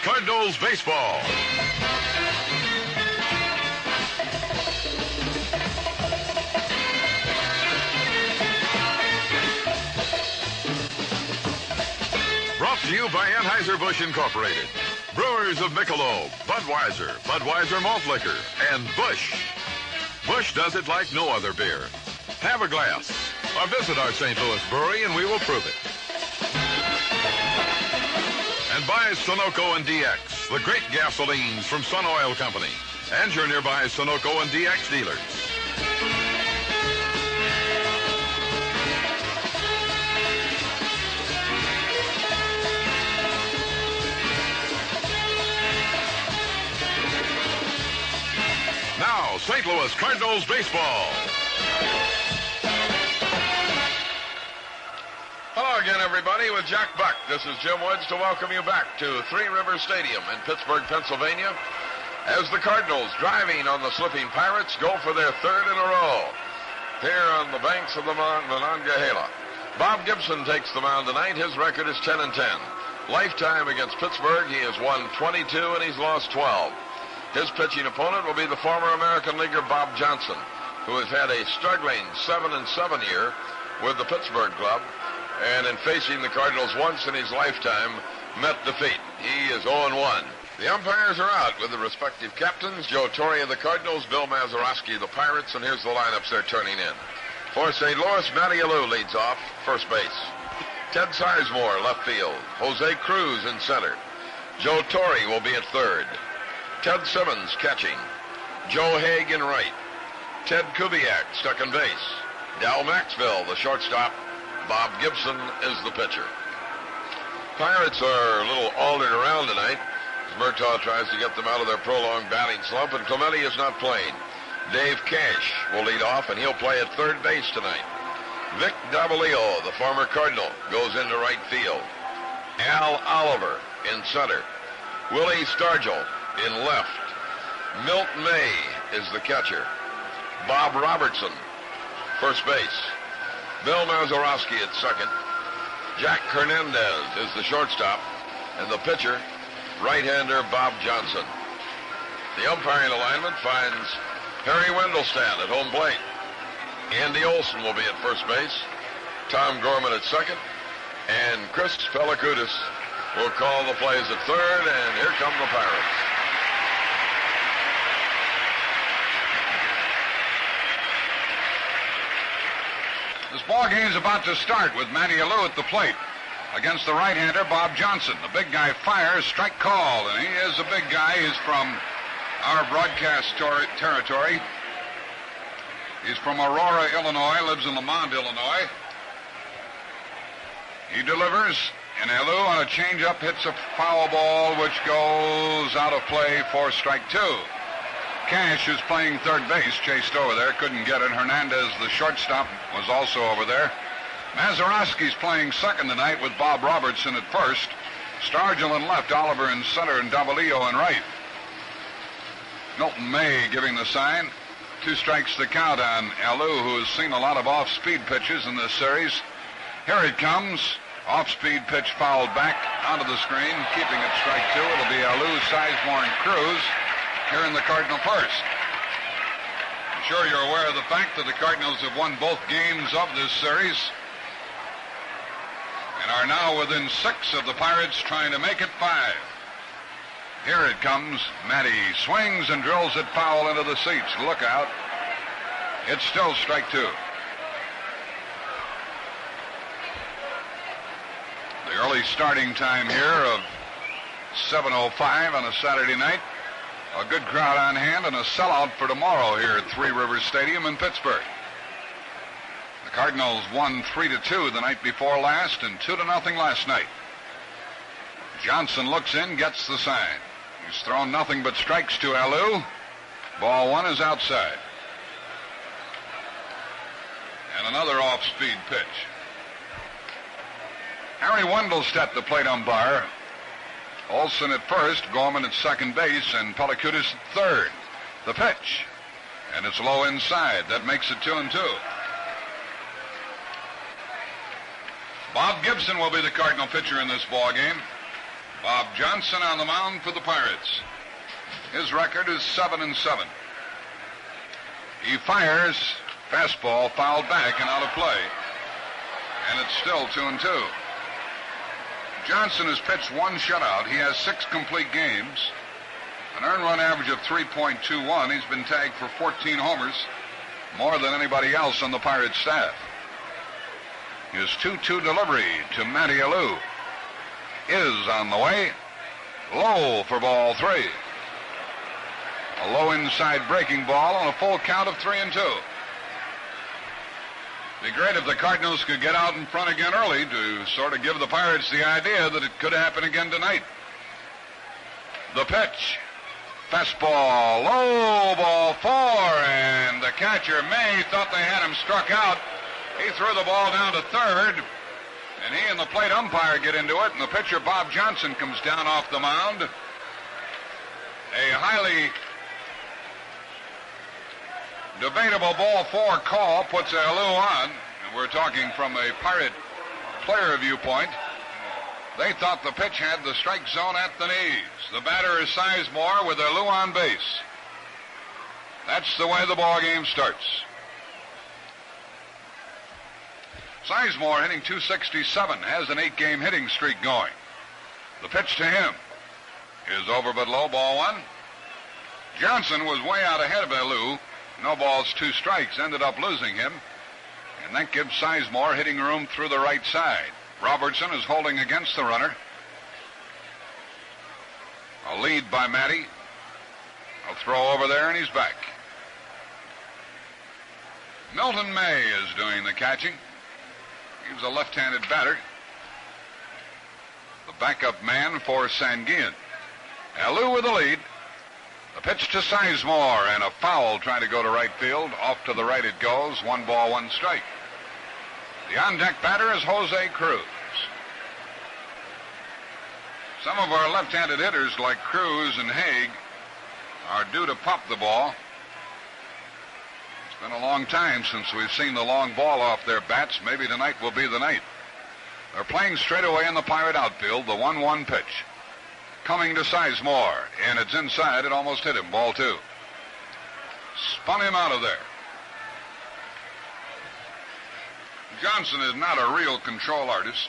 Cardinals Baseball. Brought to you by Anheuser-Busch Incorporated. Brewers of Michelob, Budweiser, Budweiser Malt Liquor, and Busch. Busch does it like no other beer. Have a glass or visit our St. Louis brewery and we will prove it. And buy Sunoco and DX, the great gasolines from Sun Oil Company, and your nearby Sunoco and DX dealers. Now, St. Louis Cardinals Baseball. Hello again, everybody, with Jack Buck. This is Jim Woods to welcome you back to Three Rivers Stadium in Pittsburg, Pennsylvania, as the Cardinals, driving on the slipping Pirates, go for their third in a row here on the banks of the Monongahela. Bob Gibson takes the mound tonight. His record is 10-10. Lifetime against Pittsburgh, he has won 22 and he's lost 12. His pitching opponent will be the former American leaguer Bob Johnson, who has had a struggling 7-7 year with the Pittsburgh club, and in facing the Cardinals once in his lifetime, met defeat. He is 0-1. The umpires are out with the respective captains. Joe Torre of the Cardinals, Bill Mazeroski of the Pirates, and here's the lineups they're turning in. For St. Louis, Matty Alou leads off, first base. Ted Sizemore, left field. Jose Cruz in center. Joe Torre will be at third. Ted Simmons catching. Joe Haig in right. Ted Kubiak stuck in base. Dal Maxville, the shortstop. Bob Gibson is the pitcher. Pirates are a little altered around tonight as Murtaugh tries to get them out of their prolonged batting slump, and Clemente is not playing. Dave Cash will lead off, and he'll play at third base tonight. Vic Davalillo, the former Cardinal, goes into right field. Al Oliver in center. Willie Stargell in left. Milt May is the catcher. Bob Robertson, first base. Bill Mazeroski at second. Jack Hernandez is the shortstop. And the pitcher, right-hander Bob Johnson. The umpiring alignment finds Harry Wendelstedt at home plate. Andy Olson will be at first base. Tom Gorman at second. And Chris Pellicudis will call the plays at third. And here come the Pirates. This ball game's about to start with Matty Alou at the plate against the right-hander Bob Johnson. The big guy fires, strike called, and he is a big guy. He's from our broadcast territory. He's from Aurora, Illinois, lives in Lamont, Illinois. He delivers, and Alou on a changeup hits a foul ball which goes out of play for strike two. Cash, who's playing third base, chased over there, couldn't get it. Hernandez, the shortstop, was also over there. Mazeroski's playing second tonight with Bob Robertson at first. Stargell in left, Oliver in center, and Davalillo in right. Milton May giving the sign. 2 strikes to count on Alou, who has seen a lot of off-speed pitches in this series. Here it comes. Off-speed pitch fouled back onto the screen, keeping it strike two. It'll be Alou, Sizemore, and Cruz here in the Cardinal first. I'm sure you're aware of the fact that the Cardinals have won both games of this series and are now within 6 of the Pirates, trying to make it 5. Here it comes. Matty swings and drills it foul into the seats. Look out. It's still strike two. The early starting time here of 7:05 on a Saturday night. A good crowd on hand and a sellout for tomorrow here at Three Rivers Stadium in Pittsburgh. The Cardinals won 3-2 the night before last and 2-0 last night. Johnson looks in, gets the sign. He's thrown nothing but strikes to Alou. Ball one is outside. And another off-speed pitch. Harry Wendelstedt, the plate umpire. Olson at first, Gorman at second base, and Pellicudis at third. The pitch. And it's low inside. That makes it 2-2. Bob Gibson will be the Cardinal pitcher in this ball game. Bob Johnson on the mound for the Pirates. His record is 7-7. He fires, fastball fouled back and out of play. And it's still 2-2. Johnson has pitched one shutout. He has 6 complete games. An earned run average of 3.21. He's been tagged for 14 homers, more than anybody else on the Pirates staff. His 2-2 delivery to Matty Alou is on the way. Low for ball 3. A low inside breaking ball on a full count of 3-2. Be great if the Cardinals could get out in front again early to sort of give the Pirates the idea that it could happen again tonight. The pitch. Fastball, low, ball 4, and the catcher, May, thought they had him struck out. He threw the ball down to third, and he and the plate umpire get into it, and the pitcher, Bob Johnson, comes down off the mound. A highly debatable ball 4 call puts Alou on, and we're talking from a Pirate player viewpoint. They thought the pitch had the strike zone at the knees. The batter is Sizemore with Alou on base. That's the way the ball game starts. Sizemore hitting .267, has an 8-game hitting streak going. The pitch to him is over but low, ball 1. Johnson was way out ahead of Alou. No balls, 2 strikes, ended up losing him. And that gives Sizemore hitting room through the right side. Robertson is holding against the runner. A lead by Matty. A throw over there, and he's back. Milton May is doing the catching. He's a left-handed batter. The backup man for Sanguian. Alou with the lead. The pitch to Sizemore, and a foul trying to go to right field. Off to the right it goes. 1 ball, 1 strike. The on-deck batter is Jose Cruz. Some of our left-handed hitters, like Cruz and Haig, are due to pop the ball. It's been a long time since we've seen the long ball off their bats. Maybe tonight will be the night. They're playing straight away in the Pirate outfield. The 1-1 pitch. Coming to Sizemore, and it's inside. It almost hit him. Ball 2. Spun him out of there. Johnson is not a real control artist.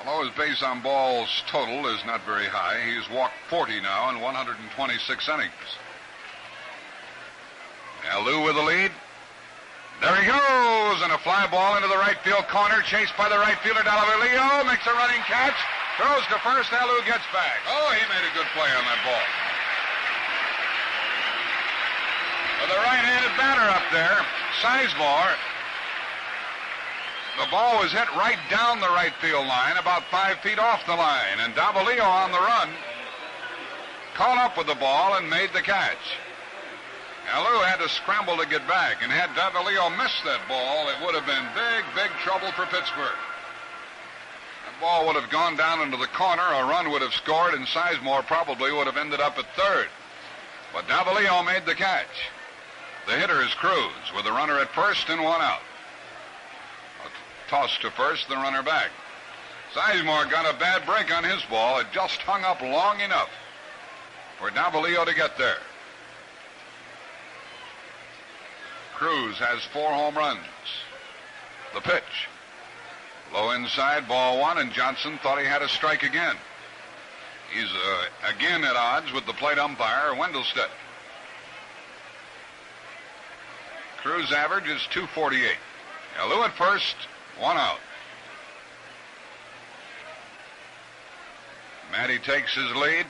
Although his base on balls total is not very high, he's walked 40 now in 126 innings. Alou with the lead. There he goes, and a fly ball into the right field corner, chased by the right fielder, Davalillo, makes a running catch, throws to first, Alou gets back. Oh, he made a good play on that ball. With a right-handed batter up there, Sizemore. The ball was hit right down the right field line, about 5 feet off the line, and Davalillo on the run caught up with the ball and made the catch. Alou had to scramble to get back, and had Davalillo missed that ball, it would have been big, big trouble for Pittsburgh. That ball would have gone down into the corner, a run would have scored, and Sizemore probably would have ended up at third. But Davalillo made the catch. The hitter is Cruz with a runner at first and 1 out. Toss to first, the runner back. Sizemore got a bad break on his ball. It just hung up long enough for Davalillo to get there. Cruz has 4 home runs. The pitch. Low inside, ball 1, and Johnson thought he had a strike again. He's again at odds with the plate umpire, Wendelstedt. Cruz average is .248. Alou at first, 1 out. Matty takes his lead.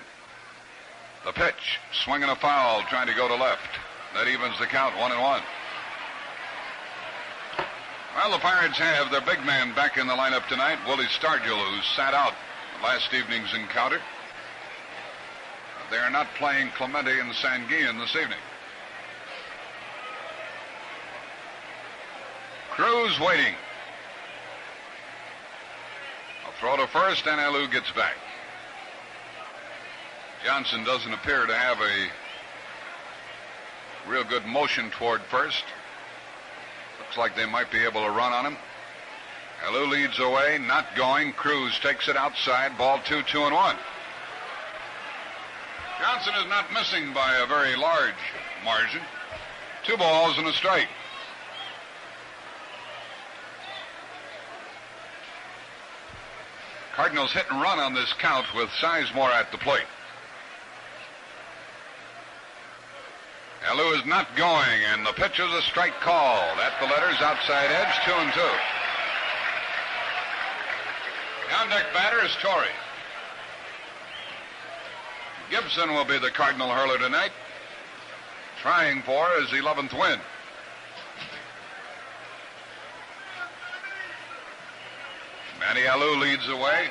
The pitch, swinging a foul, trying to go to left. That evens the count, 1-1. Well, the Pirates have their big man back in the lineup tonight, Willie Stargell, who sat out last evening's encounter. They are not playing Clemente and Sanguian this evening. Cruz waiting. A throw to first, and Alou gets back. Johnson doesn't appear to have a real good motion toward first. Looks like they might be able to run on him. Alou leads away, not going. Cruz takes it outside. Ball 2, 2-1. Johnson is not missing by a very large margin. 2 balls and a strike. Cardinals hit and run on this count with Sizemore at the plate. Alou is not going, and the pitch is a strike called. At the letters, outside edge, 2-2. The on-deck batter is Torrey. Gibson will be the Cardinal hurler tonight, trying for his 11th win. Matty Alou leads the way.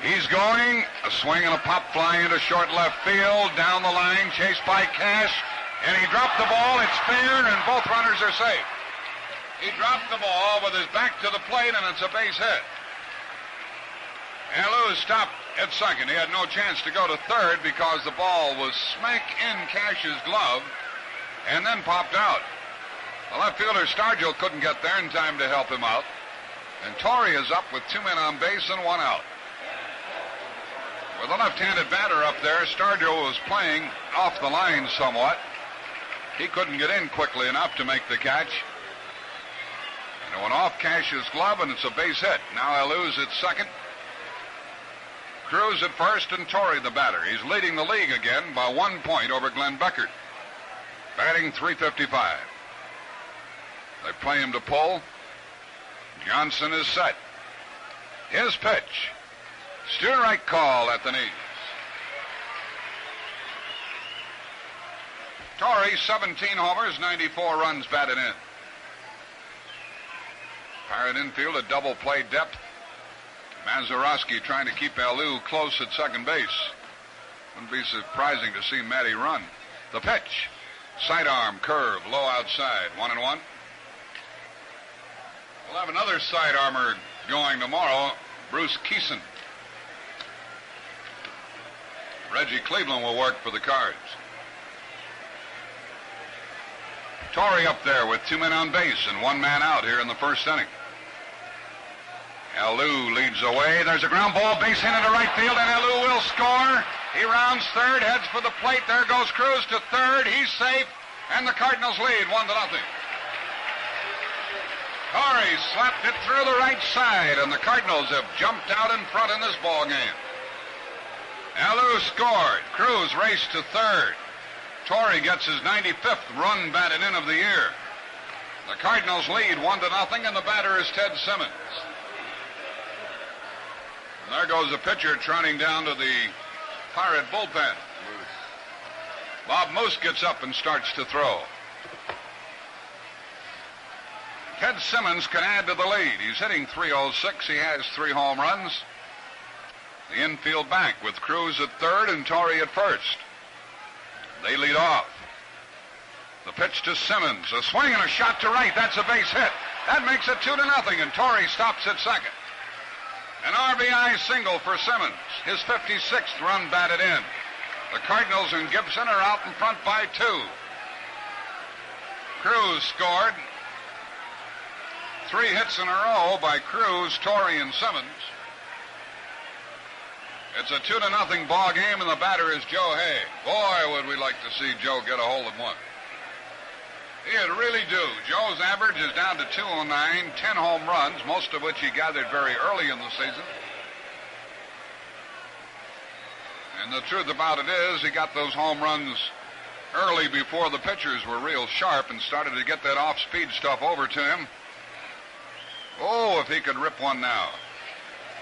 He's going. A swing and a pop fly into short left field. Down the line, chased by Cash. And he dropped the ball. It's fair, and both runners are safe. He dropped the ball with his back to the plate, and it's a base hit. Alou stopped at second. He had no chance to go to third because the ball was smack in Cash's glove and then popped out. The left fielder Stargell couldn't get there in time to help him out. And Torrey is up with 2 men on base and 1 out. With a left-handed batter up there, Stargell was playing off the line somewhat. He couldn't get in quickly enough to make the catch. And it went off Cash's glove, and it's a base hit. Now Alou's at second. Cruz at first, and Torrey the batter. He's leading the league again by 1 point over Glenn Beckert. Batting .355. They play him to pull. Johnson is set. His pitch. Strike call at the knees. Torrey, 17 homers, 94 runs batted in. Pirate infield at double play depth. Mazeroski trying to keep Alou close at second base. Wouldn't be surprising to see Matty run. The pitch. Sidearm, curve, low outside. 1-1. We'll have another sidearmer going tomorrow, Bruce Keeson. Reggie Cleveland will work for the Cards. Torrey up there with 2 men on base and 1 man out here in the first inning. Alou leads the way. There's a ground ball, base hit into right field, and Alou will score. He rounds third, heads for the plate. There goes Cruz to third. He's safe, and the Cardinals lead 1-0. Torrey slapped it through the right side, and the Cardinals have jumped out in front in this ball game. Alou scored. Cruz raced to third. Torrey gets his 95th run batted in of the year. The Cardinals lead 1-0, and the batter is Ted Simmons. And there goes the pitcher trotting down to the Pirate bullpen. Bob Moose gets up and starts to throw. Ted Simmons can add to the lead. He's hitting .306. He has 3 home runs. The infield back with Cruz at third and Torrey at first. They lead off. The pitch to Simmons. A swing and a shot to right. That's a base hit. That makes it 2-0, and Torrey stops at second. An RBI single for Simmons. His 56th run batted in. The Cardinals and Gibson are out in front by 2. Cruz scored. 3 hits in a row by Cruz, Torrey, and Simmons. It's a 2-0 ball game, and the batter is Joe Hay. Boy, would we like to see Joe get a hold of one. He'd really do. Joe's average is down to .209, 10 home runs, most of which he gathered very early in the season. And the truth about it is he got those home runs early before the pitchers were real sharp and started to get that off-speed stuff over to him. Oh, if he could rip one now.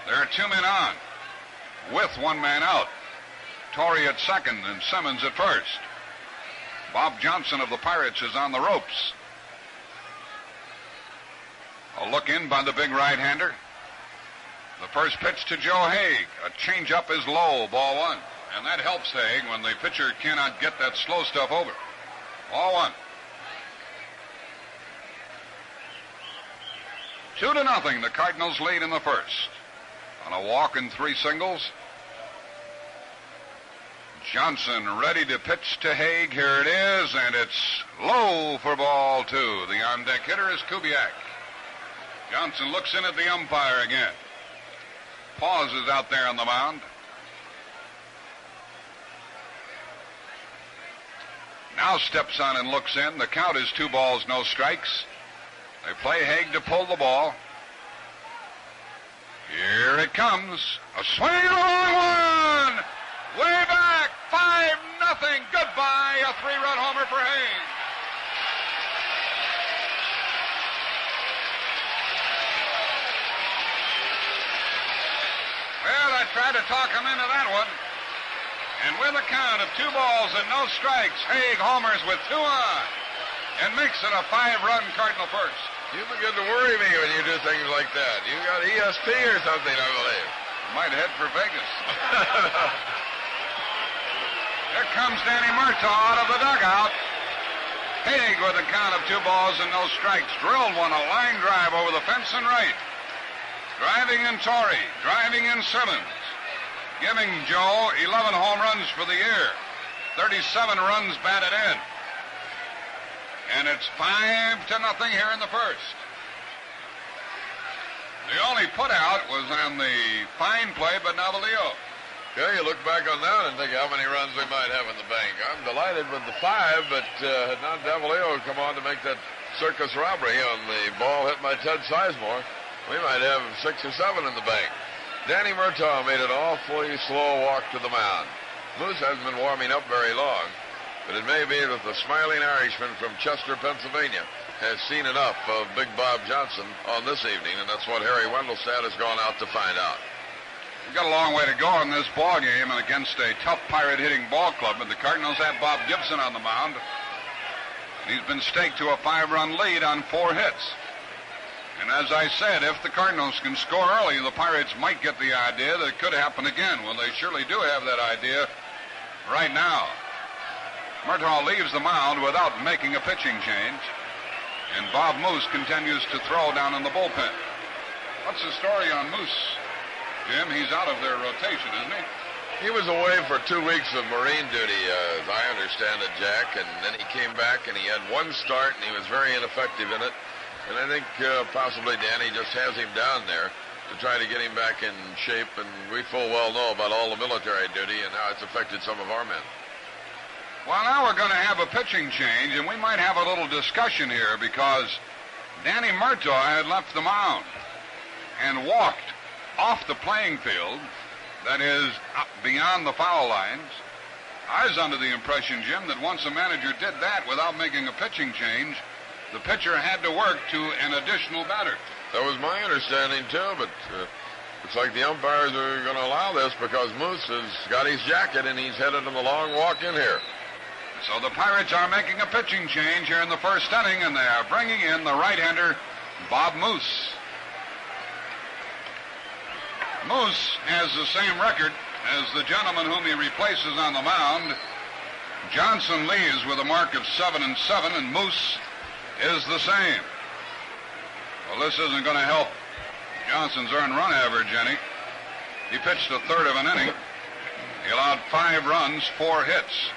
There are 2 men on, with 1 man out. Torrey at second and Simmons at first. Bob Johnson of the Pirates is on the ropes. A look in by the big right-hander. The first pitch to Joe Haig. A changeup is low, ball 1. And that helps Haig when the pitcher cannot get that slow stuff over. Ball 1. 2-0, the Cardinals lead in the first. On a walk and 3 singles. Johnson ready to pitch to Haig. Here it is, and it's low for ball 2. The on-deck hitter is Kubiak. Johnson looks in at the umpire again. Pauses out there on the mound. now steps on and looks in. The count is 2 balls, no strikes. They play Haig to pull the ball. Here it comes. A swing and a long one. Way back. 5-0. Goodbye. A 3-run homer for Haig. Well, I tried to talk him into that one. And with a count of 2 balls and no strikes, Haig homers with 2 on and makes it a 5-run Cardinal first. You begin to worry me when you do things like that. You got ESP or something, I believe. Might head for Vegas. Here comes Danny Murtaugh out of the dugout. Haig with a count of 2 balls and no strikes. Drilled one, a line drive over the fence and right. Driving in Torrey, driving in Simmons. Giving Joe 11 home runs for the year. 37 runs batted in. And it's 5-0 here in the first. The only put out was on the fine play by Navalio. Yeah, you look back on that and think how many runs we might have in the bank. I'm delighted with the 5, but had not Navalio come on to make that circus robbery on the ball hit by Ted Sizemore, we might have 6 or 7 in the bank. Danny Murtaugh made an awfully slow walk to the mound. Moose hasn't been warming up very long, but it may be that the smiling Irishman from Chester, Pennsylvania, has seen enough of Big Bob Johnson on this evening, and that's what Harry Wendelstedt has gone out to find out. We've got a long way to go in this ball game and against a tough Pirate hitting ball club, but the Cardinals have Bob Gibson on the mound. And he's been staked to a 5-run lead on 4 hits. And as I said, if the Cardinals can score early, the Pirates might get the idea that it could happen again. Well, they surely do have that idea right now. Murtaugh leaves the mound without making a pitching change. And Bob Moose continues to throw down in the bullpen. What's the story on Moose, Jim? He's out of their rotation, isn't he? He was away for 2 weeks of Marine duty, as I understand it, Jack, and then he came back and he had 1 start and he was very ineffective in it. And I think possibly Danny just has him down there to try to get him back in shape, and we full well know about all the military duty and how it's affected some of our men. Well, now we're going to have a pitching change, and we might have a little discussion here because Danny Murtaugh had left the mound and walked off the playing field, that is, beyond the foul lines. I was under the impression, Jim, that once a manager did that without making a pitching change, the pitcher had to work to an additional batter. That was my understanding, too, but looks like the umpires are going to allow this because Moose has got his jacket and he's headed on the long walk in here. So the Pirates are making a pitching change here in the first inning, and they are bringing in the right-hander, Bob Moose. Moose has the same record as the gentleman whom he replaces on the mound. Johnson leaves with a mark of 7-7, and Moose is the same. Well, this isn't going to help Johnson's earned run average any. He pitched a third of an inning. He allowed 5 runs, 4 hits.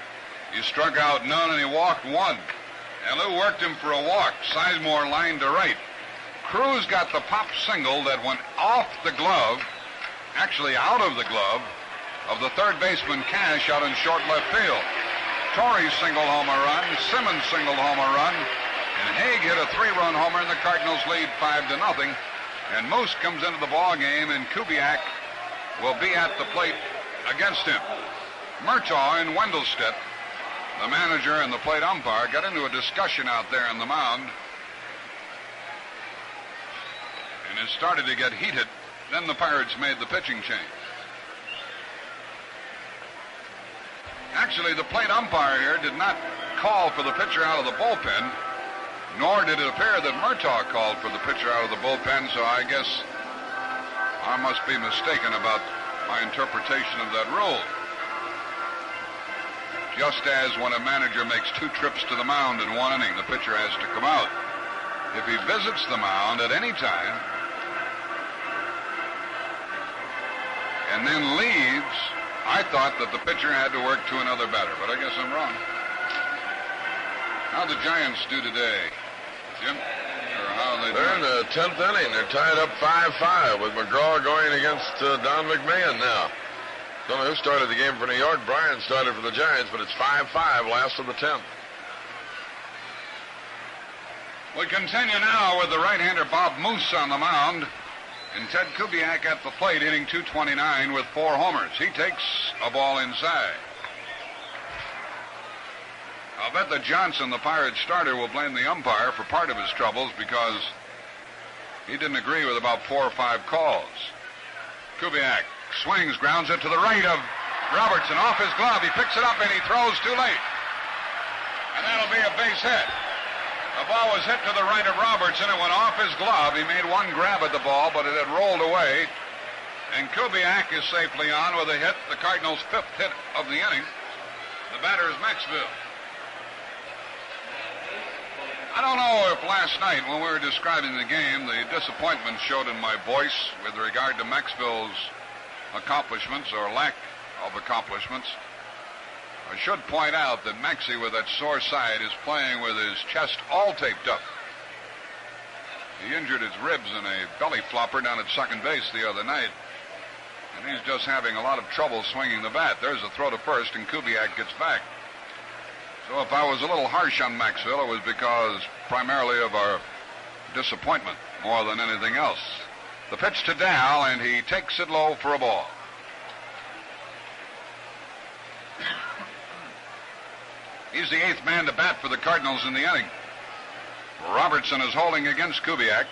He struck out none and he walked 1. And Lou worked him for a walk. Sizemore lined to right. Cruz got the pop single that went off the glove, actually out of the glove, of the third baseman Cash out in short left field. Torrey single homer run, Simmons single homer run, and Haig hit a 3-run homer, and the Cardinals lead 5-0. And Moose comes into the ball game, and Kubiak will be at the plate against him. Murtaugh and Wendelstedt, the manager and the plate umpire, got into a discussion out there on the mound, and it started to get heated. Then the Pirates made the pitching change. Actually, the plate umpire here did not call for the pitcher out of the bullpen, nor did it appear that Murtaugh called for the pitcher out of the bullpen, so I guess I must be mistaken about my interpretation of that rule. Just as when a manager makes 2 trips to the mound in 1 inning, the pitcher has to come out. If he visits the mound at any time and then leaves, I thought that the pitcher had to work to another batter, but I guess I'm wrong. How'd the Giants do today, Jim? Or how are they They're in the 10th inning. They're tied up 5-5 with McGraw going against Don McMahon now. Don't know who started the game for New York. Bryan started for the Giants, but it's 5-5, last of the 10th. We continue now with the right-hander Bob Moose on the mound. And Ted Kubiak at the plate, hitting .229 with 4 homers. He takes a ball inside. I'll bet that Johnson, the Pirates starter, will blame the umpire for part of his troubles because he didn't agree with about 4 or 5 calls. Kubiak swings, grounds it to the right of Robertson. Off his glove, he picks it up and he throws too late. And that'll be a base hit. The ball was hit to the right of Robertson. It went off his glove. He made one grab at the ball, but it had rolled away. And Kubiak is safely on with a hit, the Cardinals' 5th hit of the inning. The batter is Maxville. I don't know if last night when we were describing the game, the disappointment showed in my voice with regard to Maxville's accomplishments or lack of accomplishments. I should point out that Maxie, with that sore side, is playing with his chest all taped up. He injured his ribs in a belly flopper down at second base the other night, and he's just having a lot of trouble swinging the bat. There's a throw to first, and Kubiak gets back. So if I was a little harsh on Maxville, it was because primarily of our disappointment more than anything else. The pitch to Dow, and he takes it low for a ball. He's the 8th man to bat for the Cardinals in the inning. Robertson is holding against Kubiak.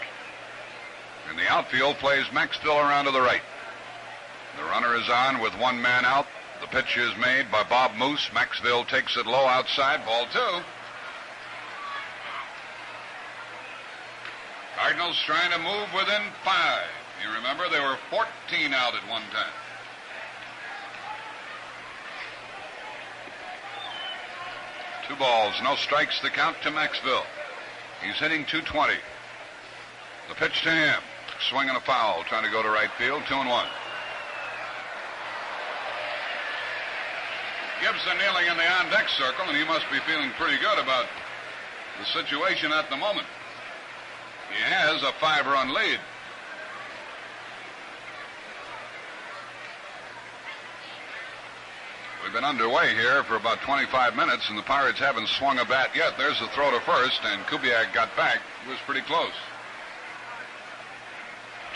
And the outfield plays Maxville around to the right. The runner is on with 1 man out. The pitch is made by Bob Moose. Maxville takes it low outside. Ball 2. Cardinals trying to move within 5. You remember they were 14 out at one time. Two balls, no strikes, the count to Maxville. He's hitting .220. The pitch to him. Swing and a foul, trying to go to right field, 2-1. Gibson kneeling in the on-deck circle, and he must be feeling pretty good about the situation at the moment. He has a 5-run lead. We've been underway here for about 25 minutes, and the Pirates haven't swung a bat yet. There's the throw to first, and Kubiak got back. It was pretty close.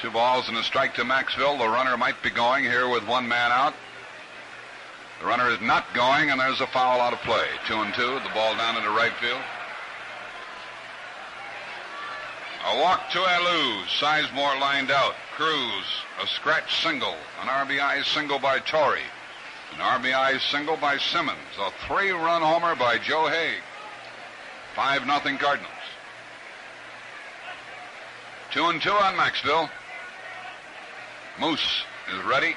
2 balls and a strike to Maxville. The runner might be going here with 1 man out. The runner is not going, and there's a foul out of play. 2-2, the ball down into right field. A walk to Alou. Sizemore lined out. Cruz, a scratch single. An RBI single by Torrey. An RBI single by Simmons. A 3-run homer by Joe Haig. 5-0 Cardinals. 2-2 on Maxville. Moose is ready.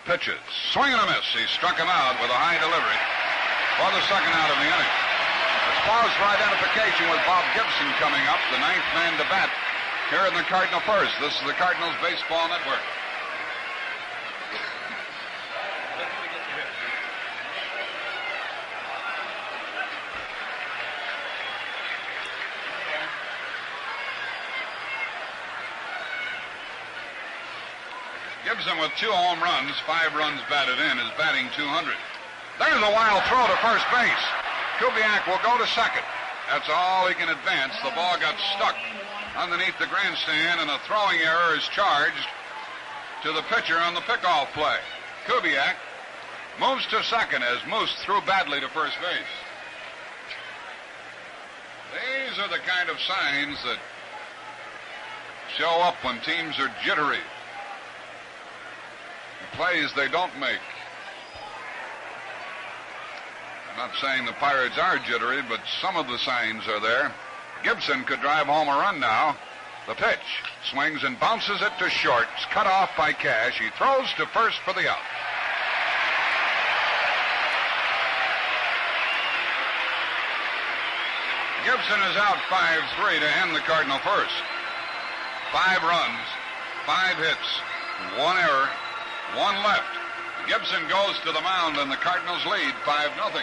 Pitches. Swing and a miss. He struck him out with a high delivery for the 2nd out of the inning. It's pause for identification with Bob Gibson coming up, the 9th man to bat here in the Cardinal first. This is the Cardinals Baseball Network. Gibson with 2 home runs, 5 runs batted in, is batting .200. There's a wild throw to first base. Kubiak will go to second. That's all he can advance. The ball got stuck underneath the grandstand, and a throwing error is charged to the pitcher on the pickoff play. Kubiak moves to second as Moose threw badly to first base. These are the kind of signs that show up when teams are jittery. Plays they don't make. I'm not saying the Pirates are jittery, but some of the signs are there. Gibson could drive home a run now. The pitch. Swings and bounces it to short. It's cut off by Cash. He throws to first for the out. Gibson is out 5-3 to end the Cardinal first. 5 runs, 5 hits, 1 error, 1 left. Gibson goes to the mound, and the Cardinals lead 5-0.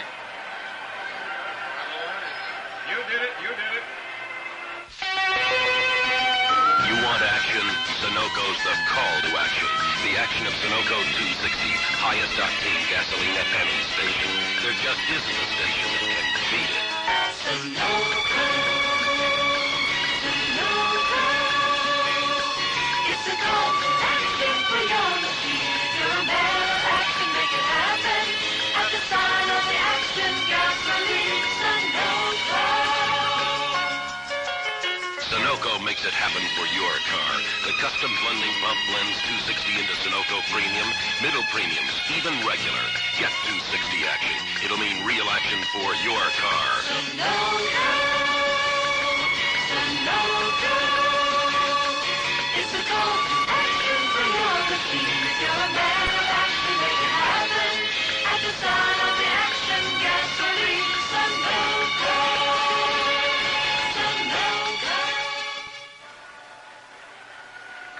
You did it. You did it. You want action? Sunoco's the call to action. The action of Sunoco 260, highest octane gasoline at any station. There just isn't a station that can beat it. Sunoco. Sunoco makes it happen for your car. The custom blending pump blends 260 into Sunoco Premium, middle premiums, even regular. Get 260 action. It'll mean real action for your car. Sunoco. Sunoco. It's the call to action for your machine. If you're a man of action, make it happen. At the start of the action, gasoline. Sunoco.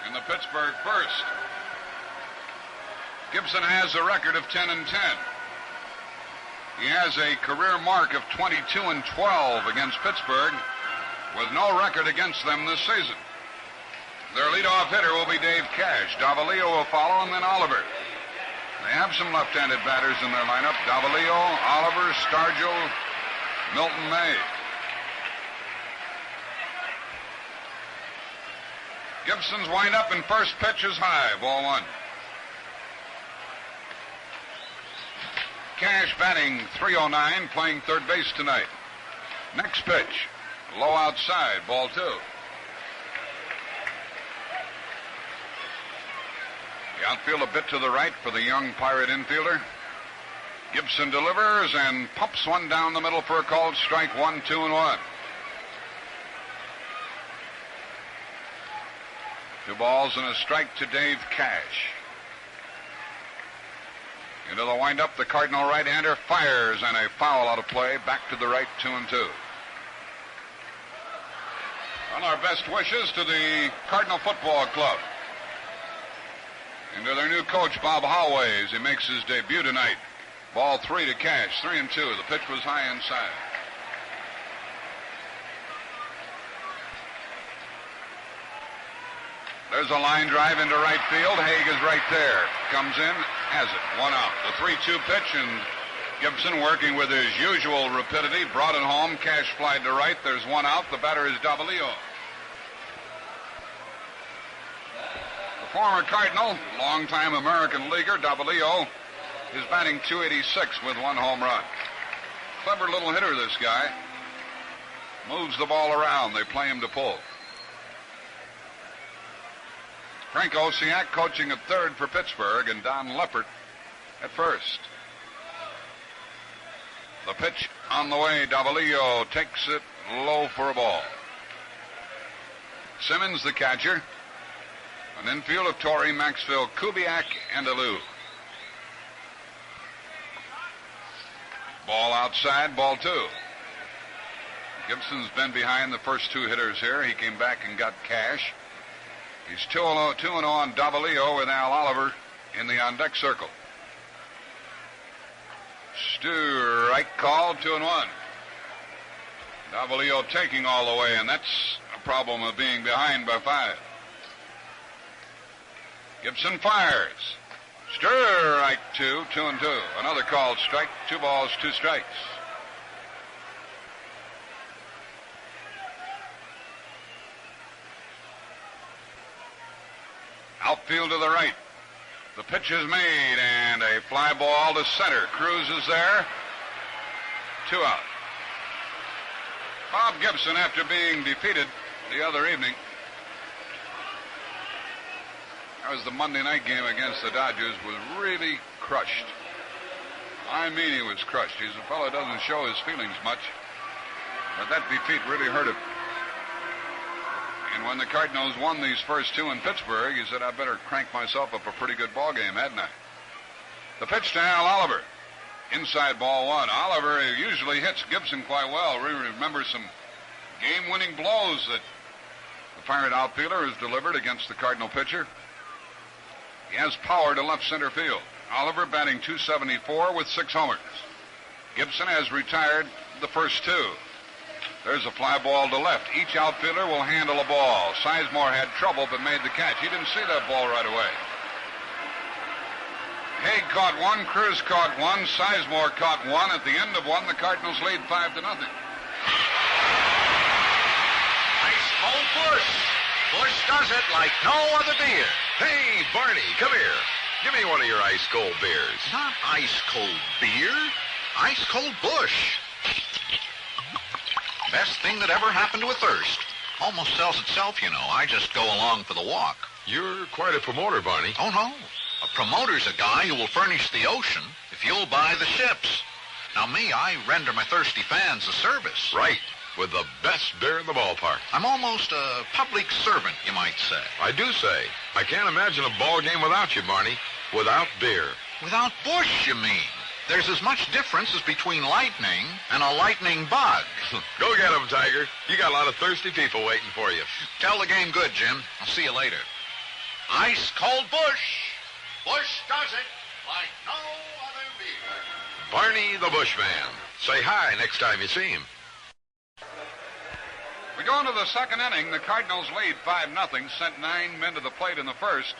In the Pittsburgh first, Gibson has a record of 10-10. He has a career mark of 22-12 against Pittsburgh, with no record against them this season. Their leadoff hitter will be Dave Cash. Davalillo will follow, and then Oliver. They have some left-handed batters in their lineup: Davalillo, Oliver, Stargell, Milton May. Gibson's wind up and first pitch is high, ball one. Cash batting .309, playing third base tonight. Next pitch, low outside, ball two. The outfield a bit to the right for the young Pirate infielder. Gibson delivers and pumps one down the middle for a called strike. 1, 2, and 1. 2 balls and a strike to Dave Cash. Into the windup, the Cardinal right-hander fires, and a foul out of play. Back to the right, 2 and 2. Well, our best wishes to the Cardinal Football Club. And to their new coach, Bob Howay, as he makes his debut tonight. Ball 3 to Cash, 3 and 2. The pitch was high inside. There's a line drive into right field. Haig is right there. Comes in, has it. 1 out. The 3-2 pitch, and Gibson, working with his usual rapidity, brought it home. Cash flied to right. There's 1 out. The batter is Davalillo. The former Cardinal, longtime American leaguer, Davalillo, is batting .286 with 1 home run. Clever little hitter, this guy. Moves the ball around. They play him to pull. Frank Osiak coaching at third for Pittsburgh, and Don Leppert at first. The pitch on the way. Davalillo takes it low for a ball. Simmons, the catcher. An infield of Torrey, Maxfield, Kubiak, and Alou. Ball outside, ball 2. Gibson's been behind the first 2 hitters here. He came back and got Cash. He's 2-0 on Davalillo with Al Oliver in the on-deck circle. Strike called, 2 and 1. Davalillo taking all the way, and that's a problem of being behind by 5. Gibson fires. Strike 2, 2 and 2. Another called strike, 2 balls, 2 strikes. Outfield to the right. The pitch is made, and a fly ball to center. Cruz is there. 2 out. Bob Gibson, after being defeated the other evening, that was the Monday night game against the Dodgers, was really crushed. I mean, he was crushed. He's a fellow who doesn't show his feelings much, but that defeat really hurt him. And when the Cardinals won these first 2 in Pittsburgh, he said, I better crank myself up a pretty good ball game, hadn't I? The pitch to Al Oliver. Inside ball 1. Oliver usually hits Gibson quite well. We remember some game-winning blows that the Pirate outfielder has delivered against the Cardinal pitcher. He has power to left center field. Oliver batting .274 with 6 homers. Gibson has retired the first 2. There's a fly ball to left. Each outfielder will handle a ball. Sizemore had trouble but made the catch. He didn't see that ball right away. Haig caught 1. Cruz caught 1. Sizemore caught 1. At the end of 1, the Cardinals lead 5-0. Ice cold Busch. Busch does it like no other beer. Hey, Barney, come here. Give me one of your ice cold beers. Not ice cold beer. Ice cold Busch. Best thing that ever happened to a thirst. Almost sells itself, you know. I just go along for the walk. You're quite a promoter, Barney. Oh, no. A promoter's a guy who will furnish the ocean if you'll buy the ships. Now, me, I render my thirsty fans a service. Right. With the best beer in the ballpark. I'm almost a public servant, you might say. I do say. I can't imagine a ball game without you, Barney. Without beer. Without Bush, you mean? There's as much difference as between lightning and a lightning bug. Go get 'em, Tiger. You got a lot of thirsty people waiting for you. Tell the game good, Jim. I'll see you later. Ice cold Bush. Bush does it like no other beer. Barney the Bushman. Say hi next time you see him. We go into the second inning. The Cardinals lead 5-0, sent 9 men to the plate in the first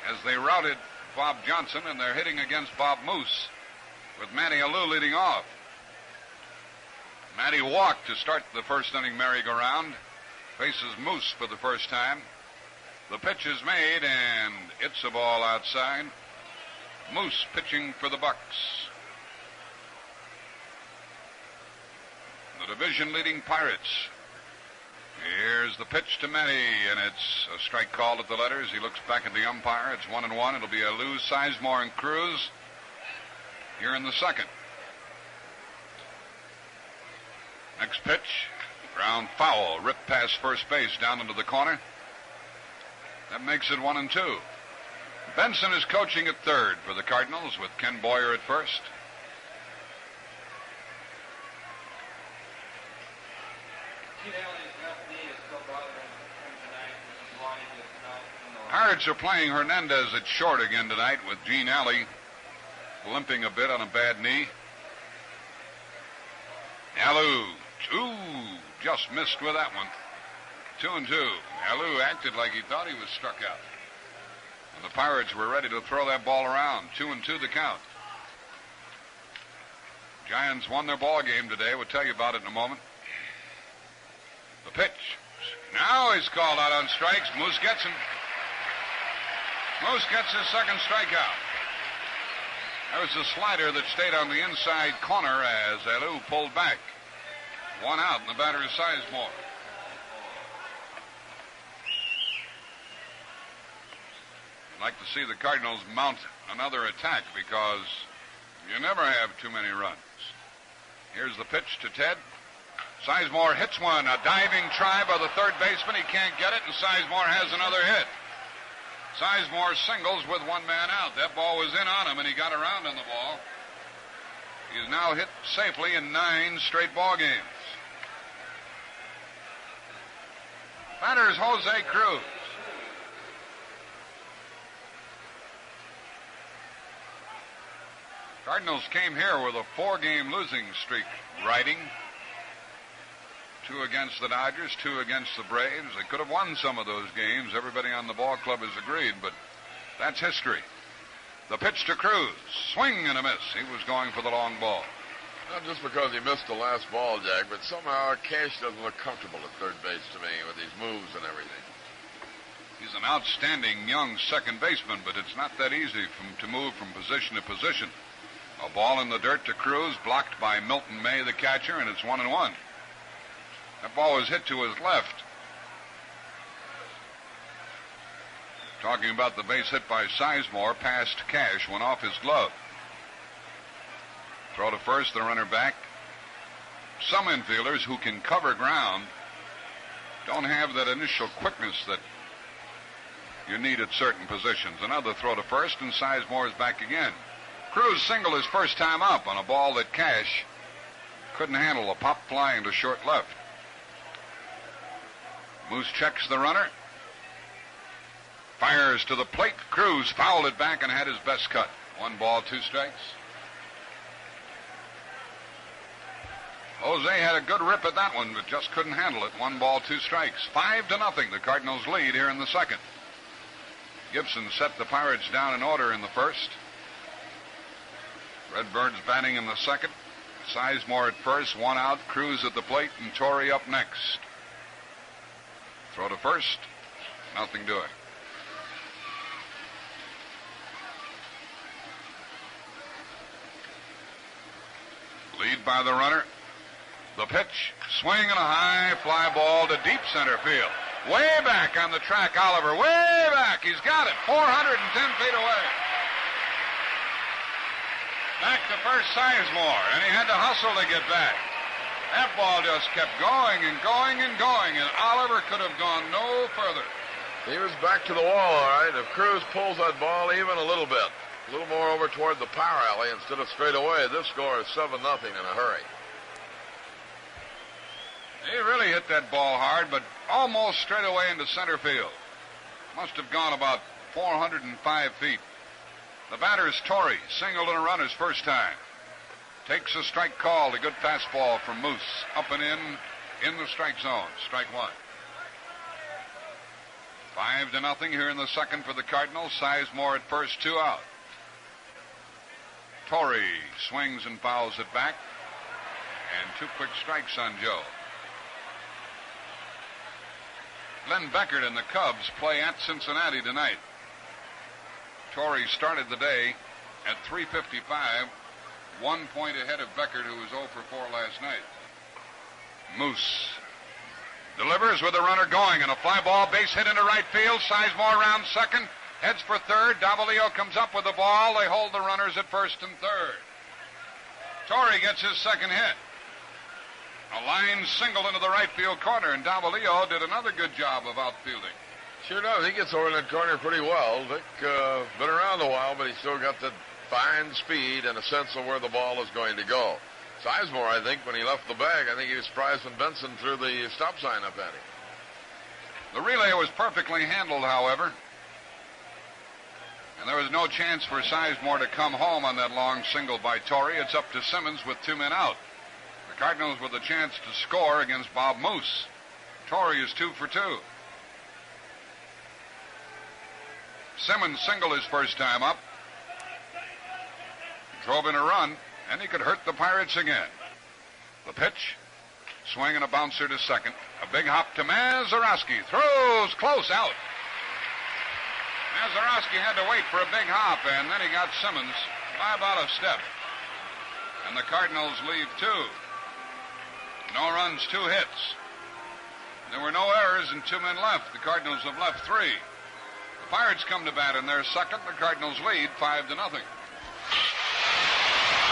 as they routed Bob Johnson, and they're hitting against Bob Moose with Matty Alou leading off. Matty walked to start the first inning merry-go-round. Faces Moose for the first time. The pitch is made, and it's a ball outside. Moose pitching for the Bucs. The division-leading Pirates. Here's the pitch to Matty, and it's a strike called at the letters. He looks back at the umpire. It's 1-1. It'll be Alou, Sizemore, and Cruz here in the second. Next pitch, ground foul, ripped past first base down into the corner. That makes it 1-2. Benson is coaching at third for the Cardinals with Ken Boyer at first. Pirates are playing Hernandez at short again tonight with Gene Alley limping a bit on a bad knee. Alou, just missed with that one. 2-2. Alou acted like he thought he was struck out. And the Pirates were ready to throw that ball around. 2-2 the count. Giants won their ball game today. We'll tell you about it in a moment. The pitch. Now he's called out on strikes. Moose gets him. Moose gets his second strikeout. There was a slider that stayed on the inside corner as Alou pulled back. One out, and the batter is Sizemore. I'd like to see the Cardinals mount another attack because you never have too many runs. Here's the pitch to Ted. Sizemore hits one, a diving try by the third baseman. He can't get it, and Sizemore has another hit. Sizemore singles with one man out. That ball was in on him, and he got around on the ball. He's now hit safely in 9 straight ball games. Batter's Jose Cruz. Cardinals came here with a 4-game losing streak riding. 2 against the Dodgers, 2 against the Braves. They could have won some of those games. Everybody on the ball club has agreed, but that's history. The pitch to Cruz. Swing and a miss. He was going for the long ball. Not just because he missed the last ball, Jack, but somehow Cash doesn't look comfortable at third base to me with his moves and everything. He's an outstanding young second baseman, but it's not that easy to move from position to position. A ball in the dirt to Cruz, blocked by Milton May, the catcher, and it's 1-1. That ball was hit to his left. Talking about the base hit by Sizemore, past Cash, went off his glove. Throw to first, the runner back. Some infielders who can cover ground don't have that initial quickness that you need at certain positions. Another throw to first, and Sizemore is back again. Cruz singled his first time up on a ball that Cash couldn't handle, a pop fly into short left. Moose checks the runner. Fires to the plate. Cruz fouled it back and had his best cut. 1 ball, 2 strikes. Jose had a good rip at that one, but just couldn't handle it. 1 ball, 2 strikes. 5-0. The Cardinals lead here in the second. Gibson set the Pirates down in order in the first. Redbirds batting in the second. Sizemore at first, 1 out. Cruz at the plate, and Torrey up next. Throw to first. Nothing doing. Lead by the runner. The pitch, swing and a high fly ball to deep center field. Way back on the track, Oliver. Way back. He's got it. 410 feet away. Back to first Sizemore, and he had to hustle to get back. That ball just kept going and going and going, and Oliver could have gone no further. He was back to the wall, all right. If Cruz pulls that ball even a little bit, a little more over toward the power alley instead of straight away, this score is 7-0 in a hurry. He really hit that ball hard, but almost straight away into center field. Must have gone about 405 feet. The batter is Torrey, singled and a run his first time. Takes a strike call, a good fastball from Moose, up and in the strike zone. Strike one. 5-0 here in the second for the Cardinals. Sizemore at first, 2 out. Torrey swings and fouls it back. And 2 quick strikes on Joe. Len Beckert and the Cubs play at Cincinnati tonight. Torrey started the day at 3:55, 1 point ahead of Beckert, who was 0 for 4 last night. Moose delivers with the runner going, and a fly ball base hit into right field. Sizemore around second, heads for third. Davalillo comes up with the ball. They hold the runners at first and third. Torrey gets his second hit. A line single into the right field corner, and Davalillo did another good job of outfielding. Sure does. He gets over in that corner pretty well. Vic, been around a while, but he's still got that fine speed and a sense of where the ball is going to go. Sizemore, I think, when he left the bag, I think he was surprised when Benson threw the stop sign up at him. The relay was perfectly handled, however. And there was no chance for Sizemore to come home on that long single by Torrey. It's up to Simmons with 2 men out. The Cardinals with a chance to score against Bob Moose. Torrey is 2 for 2. Simmons singled his first time up. Drove in a run, and he could hurt the Pirates again. The pitch, swing and a bouncer to second. A big hop to Mazeroski. Throws close out. Mazeroski had to wait for a big hop, and then he got Simmons by about a step. And the Cardinals leave 2. No runs, 2 hits. There were no errors and 2 men left. The Cardinals have left 3. The Pirates come to bat in their second. The Cardinals lead 5-0.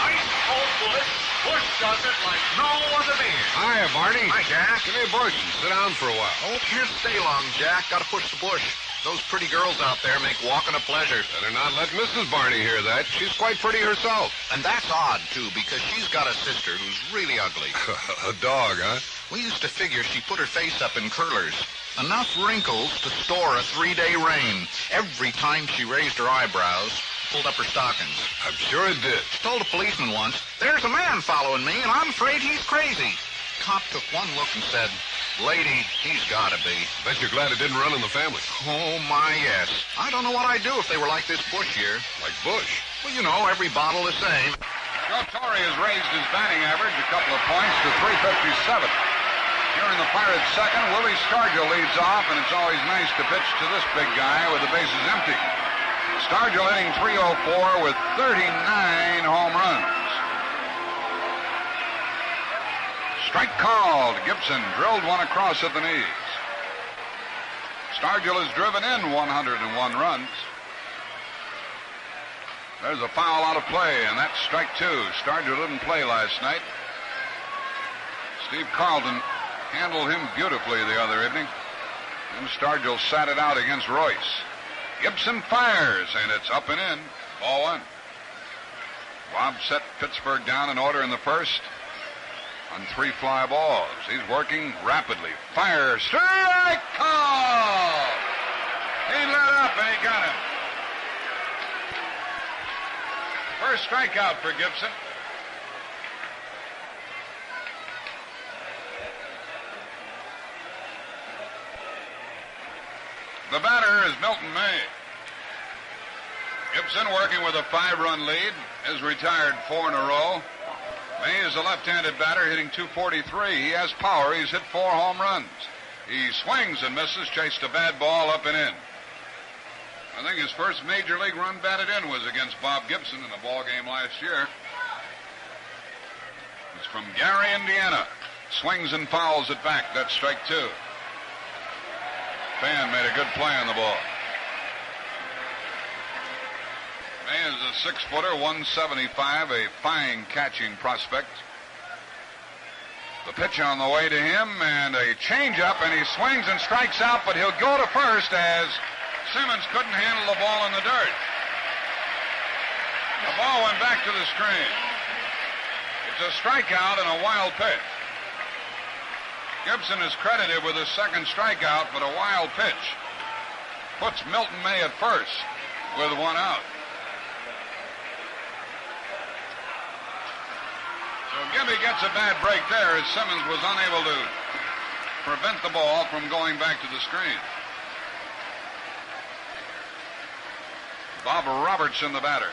Ice cold Bush. Bush does it like no other man. Hiya, Barney. Hi, Jack. Come here, Bush, and sit down for a while. Oh, can't stay long, Jack. Got to push the bush. Those pretty girls out there make walking a pleasure. Better not let Mrs. Barney hear that. She's quite pretty herself. And that's odd, too, because she's got a sister who's really ugly. A dog, huh? We used to figure she put her face up in curlers. Enough wrinkles to store a 3-day rain. Every time she raised her eyebrows, pulled up her stockings. I'm sure it did. She told a policeman once, "There's a man following me, and I'm afraid he's crazy." Cop took one look and said, "Lady, he's got to be." Bet you're glad it didn't run in the family. Oh, my, yes. I don't know what I'd do if they were like this Bush here. Like Bush. Well, you know, every bottle the same. Joe Torrey has raised his batting average a couple of points to 357. Here in the Pirates' second, Willie Stargell leads off, and it's always nice to pitch to this big guy with the bases empty. Stargell hitting .304 with 39 home runs. Strike called. Gibson drilled one across at the knees. Stargell has driven in 101 runs. There's a foul out of play, and that's strike 2. Stargell didn't play last night. Steve Carlton handled him beautifully the other evening. And Stargell sat it out against Royce. Gibson fires, and it's up and in. Ball 1. Bob set Pittsburg down in order in the first on 3 fly balls. He's working rapidly. Fire, strike call! He let up, and he got him. First strikeout for Gibson. The batter is Milton May. Gibson, working with a 5-run lead, has retired 4 in a row. May is a left-handed batter hitting .243. He has power. He's hit 4 home runs. He swings and misses, chased a bad ball up and in. I think his first major league run batted in was against Bob Gibson in a ball game last year. It's from Gary, Indiana. Swings and fouls it back. That's strike 2. Fan made a good play on the ball. May is a 6-footer, 175, a fine catching prospect. The pitch on the way to him, and a changeup, and he swings and strikes out, but he'll go to first as Simmons couldn't handle the ball in the dirt. The ball went back to the screen. It's a strikeout and a wild pitch. Gibson is credited with his second strikeout, but a wild pitch puts Milton May at first with 1 out. So Gibby gets a bad break there as Simmons was unable to prevent the ball from going back to the screen. Bob Robertson, the batter.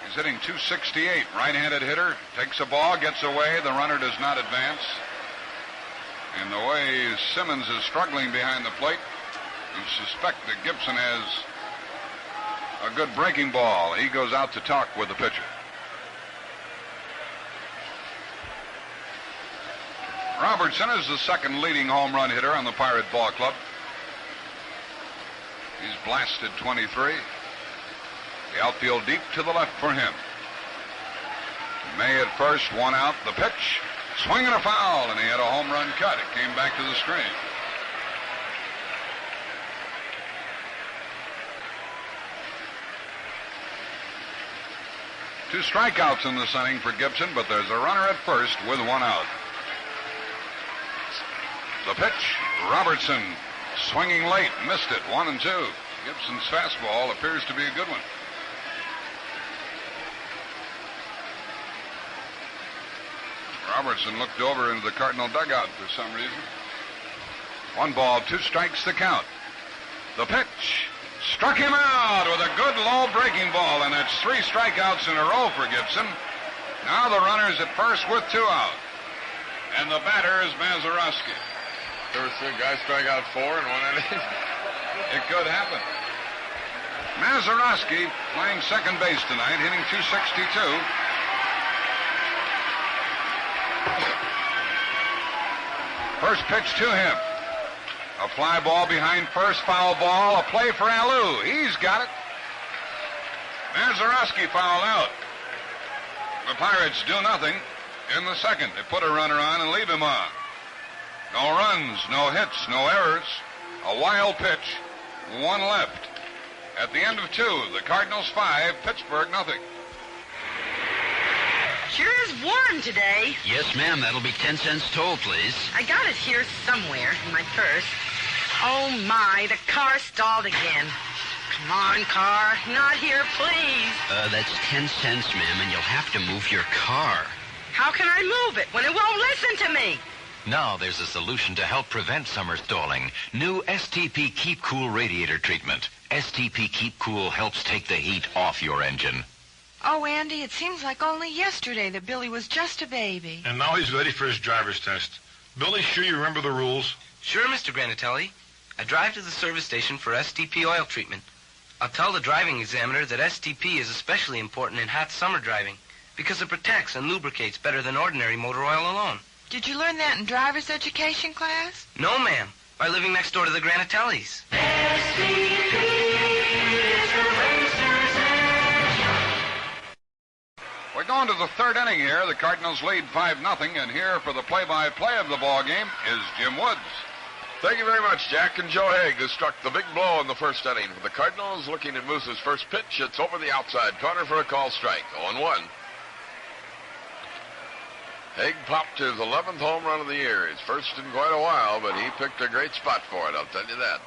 He's hitting .268, right-handed hitter. Takes a ball, gets away. The runner does not advance. And the way Simmons is struggling behind the plate, you suspect that Gibson has a good breaking ball. He goes out to talk with the pitcher. Robertson is the second leading home run hitter on the Pirate Ball Club. He's blasted 23. The outfield deep to the left for him. May at first, 1 out. The pitch, swing and a foul, and he had a home run cut. It came back to the screen. Two strikeouts in this inning for Gibson, but there's a runner at first with 1 out. The pitch, Robertson swinging late, missed it, 1-2. Gibson's fastball appears to be a good one. Robertson looked over into the Cardinal dugout for some reason. 1 ball, 2 strikes the count. The pitch struck him out with a good low breaking ball, and that's 3 strikeouts in a row for Gibson. Now the runner's at first with 2 out. And the batter is Mazeroski. There were 3 guys strike out 4 in 1 inning. It could happen. Mazeroski playing second base tonight, hitting .262. First pitch to him. A fly ball behind first, foul ball, a play for Alou. He's got it. Mazeroski fouled out. The Pirates do nothing in the second. They put a runner on and leave him on. No runs, no hits, no errors. A wild pitch, 1 left. At the end of 2, the Cardinals 5, Pittsburgh nothing. Sure is warm today. Yes, ma'am. That'll be 10 cents toll, please. I got it here somewhere in my purse. Oh, my, the car stalled again. Come on, car. Not here, please. That's 10 cents, ma'am, and you'll have to move your car. How can I move it when it won't listen to me? Now there's a solution to help prevent summer stalling. New STP Keep Cool radiator treatment. STP Keep Cool helps take the heat off your engine. Oh, Andy, it seems like only yesterday that Billy was just a baby. And now he's ready for his driver's test. Billy, sure you remember the rules? Sure, Mr. Granatelli. I drive to the service station for STP oil treatment. I'll tell the driving examiner that STP is especially important in hot summer driving because it protects and lubricates better than ordinary motor oil alone. Did you learn that in driver's education class? No, ma'am. By living next door to the Granatellis. We're going to the third inning here. The Cardinals lead 5-0, and here for the play-by-play of the ball game is Jim Woods. Thank you very much, Jack. And Joe Haig has struck the big blow in the first inning for the Cardinals. Looking at Moose's first pitch, it's over the outside corner for a call strike. 0-1. Haig popped his 11th home run of the year. His first in quite a while, but he picked a great spot for it, I'll tell you that.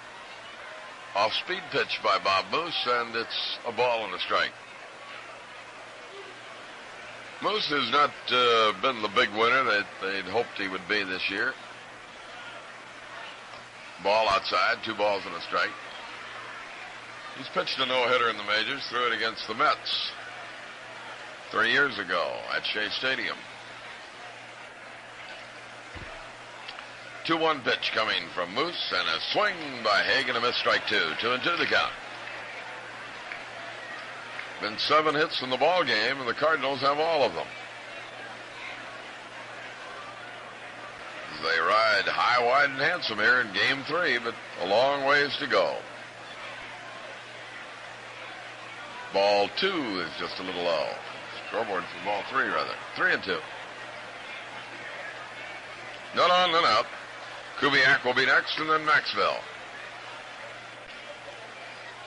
Off-speed pitch by Bob Moose, and it's a ball and a strike. Moose has not been the big winner that they'd hoped he would be this year. Ball outside, 2 balls and a strike. He's pitched a no-hitter in the majors, threw it against the Mets 3 years ago at Shea Stadium. 2-1 pitch coming from Moose, and a swing by Haig and a missed strike 2. 2-2 the count. Been 7 hits in the ball game, and the Cardinals have all of them. they ride high, wide, and handsome here in Game 3, but a long ways to go. Ball 2 is just a little low. Scoreboard for ball 3, rather. 3-2. None on, none out. Kubiak will be next, and then Maxwell.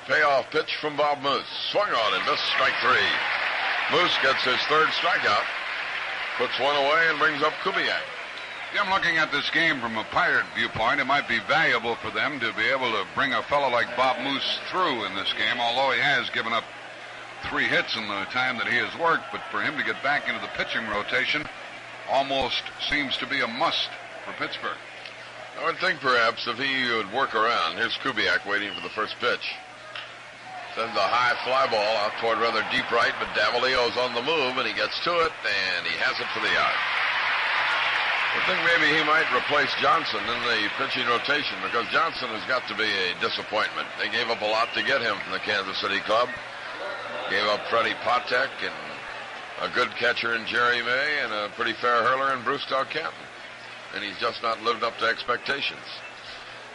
Payoff pitch from Bob Moose. Swung on and missed, strike 3. Moose gets his third strikeout, puts one away, and brings up Kubiak. Yeah, I'm looking at this game from a Pirate viewpoint. It might be valuable for them to be able to bring a fellow like Bob Moose through in this game, although he has given up 3 hits in the time that he has worked. But for him to get back into the pitching rotation almost seems to be a must for Pittsburgh. I would think perhaps if he would work around. Here's Kubiak waiting for the first pitch. Sends a high fly ball out toward rather deep right, but Davalillo's on the move, and he gets to it, and he has it for the out. I think maybe he might replace Johnson in the pitching rotation, because Johnson has got to be a disappointment. They gave up a lot to get him from the Kansas City club. Gave up Freddie Patek and a good catcher in Jerry May and a pretty fair hurler in Bruce Canton. And he's just not lived up to expectations.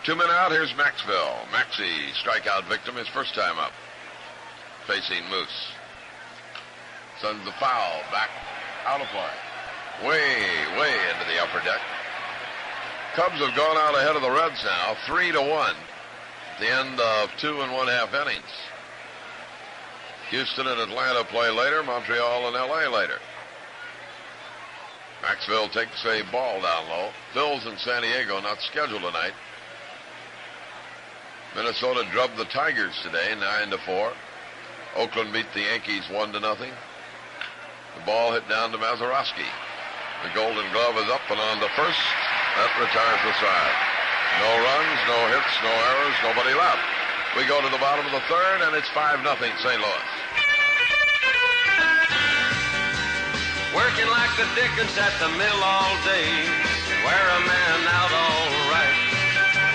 2 men out, here's Maxwell. Maxie, strikeout victim, his first time up. Facing Moose. Sends the foul back out of play. Way into the upper deck. Cubs have gone out ahead of the Reds now, 3-1 at the end of 2 1/2 innings. Houston and Atlanta play later, Montreal and L.A. later. Maxwell takes a ball down low. Phil's in San Diego, not scheduled tonight. Minnesota drubbed the Tigers today, 9-4. Oakland beat the Yankees 1-0. The ball hit down to Mazeroski. The Golden Glove is up and on to first. That retires the side. No runs, no hits, no errors, nobody left. We go to the bottom of the third, and it's 5-0 St. Louis. Working like the Dickens at the mill all day. Wear a man out all right.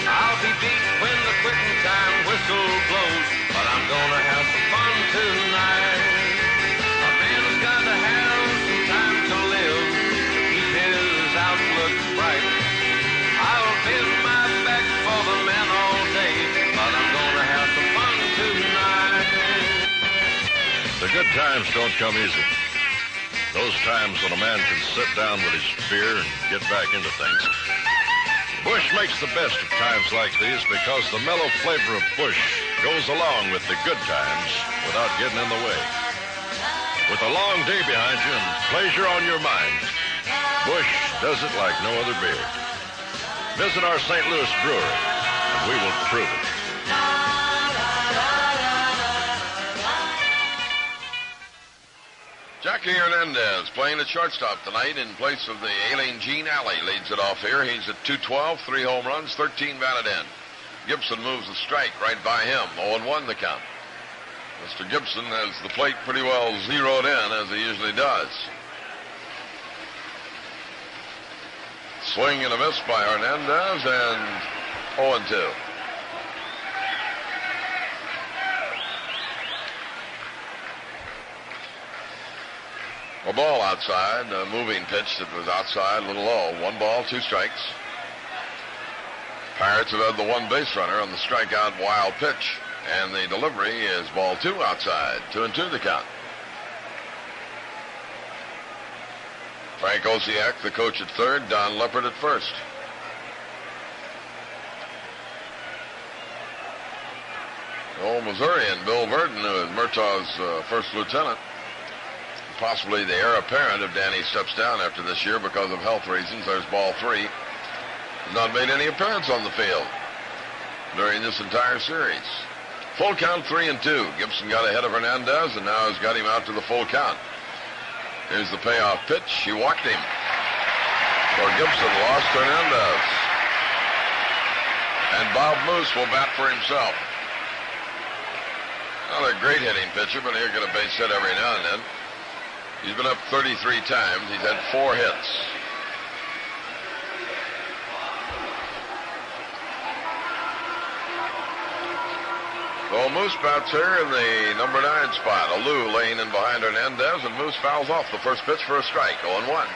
I'll be beat when the quitting time whistle blows, but I'm gonna have some fun tonight. A man's gotta have some time to live, to keep his outlook bright. I'll bend my back for the man all day, but I'm gonna have some fun tonight. The good times don't come easy. Those times when a man can sit down with his beer and get back into things. Busch makes the best of times like these because the mellow flavor of Busch goes along with the good times without getting in the way. With a long day behind you and pleasure on your mind, Busch does it like no other beer. Visit our St. Louis brewery, and we will prove it. Jackie Hernandez playing at shortstop tonight in place of the ailing Gene Alley. Leads it off here. He's at .212, 3 home runs, 13 batted in. Gibson moves the strike right by him. 0-1 the count. Mr. Gibson has the plate pretty well zeroed in, as he usually does. Swing and a miss by Hernandez, and 0-2. A ball outside, a moving pitch that was outside, a little low. 1 ball, 2 strikes. Pirates have had the 1 base runner on the strikeout wild pitch, and the delivery is ball 2 outside. 2-2 the count. Frank Osiak, the coach at third, Don Leppard at first. Old Missourian Bill Verdon, who is Murtaugh's first lieutenant. Possibly the heir apparent if Danny steps down after this year because of health reasons. There's ball 3. He's not made any appearance on the field during this entire series. Full count 3-2. Gibson got ahead of Hernandez and now has got him out to the full count. Here's the payoff pitch. He walked him. For Gibson, lost Hernandez. And Bob Moose will bat for himself. Not a great hitting pitcher, but he'll get a base hit every now and then. He's been up 33 times. He's had 4 hits. So Moose bats here in the number 9 spot. Alou laying in behind Hernandez, and Moose fouls off the first pitch for a strike. 0-1.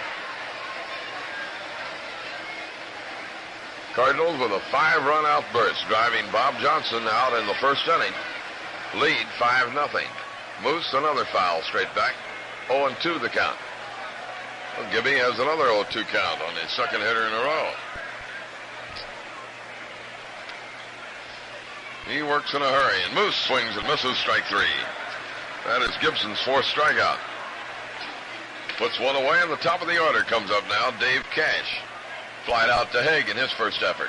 Cardinals with a 5-run outburst, driving Bob Johnson out in the first inning. Lead 5-0. Moose, another foul straight back. 0-2 the count. Well, Gibby has another 0-2 count on his second hitter in a row. He works in a hurry, and Moose swings and misses, strike 3. That is Gibson's 4th strikeout. Puts one away, and the top of the order comes up now, Dave Cash. Flied out to Haig in his first effort.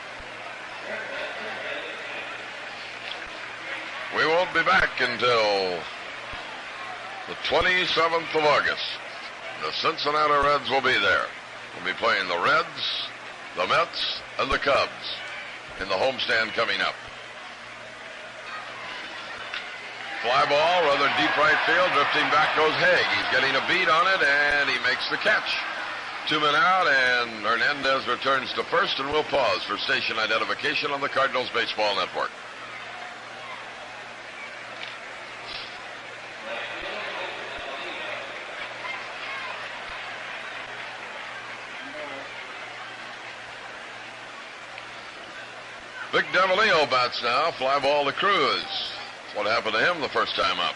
We won't be back until the 27th of August. The Cincinnati Reds will be there. We'll be playing the Reds, the Mets, and the Cubs in the homestand coming up. Fly ball, rather deep right field. Drifting back goes Haig. He's getting a beat on it, and he makes the catch. 2 men out, and Hernandez returns to first, and we'll pause for station identification on the Cardinals Baseball Network. Vic Davalillo bats now. Fly ball to Cruz. What happened to him the first time up?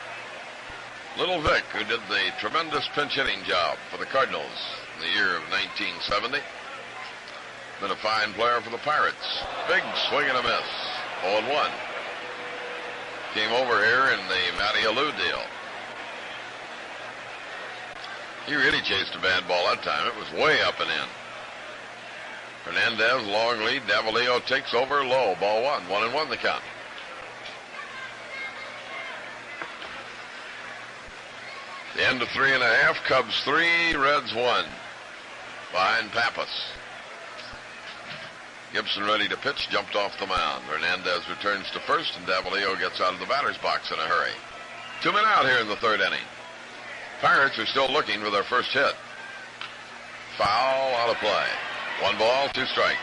Little Vic, who did the tremendous pinch hitting job for the Cardinals in the year of 1970. Been a fine player for the Pirates. Big swing and a miss. 0-1. Came over here in the Matty Alou deal. He really chased a bad ball that time. It was way up and in. Hernandez, long lead. Davalillo takes over low. Ball 1. 1-1 the count. The end of 3.5. Cubs 3, Reds 1. Behind Pappas. Gibson ready to pitch, jumped off the mound. Hernandez returns to first, and Davalillo gets out of the batter's box in a hurry. 2 men out here in the third inning. Pirates are still looking for their first hit. Foul, out of play. 1 ball, 2 strikes.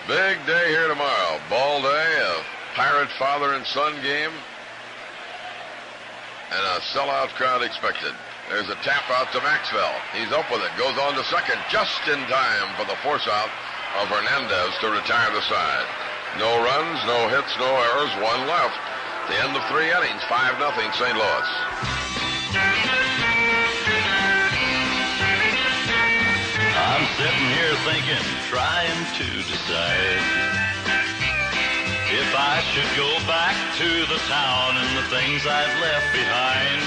Big day here tomorrow. Ball day, a Pirate father and son game, and a sellout crowd expected. There's a tap out to Maxwell. He's up with it. Goes on to second just in time for the force out of Hernandez to retire the side. No runs, no hits, no errors, 1 left. The end of 3 innings, 5-0 St. Louis. I'm sitting here thinking, trying to decide if I should go back to the town and the things I've left behind.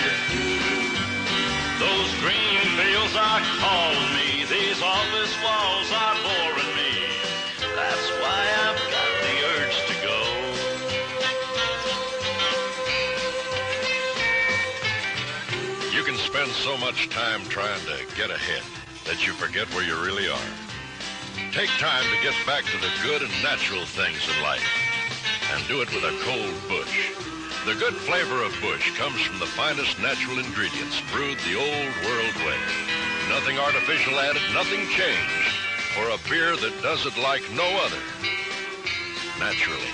Those green fields are calling me, these office walls are boring me. That's why I've got the urge to go. You can spend so much time trying to get ahead that you forget where you really are. Take time to get back to the good and natural things in life. And do it with a cold Busch. The good flavor of Busch comes from the finest natural ingredients brewed the old world way. Nothing artificial added, nothing changed. For a beer that does it like no other. Naturally.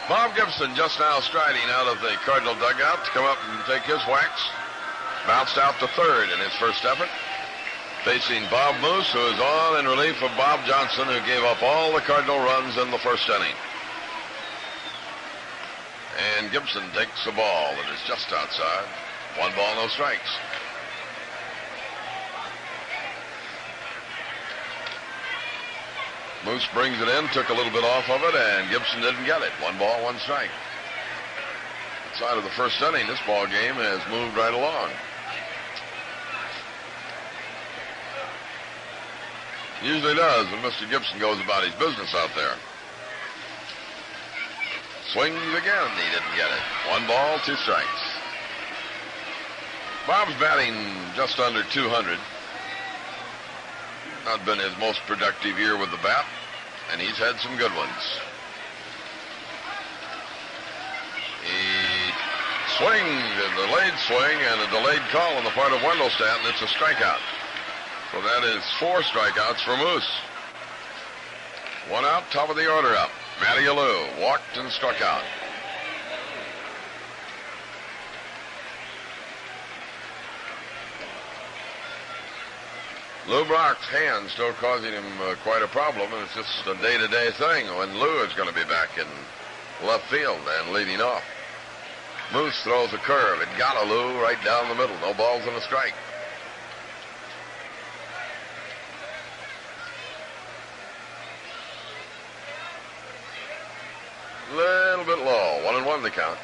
Bob Gibson just now striding out of the Cardinal dugout to come up and take his whacks. Bounced out to third in his first effort. Facing Bob Moose, who is on in relief of Bob Johnson, who gave up all the Cardinal runs in the first inning. And Gibson takes the ball that is just outside. 1 ball, no strikes. Moose brings it in, took a little bit off of it, and Gibson didn't get it. 1 ball, 1 strike. Outside of the first inning, this ball game has moved right along. Usually does when Mr. Gibson goes about his business out there. Swings again. He didn't get it. 1 ball, 2 strikes. Bob's batting just under 200. Not been his most productive year with the bat, and he's had some good ones. He swings, a delayed swing, and a delayed call on the part of Wendelstedt, and it's a strikeout. So that is 4 strikeouts for Moose. 1 out, top of the order up. Matty Alou walked and struck out. Lou Brock's hand still causing him quite a problem, and it's just a day-to-day thing when Lou is going to be back in left field and leading off. Moose throws a curve. It got a Lou right down the middle. No balls and a strike. Little bit low. 1-1 the count.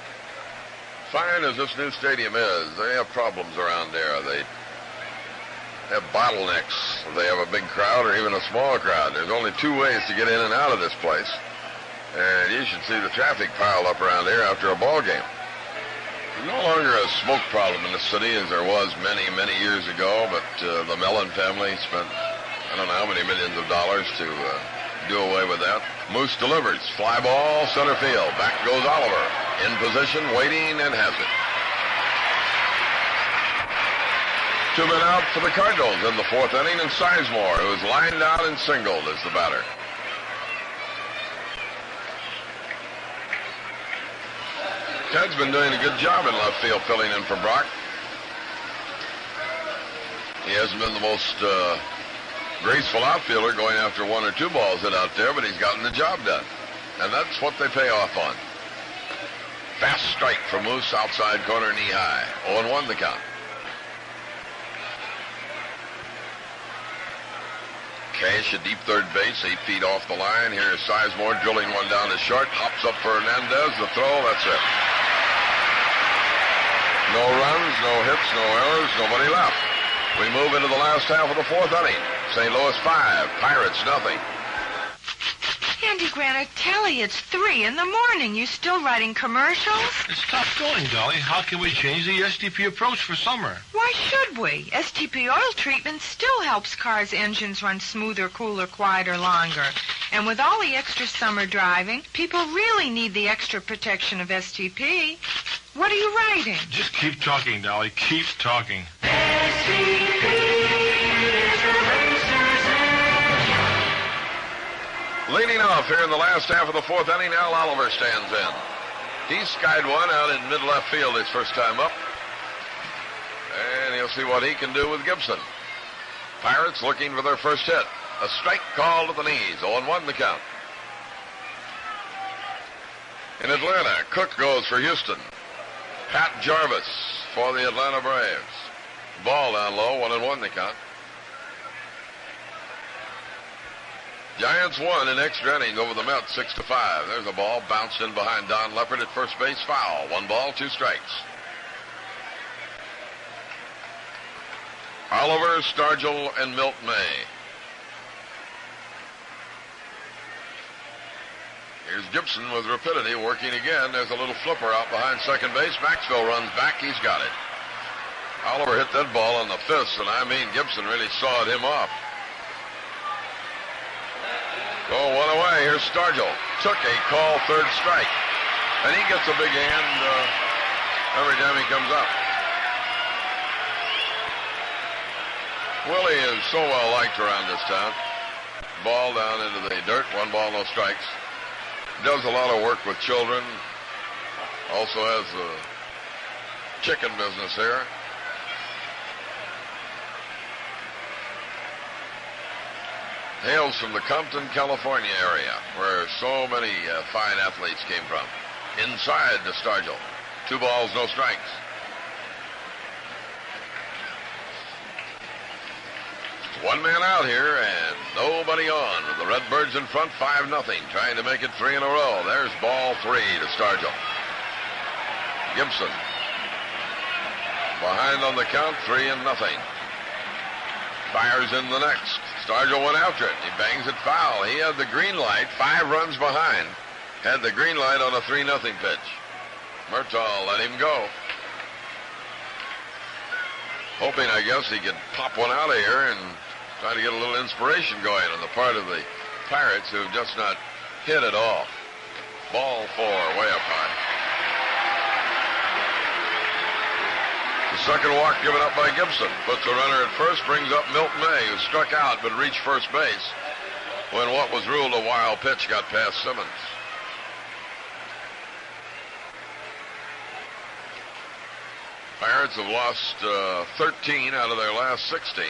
Fine as this new stadium is, they have problems around there. They have bottlenecks. They have a big crowd or even a small crowd. There's only two ways to get in and out of this place. And you should see the traffic piled up around here after a ball game. There's no longer a smoke problem in the city as there was many, many years ago, but the Mellon family spent, I don't know how many millions of dollars to do away with that. Moose delivers. Fly ball, center field. Back goes Oliver. In position, waiting, and has it. 2 men out for the Cardinals in the fourth inning, and Sizemore, who is lined out and singled, is the batter. Ted's been doing a good job in left field filling in for Brock. He hasn't been the most graceful outfielder going after 1 or 2 balls hit out there, but he's gotten the job done. And that's what they pay off on. Fast strike from Moose, outside corner, knee high. 0-1 the count. Cash at deep third base, 8 feet off the line. Here's Sizemore drilling one down to short. Hops up for Hernandez. The throw, that's it. No runs, no hits, no errors, nobody left. We move into the last half of the fourth inning. St. Louis 5, Pirates nothing. Andy Granatelli, it's 3 in the morning. You still writing commercials? It's tough going, Dolly. How can we change the STP approach for summer? Why should we? STP oil treatment still helps cars' engines run smoother, cooler, quieter, longer. And with all the extra summer driving, people really need the extra protection of STP. What are you writing? Just keep talking, Dolly. Keep talking. STP is the racer's edge. Leading off here in the last half of the fourth inning, Al Oliver stands in. He skied one out in mid-left field his first time up. And he'll see what he can do with Gibson. Pirates looking for their first hit. A strike call to the knees. 0-1 the count. In Atlanta, Cook goes for Houston. Pat Jarvis for the Atlanta Braves. Ball down low, 1-1 the count. Giants won in extra innings over the Mets, 6-5. There's a ball bounced in behind Don Leppard at first base, foul. 1 ball, 2 strikes. Oliver, Stargell, and Milt May. Here's Gibson with rapidity, working again. There's a little flipper out behind second base. Maxwell runs back. He's got it. Oliver hit that ball on the fist, and I mean Gibson really sawed him off. Oh, 1 away. Here's Stargell. Took a call, 3rd strike. And he gets a big hand every time he comes up. Willie is so well liked around this town. Ball down into the dirt. 1 ball, no strikes. Does a lot of work with children. Also has a chicken business here. Hails from the Compton, California area, where so many fine athletes came from. Inside to Stargell. 2 balls, no strikes. One man out here and nobody on. With the Redbirds in front, 5-0, trying to make it 3 in a row. There's ball 3 to Stargell. Gibson behind on the count, 3-0. Fires in the next. Stargell went after it. He bangs it foul. He had the green light, 5 runs behind. Had the green light on a 3-0 pitch. Murtaugh let him go. Hoping, I guess, he could pop one out of here and try to get a little inspiration going on the part of the Pirates, who have just not hit at all. Ball 4, way up high. The second walk given up by Gibson. Puts a runner at first, brings up Milt May, who struck out but reached first base when what was ruled a wild pitch got past Simmons. Pirates have lost 13 out of their last 16.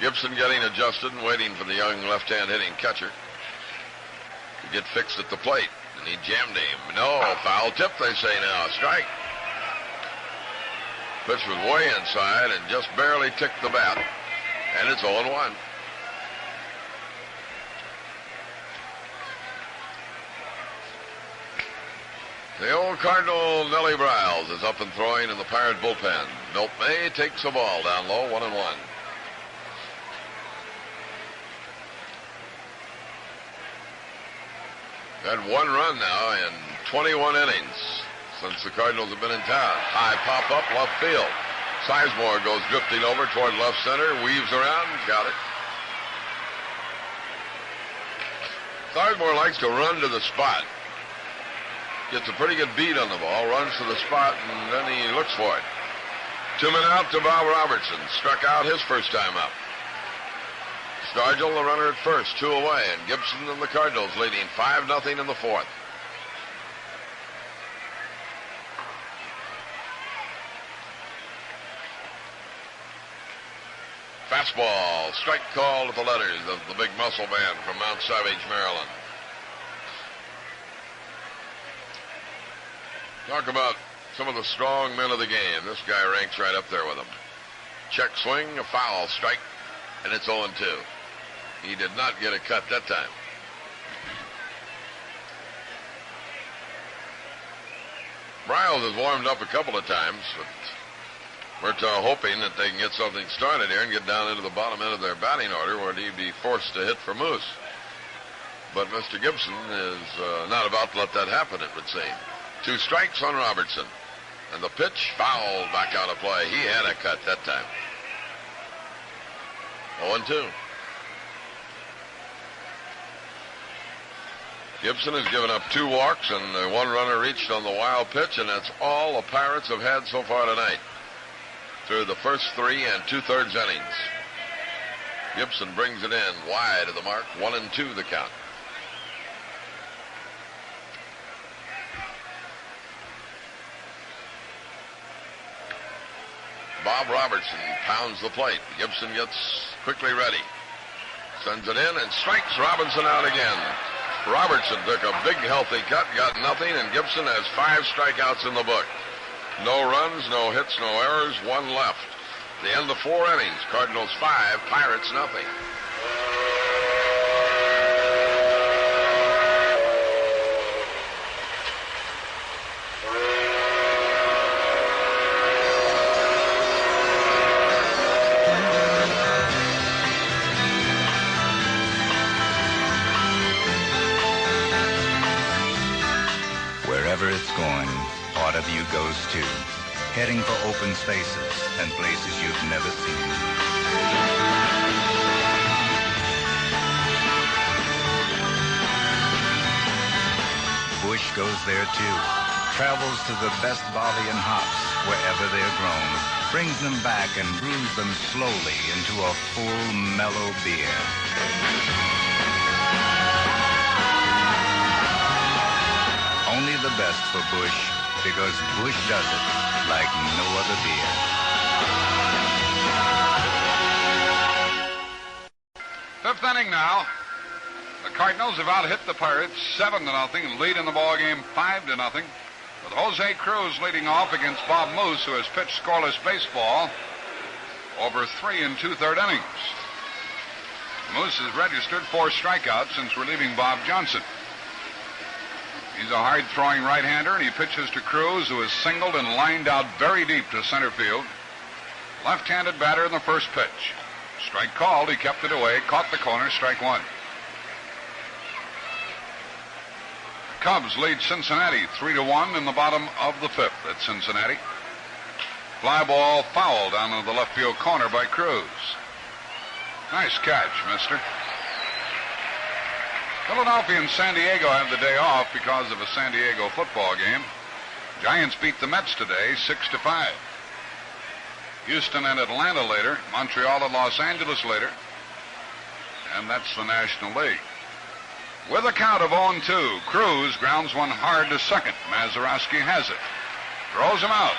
Gibson getting adjusted and waiting for the young left-hand hitting catcher to get fixed at the plate. And he jammed him. No, foul tip, they say now. Strike. Pitch was way inside and just barely ticked the bat. And it's 0-1. The old Cardinal Nellie Briles is up and throwing in the Pirate bullpen. Milt May takes the ball down low, 1-1. Had one run now in 21 innings since the Cardinals have been in town. High pop-up, left field. Sizemore goes drifting over toward left center, weaves around, got it. Sizemore likes to run to the spot. Gets a pretty good beat on the ball, runs to the spot, and then he looks for it. 2 men out to Bob Robertson. Struck out his first time up. Stargell, the runner at first, 2 away, and Gibson and the Cardinals leading 5-0 in the fourth. Fastball, strike called at the letters of the big muscle man from Mount Savage, Maryland. Talk about some of the strong men of the game. This guy ranks right up there with them. Check swing, a foul, strike, and it's 0-2. He did not get a cut that time. Briles has warmed up a couple of times, but we're hoping that they can get something started here and get down into the bottom end of their batting order where he'd be forced to hit for Moose. But Mr. Gibson is not about to let that happen, it would seem. 2 strikes on Robertson. And the pitch fouled back out of play. He had a cut that time. 0-2. Gibson has given up 2 walks and 1 runner reached on the wild pitch, and that's all the Pirates have had so far tonight through the first 3 2/3 innings. Gibson brings it in wide of the mark, 1-2 the count. Bob Robertson pounds the plate. Gibson gets quickly ready. Sends it in and strikes Robinson out again. Robertson took a big healthy cut, got nothing, and Gibson has 5 strikeouts in the book. No runs, no hits, no errors, 1 left. The end of 4 innings. Cardinals 5, Pirates nothing. Wherever it's going, part of you goes too, heading for open spaces and places you've never seen. Bush goes there too, travels to the best barley and hops wherever they're grown, brings them back and brews them slowly into a full, mellow beer. Only the best for Bush, because Bush does it like no other beer. Fifth inning now. The Cardinals have out-hit the Pirates 7-0 and lead in the ballgame 5-0, with Jose Cruz leading off against Bob Moose, who has pitched scoreless baseball over 3 2/3 innings. Moose has registered 4 strikeouts since relieving Bob Johnson. He's a hard-throwing right-hander, and he pitches to Cruz, who is singled and lined out very deep to center field. Left-handed batter in the first pitch. Strike called. He kept it away, caught the corner, strike 1. Cubs lead Cincinnati 3-1 in the bottom of the 5th at Cincinnati. Fly ball foul down into the left field corner by Cruz. Nice catch, mister. Philadelphia and San Diego have the day off because of a San Diego football game. Giants beat the Mets today 6-5. Houston and Atlanta later, Montreal and Los Angeles later. And that's the National League. With a count of 0-2, Cruz grounds one hard to second. Mazeroski has it. Throws him out.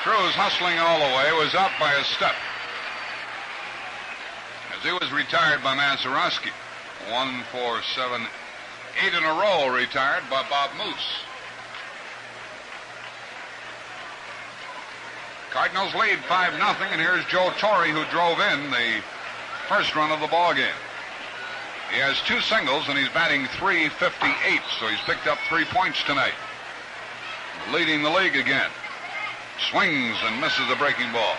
Cruz, hustling all the way, was out by a step. as he was retired by Mazeroski. 1, 4, 7, 8 in a row retired by Bob Moose. Cardinals lead 5-0, and here's Joe Torre, who drove in the first run of the ball game. He has 2 singles, and he's batting .358, so he's picked up 3 points tonight. Leading the league again. Swings and misses a breaking ball.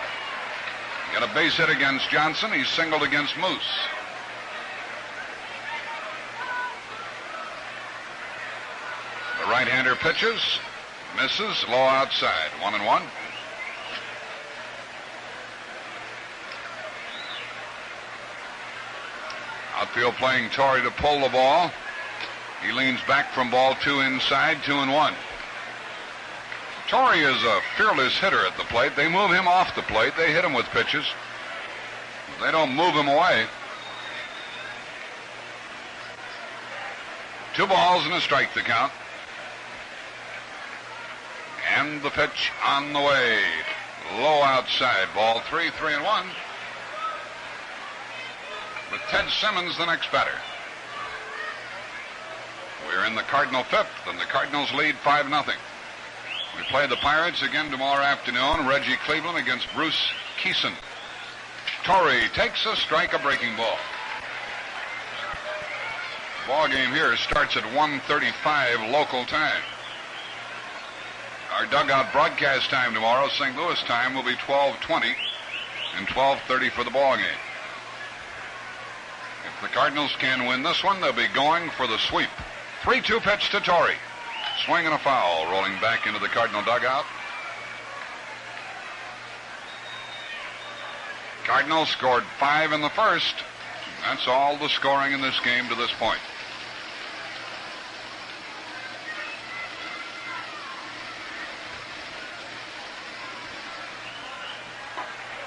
Got a base hit against Johnson. He's singled against Moose. The right-hander pitches, misses, low outside. 1-1. Outfield playing Torre to pull the ball. He leans back from ball 2 inside, 2-1. Torre is a fearless hitter at the plate. They move him off the plate. They hit him with pitches. They don't move him away. 2 balls and a strike to count. And the pitch on the way. Low outside. Ball 3, 3-1. With Ted Simmons, the next batter. We're in the Cardinal 5th, and the Cardinals lead 5-0. We play the Pirates again tomorrow afternoon. Reggie Cleveland against Bruce Keeson. Torre takes a strike, a breaking ball. The ball game here starts at 1:35 local time. Our dugout broadcast time tomorrow, St. Louis time, will be 12:20 and 12:30 for the ball game. If the Cardinals can win this one, they'll be going for the sweep. 3-2 pitch to Torre. Swing and a foul, rolling back into the Cardinal dugout. Cardinals scored 5 in the first. That's all the scoring in this game to this point.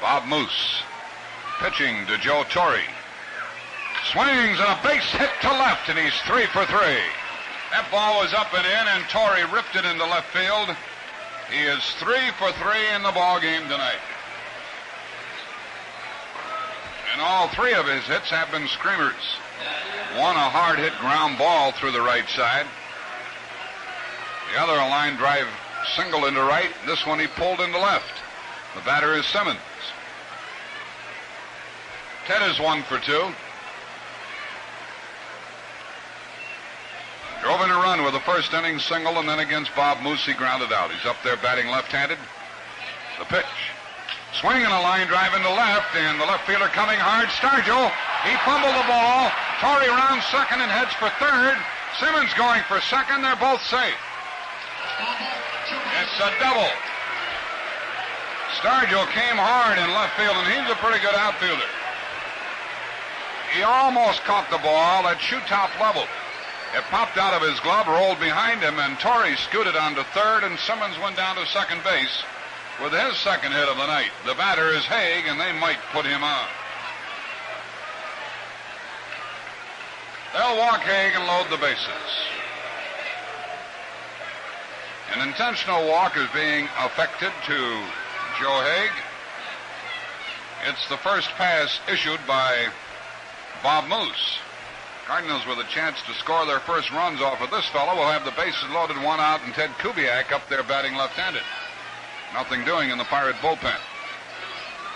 Bob Moose pitching to Joe Torre. Swings and a base hit to left, and he's 3 for 3. That ball was up and in, and Torre ripped it into left field. He is 3 for 3 in the ball game tonight. And all 3 of his hits have been screamers. One, a hard hit ground ball through the right side. The other, a line drive single into right. This one he pulled into left. The batter is Simmons. Ted is 1 for 2. Drove in a run with a first inning single, and then against Bob Moose, he grounded out. He's up there batting left-handed. The pitch. Swing and a line drive into left, and the left fielder coming hard. Stargell, he fumbled the ball. Torre rounds second and heads for third. Simmons going for second. They're both safe. It's a double. Stargell came hard in left field, and he's a pretty good outfielder. He almost caught the ball at shoe top level. It popped out of his glove, rolled behind him, and Torre scooted onto third, and Simmons went down to second base with his second hit of the night. The batter is Haig, and they might put him on. They'll walk Haig and load the bases. An intentional walk is being affected to Joe Haig. It's the first pass issued by Bob Moose. Cardinals with a chance to score their first runs off of this fellow will have the bases loaded, 1 out, and Ted Kubiak up there batting left-handed. Nothing doing in the Pirate bullpen.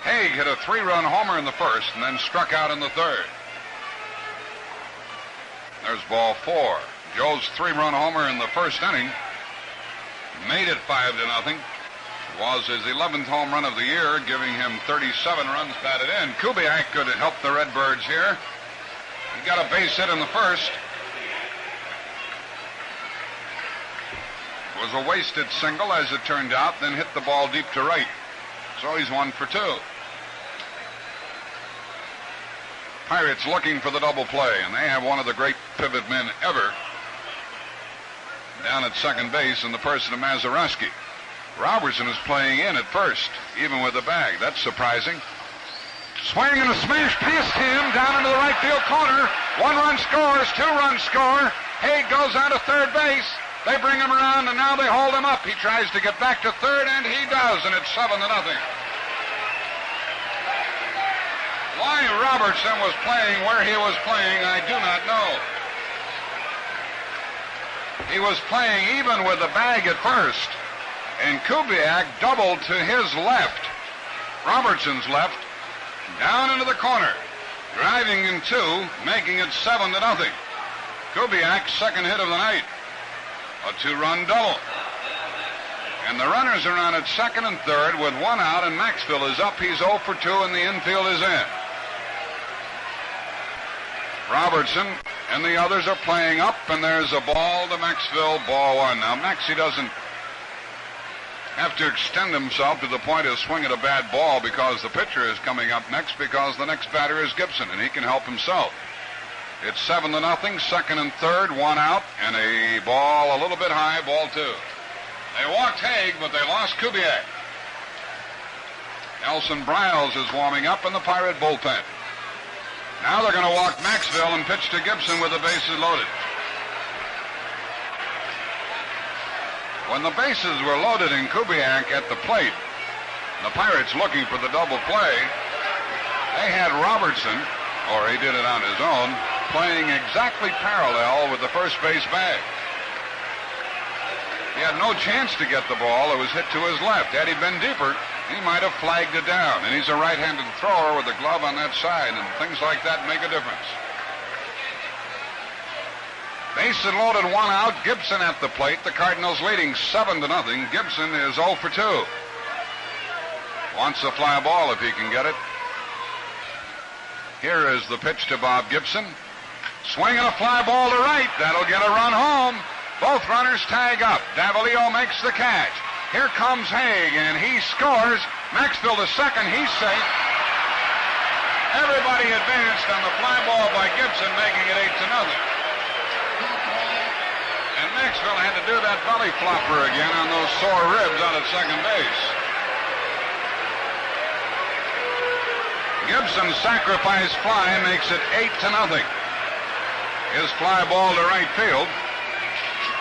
Haig hit a 3-run homer in the first and then struck out in the third. There's ball 4. Joe's 3-run homer in the first inning made it 5-0. It was his 11th home run of the year, giving him 37 runs batted in. Kubiak could help the Redbirds here. He got a base hit in the first. It was a wasted single, as it turned out, then hit the ball deep to right. So he's 1 for 2. Pirates looking for the double play, and they have one of the great pivot men ever down at second base in the person of Mazeroski. Robertson is playing in at first, even with the bag. That's surprising. Swing and a smash past him down into the right field corner. 1 run scores, 2 run score. Haig goes out to third base. They bring him around, and now they hold him up. He tries to get back to third, and he does, and it's 7-0. Why Robertson was playing where he was playing, I do not know. He was playing even with the bag at first, and Kubiak doubled to his left, Robertson's left, down into the corner, driving in 2, making it 7-0. Kubiak's second hit of the night, a 2-run double. And the runners are on at second and third with 1 out, and Maxwell is up. He's 0 for 2, and the infield is in. Robertson and the others are playing up, and there's a ball to Maxwell, ball 1. Now, Maxie doesn't have to extend himself to the point of swinging a bad ball because the pitcher is coming up next, because the next batter is Gibson, and he can help himself. It's 7-0, second and third, 1 out, and a ball a little bit high, ball 2. They walked Haig, but they lost Kubiak. Nelson Briles is warming up in the Pirate bullpen. Now they're going to walk Maxwell and pitch to Gibson with the bases loaded. When the bases were loaded in Kubiak at the plate, the Pirates looking for the double play, they had Robertson, or he did it on his own, playing exactly parallel with the first base bag. He had no chance to get the ball. It was hit to his left. Had he been deeper, he might have flagged it down. And he's a right-handed thrower with a glove on that side, and things like that make a difference. Bases loaded, 1 out. Gibson at the plate. The Cardinals leading 7-0. Gibson is 0 for 2. Wants a fly ball if he can get it. Here is the pitch to Bob Gibson. Swinging a fly ball to right. That'll get a run home. Both runners tag up. Davalillo makes the catch. Here comes Haig, and he scores. Maxwell to second. He's safe. Everybody advanced on the fly ball by Gibson, making it 8-0. And Maxwell had to do that belly flopper again on those sore ribs out at second base. Gibson's sacrifice fly makes it 8-0. His fly ball to right field.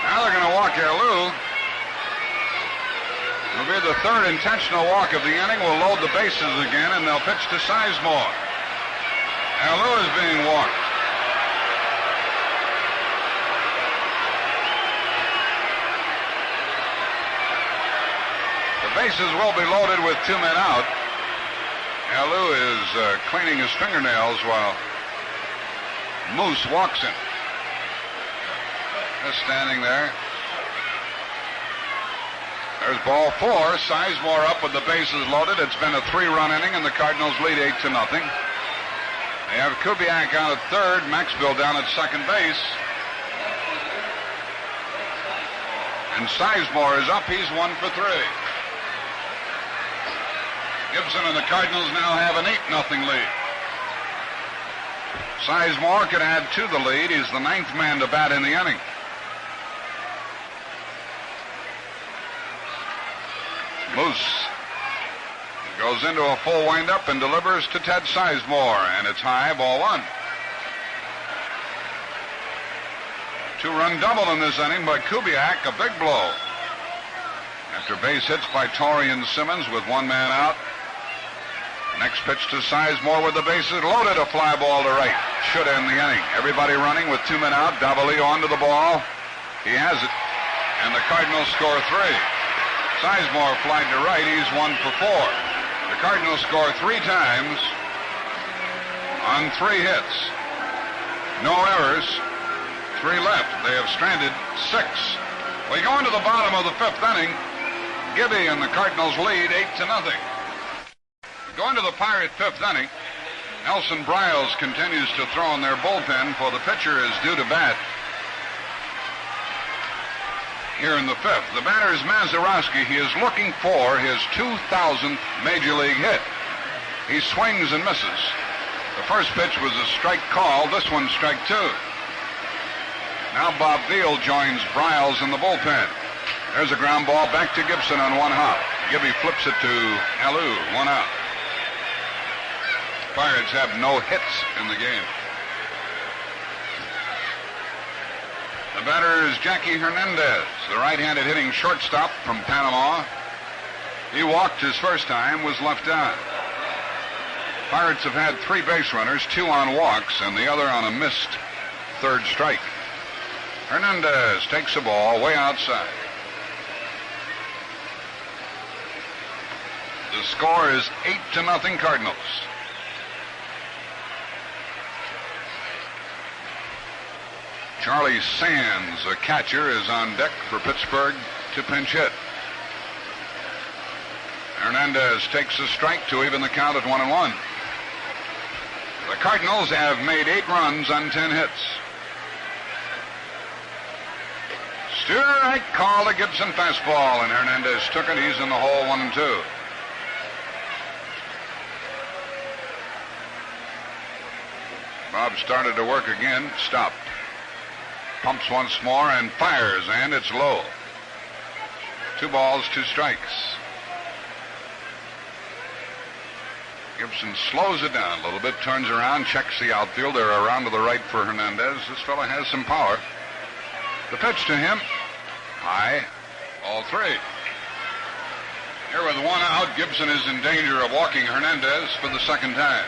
Now they're going to walk Alou. It'll be the third intentional walk of the inning. We'll load the bases again, and they'll pitch to Sizemore. Alou is being walked. The bases will be loaded with 2 men out. Alou is cleaning his fingernails while Moose walks him. Just standing there. There's ball 4. Sizemore up with the bases loaded. It's been a 3-run inning, and the Cardinals lead 8-0. They have Kubiak out at third, Maxwell down at second base. And Sizemore is up. He's 1 for 3. Gibson and the Cardinals now have an 8-0 lead. Sizemore could add to the lead. He's the 9th man to bat in the inning. Moose goes into a full windup and delivers to Ted Sizemore, and it's high, ball 1. 2-run double in this inning by Kubiak, a big blow. After base hits by Torrey and Simmons with 1 man out. Next pitch to Sizemore with the bases loaded, a fly ball to right. Should end the inning. Everybody running with 2 men out. Davalillo onto the ball. He has it, and the Cardinals score 3. Sizemore flied to right. He's 1 for 4. The Cardinals score 3 times on 3 hits. No errors. 3 left. They have stranded 6. We go into the bottom of the 5th inning. Gibby and the Cardinals lead 8-0. Going to the Pirate 5th inning. Nelson Briles continues to throw in their bullpen, for the pitcher is due to bat here in the 5th. The batter is Mazeroski. He is looking for his 2,000th Major League hit. He swings and misses. The first pitch was a strike call. This one's strike 2. Now Bob Veal joins Briles in the bullpen. There's a ground ball back to Gibson on 1 hop. Gibby flips it to Alou, 1 out. Pirates have no hits in the game. The batter is Jackie Hernandez, the right-handed hitting shortstop from Panama. He walked his first time, was left on. Pirates have had 3 base runners, 2 on walks, and the other on a missed third strike. Hernandez takes the ball way outside. The score is 8-0 Cardinals. Charlie Sands, a catcher, is on deck for Pittsburgh to pinch hit. Hernandez takes a strike to even the count at 1-1. The Cardinals have made 8 runs on 10 hits. Strike called a Gibson fastball, and Hernandez took it. He's in the hole, 1-2. Bob started to work again, stopped. Pumps once more and fires, and it's low. 2 balls, 2 strikes. Gibson slows it down a little bit, turns around, checks the outfield. They're around to the right for Hernandez. This fella has some power. The pitch to him, high, ball 3. Here with 1 out, Gibson is in danger of walking Hernandez for the second time.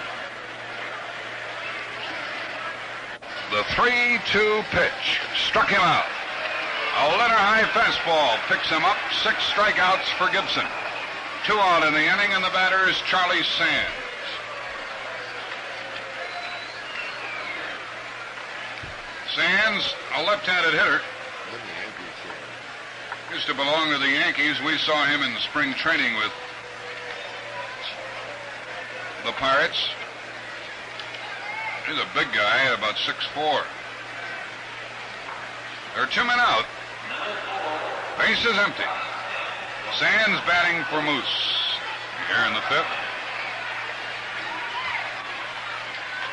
The 3-2 pitch struck him out. A letter-high fastball picks him up. 6 strikeouts for Gibson. 2 out in the inning, and the batter is Charlie Sands. Sands, a left-handed hitter. Used to belong to the Yankees. We saw him in spring training with the Pirates. He's a big guy, about 6'4". There are 2 men out. Base is empty. Sands batting for Moose here in the 5th.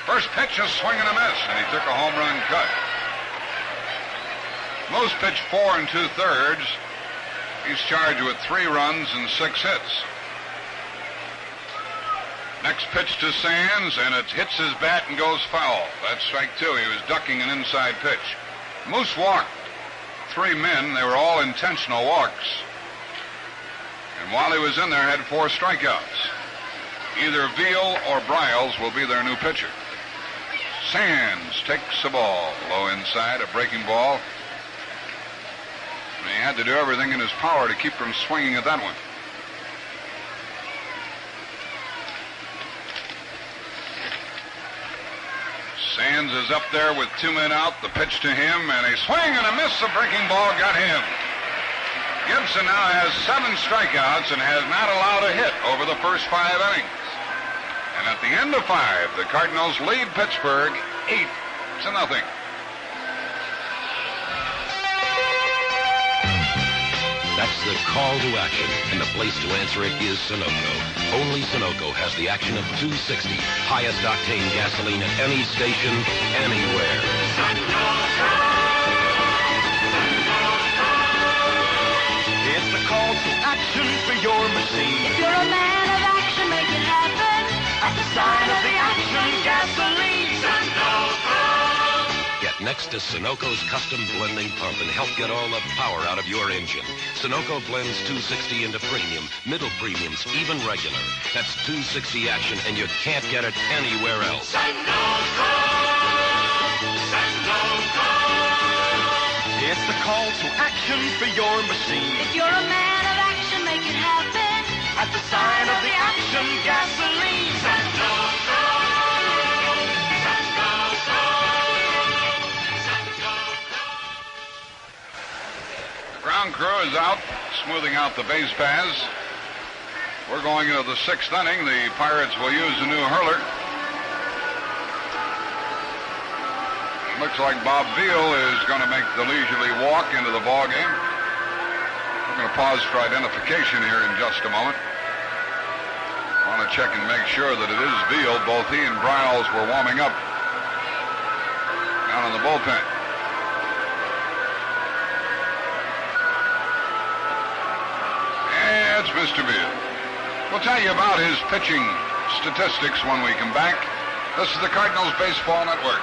First pitch, a swing and a miss, and he took a home run cut. Moose pitched 4 2/3. He's charged with 3 runs and 6 hits. Next pitch to Sands, and it hits his bat and goes foul. That's strike 2. He was ducking an inside pitch. Moose walked 3 men. They were all intentional walks. And while he was in there, had 4 strikeouts. Either Veal or Bryles will be their new pitcher. Sands takes the ball low inside, a breaking ball. And he had to do everything in his power to keep from swinging at that one. Sands is up there with 2 men out. The pitch to him, and a swing and a miss. The breaking ball got him. Gibson now has 7 strikeouts and has not allowed a hit over the first 5 innings. And at the end of 5, the Cardinals lead Pittsburgh 8-0. That's the call to action, and the place to answer it is Sunoco. Only Sunoco has the action of 260, highest octane gasoline at any station, anywhere. It's the call to action for your machine. If you're a man of action, make it happen. At the sign of the action gasoline. Sunoco. Get next to Sunoco's custom blending pump and help get all the power out of your engine. Sunoco blends 260 into premium, middle premiums, even regular. That's 260 action, and you can't get it anywhere else. Sunoco. Sunoco. It's the call to action for your machine. If you're a man of action, make it happen. At the sign of the action gasoline. Sunoco. Ground crew is out, smoothing out the base paths. We're going into the 6th inning. The Pirates will use a new hurler. Looks like Bob Veal is going to make the leisurely walk into the ball game. We're going to pause for identification here in just a moment. I want to check and make sure that it is Veal. Both he and Bryles were warming up down in the bullpen. It's Mr. Veal. We'll tell you about his pitching statistics when we come back. This is the Cardinals Baseball Network.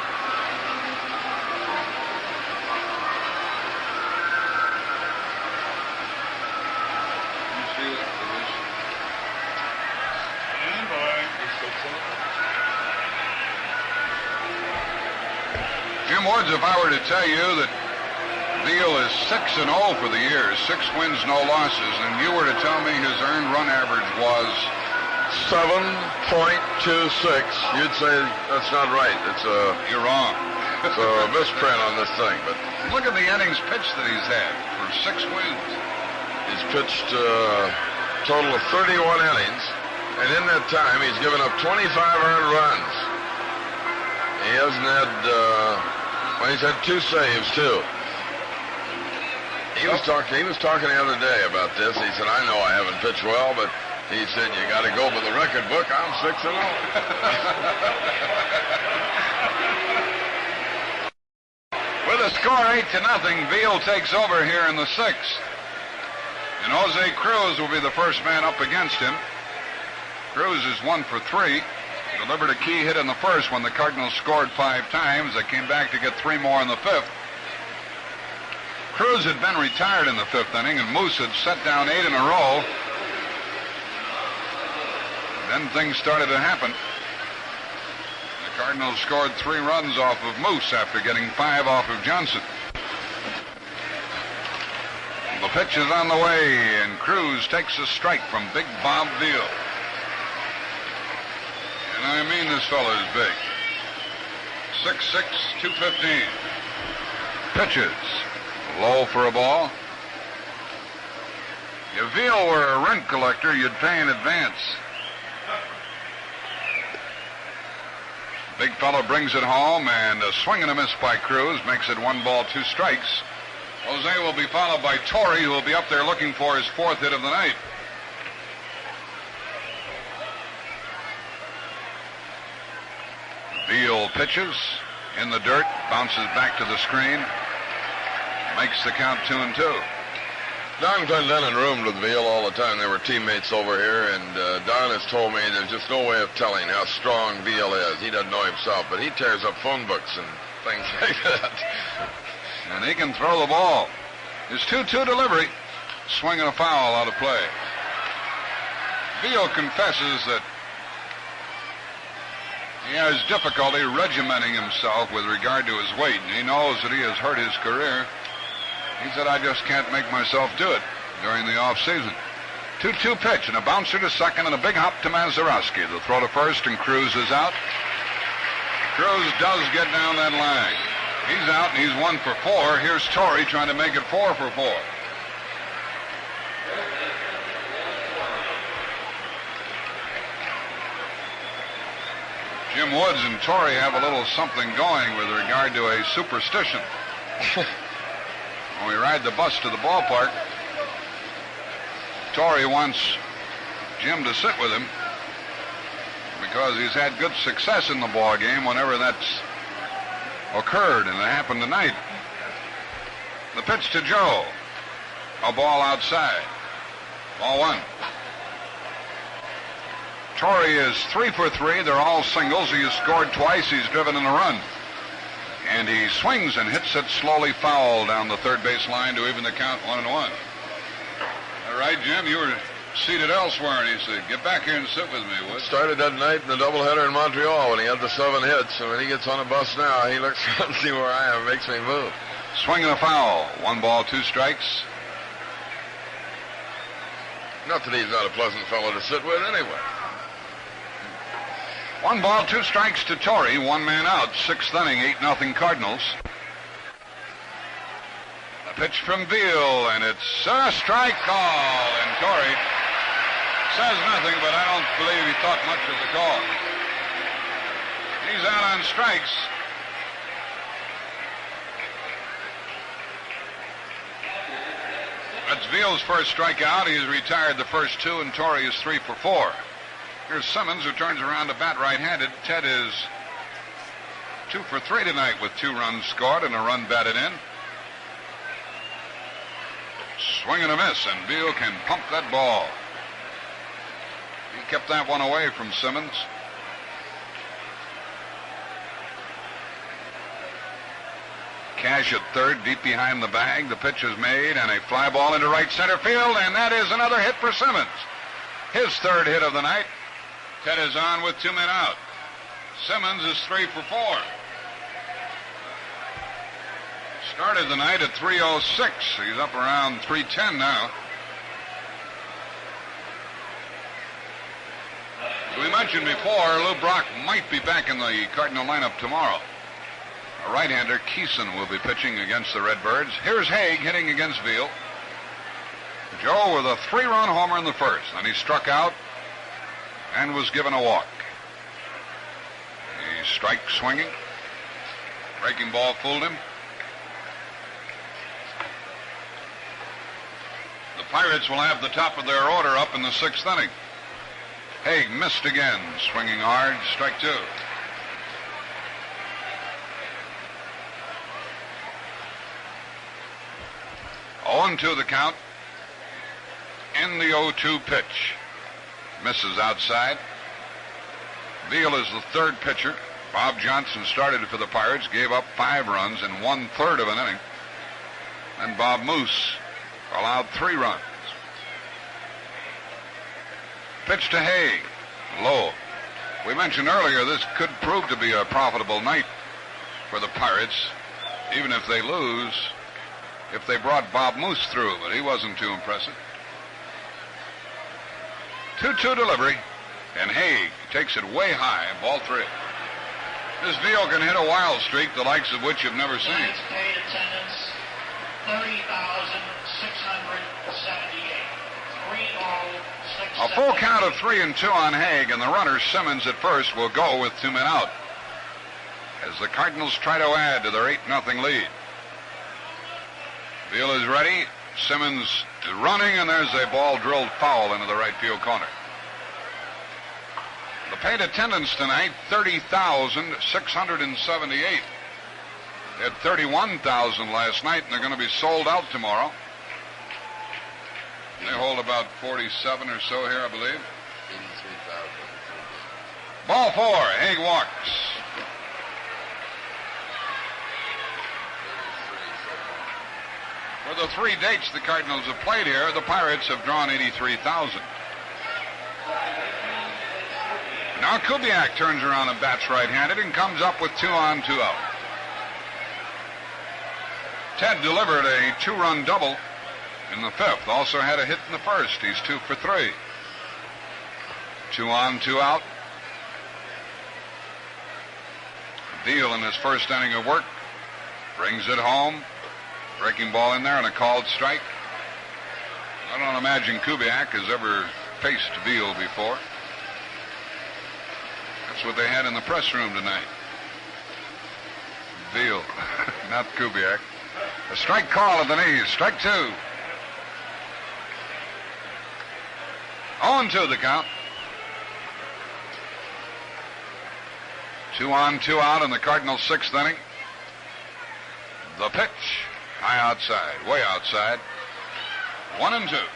Jim Woods, if I were to tell you that Veal is 6-0 for the year, 6 wins, no losses, and you were to tell me his earned run average was 7.26, you'd say that's not right. You're wrong. It's a misprint on this thing, but look at the innings pitched that he's had for 6 wins. He's pitched a total of 31 innings, and in that time he's given up 25 earned runs. He hasn't had, he's had 2 saves too. He was talking the other day about this. He said, I know I haven't pitched well, but he said, you got to go by the record book. I'm 6-0. With a score 8-0, Veal takes over here in the 6th. And Jose Cruz will be the first man up against him. Cruz is 1 for 3. Delivered a key hit in the first when the Cardinals scored 5 times. They came back to get 3 more in the 5th. Cruz had been retired in the 5th inning, and Moose had set down 8 in a row. Then things started to happen. The Cardinals scored 3 runs off of Moose after getting 5 off of Johnson. The pitch is on the way, and Cruz takes a strike from Big Bob Veal. And I mean, this fella is big. 6'6", 215. Pitches. Low for a ball. If Veal were a rent collector, you'd pay in advance. Big fella brings it home, and a swing and a miss by Cruz makes it 1 ball, 2 strikes. Jose will be followed by Torrey, who will be up there looking for his 4th hit of the night. Veal pitches in the dirt, bounces back to the screen, makes the count 2-2. Don Clendenin roomed with Veal all the time. They were teammates over here, and Don has told me there's just no way of telling how strong Veal is. He doesn't know himself, but he tears up phone books and things like that. And he can throw the ball. His 2-2 delivery, swing and a foul out of play. Veal confesses that he has difficulty regimenting himself with regard to his weight, and he knows that he has hurt his career. He said, I just can't make myself do it during the off-season. 2-2 pitch, and a bouncer to second, and a big hop to Mazeroski. The throw to first, and Cruz is out. Cruz does get down that line. He's out, and he's 1 for 4. Here's Torrey trying to make it 4 for 4. Jim Woods and Torrey have a little something going with regard to a superstition. When we ride the bus to the ballpark, Torrey wants Jim to sit with him because he's had good success in the ball game whenever that's occurred, and it happened tonight. The pitch to Joe. A ball outside. Ball 1. Torrey is 3 for 3. They're all singles. He has scored twice. He's driven in a run. And he swings and hits it slowly foul down the third base line to even the count 1-1. All right, Jim, you were seated elsewhere, and he said, get back here and sit with me, Wood. Started that night in the doubleheader in Montreal when he had the 7 hits, and when he gets on a bus now, he looks around to see where I am. It makes me move. Swing and a foul. 1 ball, 2 strikes. Not that he's not a pleasant fellow to sit with anyway. 1 ball, 2 strikes to Torrey. 1 man out. 6th inning, 8-0 Cardinals. A pitch from Veal, and it's a strike call. And Torrey says nothing, but I don't believe he thought much of the call. He's out on strikes. That's Veal's first strikeout. He has retired the first 2, and Torrey is 3 for 4. Here's Simmons, who turns around to bat right-handed. Ted is 2 for 3 tonight with 2 runs scored and a run batted in. Swing and a miss, and Veal can pump that ball. He kept that one away from Simmons. Cash at third, deep behind the bag. The pitch is made, and a fly ball into right center field, and that is another hit for Simmons. His 3rd hit of the night. Ted is on with 2 men out. Simmons is 3 for 4. Started the night at 306. He's up around 310 now. As we mentioned before, Lou Brock might be back in the Cardinal lineup tomorrow. A right-hander, Keeson, will be pitching against the Redbirds. Here's Haig hitting against Veal. Joe with a 3-run homer in the first. Then he struck out and was given a walk. He strike swinging. Breaking ball fooled him. The Pirates will have the top of their order up in the 6th inning. Haig missed again, swinging hard, strike 2. On to the count. In the 0-2 pitch. Misses outside. Veal is the third pitcher. Bob Johnson started for the Pirates, gave up 5 runs in 1/3 of an inning. And Bob Moose allowed 3 runs. Pitch to Haig. Low. We mentioned earlier this could prove to be a profitable night for the Pirates, even if they lose, if they brought Bob Moose through, but he wasn't too impressive. 2-2 delivery, and Haig takes it way high, ball 3. This Veal can hit a wild streak, the likes of which you've never seen. Tonight's paid attendance, 30,678. 3-0-6. A full count of 3-2 on Haig, and the runner, Simmons, at first, will go with 2 men out as the Cardinals try to add to their 8-0 lead. Veal is ready. Simmons is running, and there's a ball drilled foul into the right field corner. The paid attendance tonight, 30,678. They had 31,000 last night, and they're going to be sold out tomorrow. They hold about 47 or so here, I believe. 83,000. Ball 4, Haig walks. For the 3 dates the Cardinals have played here, the Pirates have drawn 83,000. Now Kubiak turns around and bats right-handed and comes up with 2 on, 2 out. Ted delivered a 2-run double in the 5th. Also had a hit in the first. He's 2 for 3. 2 on, 2 out. Veal in his first inning of work brings it home. Breaking ball in there and a called strike. I don't imagine Kubiak has ever faced Veal before. That's what they had in the press room tonight. Veal, not Kubiak. A strike call at the knees. Strike 2. 0-2 the count. 2 on, 2 out in the Cardinals' 6th inning. The pitch. High outside, way outside. 1-2.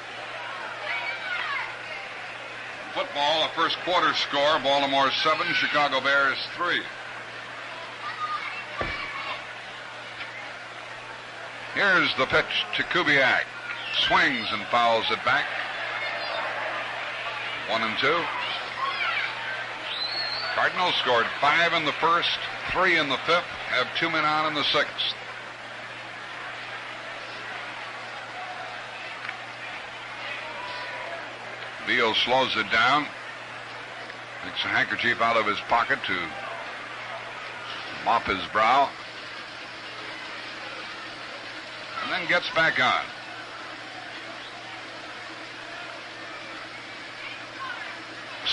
Football, a first quarter score. Baltimore 7, Chicago Bears 3. Here's the pitch to Kubiak. Swings and fouls it back. 1-2. Cardinals scored 5 in the first, 3 in the 5th, have 2 men on in the 6th. Veal slows it down. Takes a handkerchief out of his pocket to mop his brow. And then gets back on.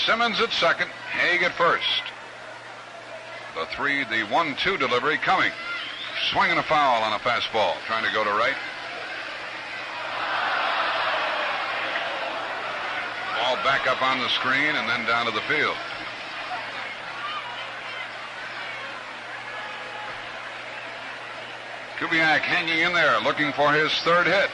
Simmons at second, Haig at first. The 1-2 delivery coming. Swinging a foul on a fastball, trying to go to right. Ball back up on the screen and then down to the field. Kubiak hanging in there, looking for his 3rd hit.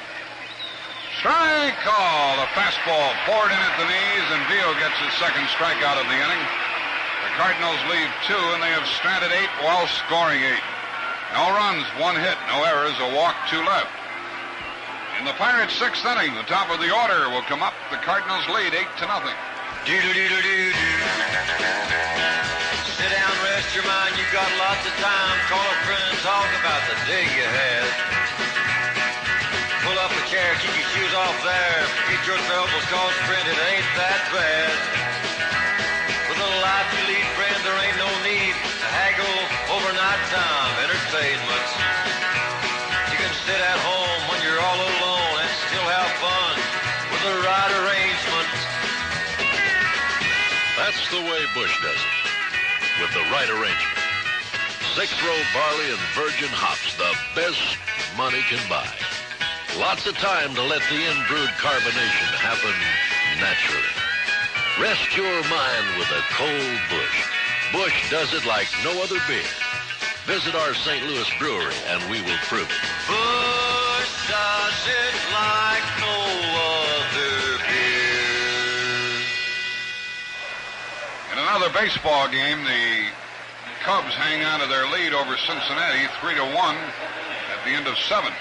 Strike call. The fastball poured in at the knees, and Veal gets his 2nd strikeout of the inning. The Cardinals leave 2, and they have stranded 8 while scoring 8. No runs, 1 hit, no errors, a walk, 2 left. In the Pirates' 6th inning, the top of the order will come up. The Cardinals lead 8-0. Do-do-do-do-do-do. Sit down, rest your mind. You got lots of time. Call a friend, talk about the day you had. Those calls printed ain't that bad. With the life you lead, friend, there ain't no need to haggle over night time entertainments. You can sit at home when you're all alone and still have fun with the right arrangements. That's the way Busch does it, with the right arrangement. 6-row barley and virgin hops, the best money can buy. Lots of time to let the in-brewed carbonation happen naturally. Rest your mind with a cold Busch. Busch does it like no other beer. Visit our St. Louis brewery and we will prove it. Busch does it like no other beer. In another baseball game, the Cubs hang on to their lead over Cincinnati 3-1 at the end of 7.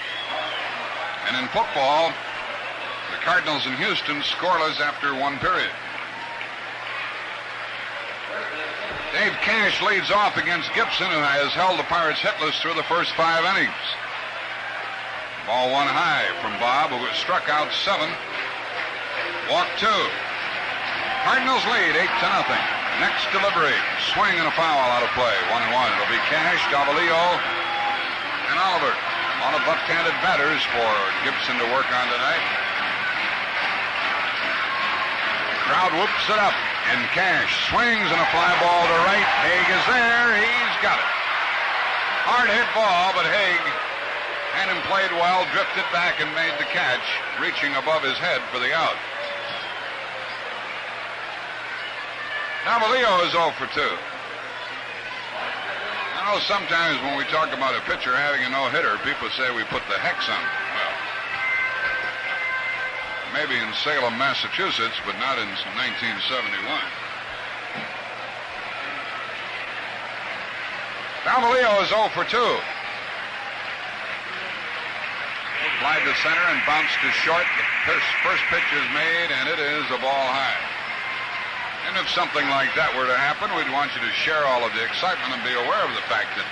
And in football, the Cardinals in Houston scoreless after 1 period. Dave Cash leads off against Gibson, who has held the Pirates hitless through the first 5 innings. Ball 1 high from Bob, who was struck out 7. Walk 2. Cardinals lead 8-0. Next delivery, swing and a foul out of play. 1-1. It'll be Cash, Davalillo, and Oliver. A lot of left-handed batters for Gibson to work on tonight. Crowd whoops it up, and Cash swings and a fly ball to right. Haig is there. He's got it. Hard hit ball, but Haig had him played well, drifted back and made the catch, reaching above his head for the out. Davalillo is 0 for 2. I know sometimes when we talk about a pitcher having a no-hitter, people say we put the hex on him. Well, maybe in Salem, Massachusetts, but not in 1971. Davalillo is 0 for 2. Fly to center and bounced to short. The first pitch is made, and it is a ball high. And if something like that were to happen, we'd want you to share all of the excitement and be aware of the fact that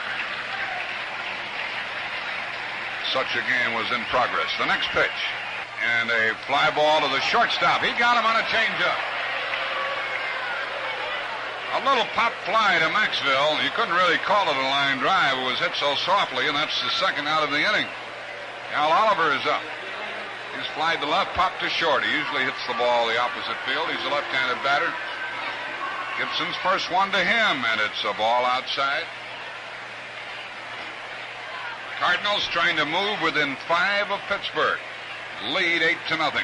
such a game was in progress. The next pitch, and a fly ball to the shortstop. He got him on a changeup. A little pop fly to Maxville. You couldn't really call it a line drive. It was hit so softly, and that's the second out of the inning. Al Oliver is up. He's flied to left, popped to short. He usually hits the ball the opposite field. He's a left-handed batter. Gibson's first one to him, and it's a ball outside. Cardinals trying to move within 5 of Pittsburgh. Lead 8-0.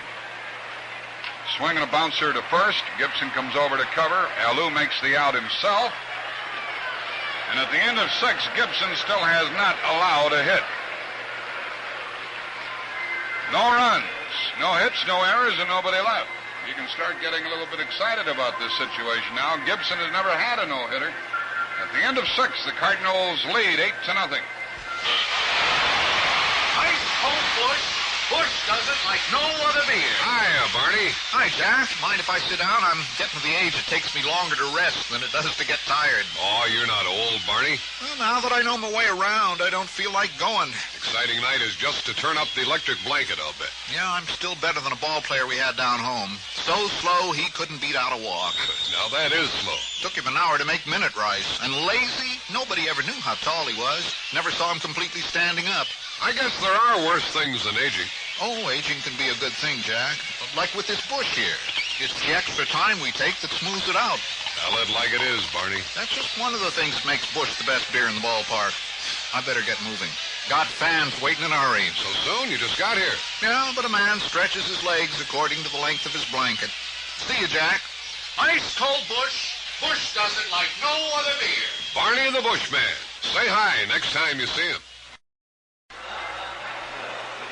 Swinging a bouncer to first. Gibson comes over to cover. Alou makes the out himself. And at the end of 6, Gibson still has not allowed a hit. No runs, no hits, no errors, and nobody left. You can start getting a little bit excited about this situation now. Gibson has never had a no-hitter. At the end of 6, the Cardinals lead 8-0. Ice cold Busch. Busch does it like no other beer. Hiya, Barney. Hi, Jack. Mind if I sit down? I'm getting to the age it takes me longer to rest than it does to get tired. Oh, you're not old, Barney. Well, now that I know my way around, I don't feel like going. Exciting night is just to turn up the electric blanket, I'll bet. Yeah, I'm still better than a ball player we had down home. So slow, he couldn't beat out a walk. Now that is slow. Took him an hour to make minute rice. And lazy? Nobody ever knew how tall he was. Never saw him completely standing up. I guess there are worse things than aging. Oh, aging can be a good thing, Jack. Like with this Busch here. It's the extra time we take that smooths it out. Tell it like it is, Barney. That's just one of the things that makes Busch the best beer in the ballpark. I better get moving. Got fans waiting in a hurry. So soon? You just got here. Yeah, but a man stretches his legs according to the length of his blanket. See you, Jack. Ice cold Busch. Busch does it like no other beer. Barney the Bushman. Say hi next time you see him.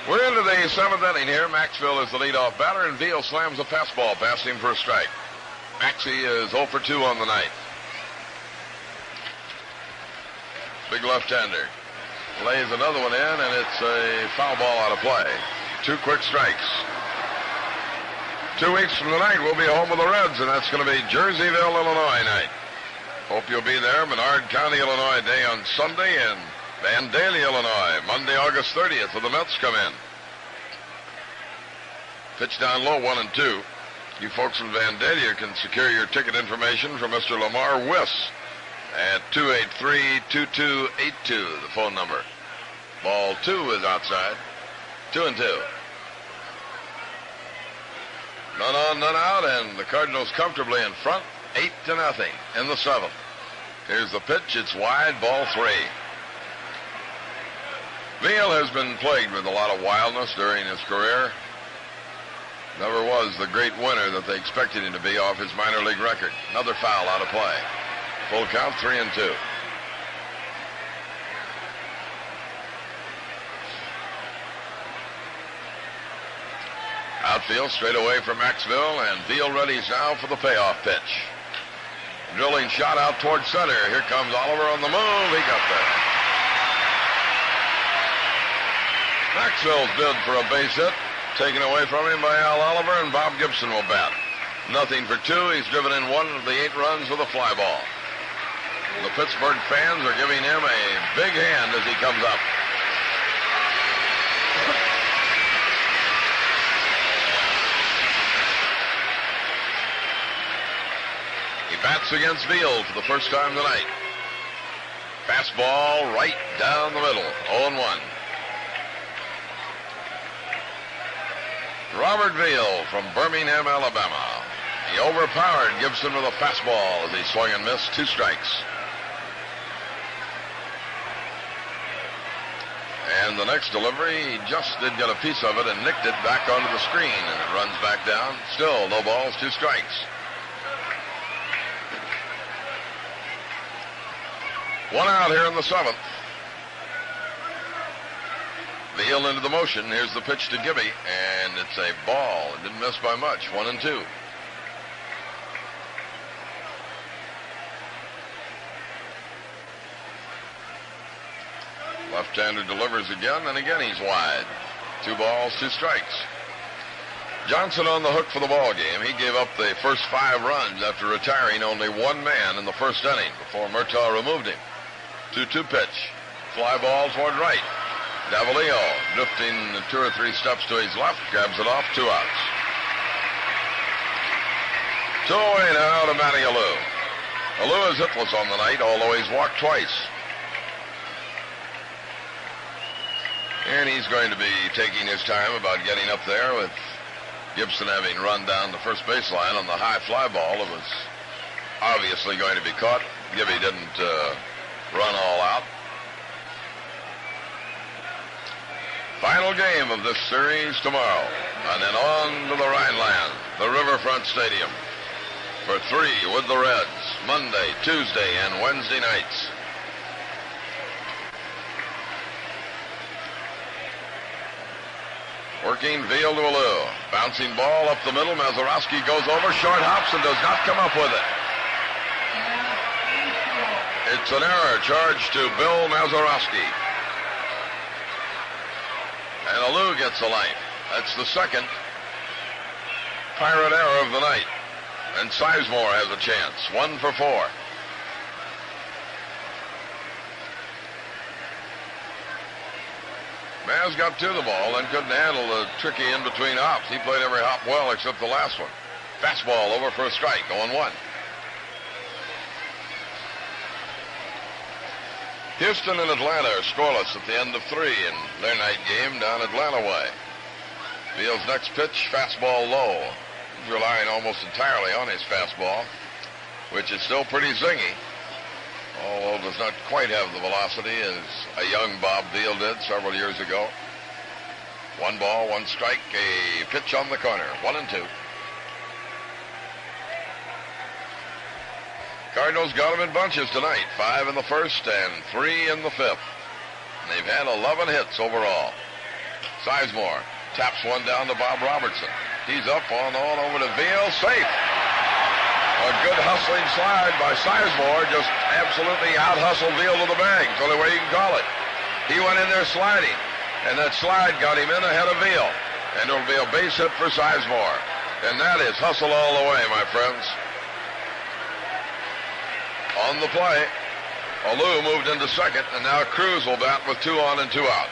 We're into the 7th inning here. Maxville is the leadoff batter, and Veal slams a fastball past him for a strike. Maxie is 0 for 2 on the night. Big left-hander. Lays another one in, and it's a foul ball out of play. 2 quick strikes. 2 weeks from tonight, we'll be home with the Reds, and that's going to be Jerseyville, Illinois night. Hope you'll be there. Menard County, Illinois day on Sunday, and Vandalia, Illinois, Monday, August 30th, where the Mets come in. Pitch down low, 1-2. You folks from Vandalia can secure your ticket information from Mr. Lamar Wiss at 283-2282, the phone number. Ball 2 is outside. 2-2. None on, none out, and the Cardinals comfortably in front, 8-0 in the 7th. Here's the pitch. It's wide, ball 3. Veal has been plagued with a lot of wildness during his career. Never was the great winner that they expected him to be off his minor league record. Another foul out of play. Full count, 3-2. Outfield straight away from Maxville, and Veal readies now for the payoff pitch. Drilling shot out toward center. Here comes Oliver on the move. He got there. Maxville's bid for a base hit, taken away from him by Al Oliver, and Bob Gibson will bat. Nothing for 2. He's driven in 1 of the 8 runs with a fly ball. The Pittsburgh fans are giving him a big hand as he comes up. He bats against Veal for the first time tonight. Fastball right down the middle, 0-1. Robert Veal from Birmingham, Alabama. He overpowered Gibson with a fastball as he swung and missed. 2 strikes. And the next delivery, he just did get a piece of it and nicked it back onto the screen, and it runs back down. Still, no balls, 2 strikes. 1 out here in the 7th. Veal into the motion. Here's the pitch to Gibby, and it's a ball. It didn't miss by much. 1-2. Left-hander delivers again, and again he's wide. 2 balls, 2 strikes. Johnson on the hook for the ball game. He gave up the first 5 runs after retiring only 1 man in the first inning before Murtaugh removed him. 2-2 pitch. Fly ball toward right. Davalillo drifting 2 or 3 steps to his left, grabs it off, 2 outs. 2 away now to Matty Alou. Alou is hitless on the night, although he's walked twice. And he's going to be taking his time about getting up there with Gibson having run down the first baseline on the high fly ball. It was obviously going to be caught. Gibby didn't run all out. Final game of this series tomorrow, and then on to the Rhineland, the Riverfront Stadium, for 3 with the Reds, Monday, Tuesday, and Wednesday nights. Working Veal to Alou. Bouncing ball up the middle. Mazeroski goes over, short hops, and does not come up with it. It's an error charged to Bill Mazeroski. And Alou gets a life. That's the second Pirate error of the night. And Sizemore has a chance. 1 for 4. Maz got to the ball and couldn't handle the tricky in-between hops. He played every hop well except the last one. Fastball over for a strike, 0-1. Houston and Atlanta are scoreless at the end of 3 in their night game down Atlanta way. Veal's next pitch, fastball low. He's relying almost entirely on his fastball, which is still pretty zingy, although does not quite have the velocity as a young Bob Veal did several years ago. 1 ball, 1 strike, a pitch on the corner, 1-2. Cardinals got them in bunches tonight, 5 in the first and 3 in the 5th. They've had 11 hits overall. Sizemore taps one down to Bob Robertson. He's up on over to Veal, safe. A good hustling slide by Sizemore, just absolutely out-hustled Veal to the bag. It's the only way you can call it. He went in there sliding, and that slide got him in ahead of Veal. And it'll be a base hit for Sizemore. And that is hustle all the way, my friends. On the play, Alou moved into second, and now Cruz will bat with 2 on and 2 out.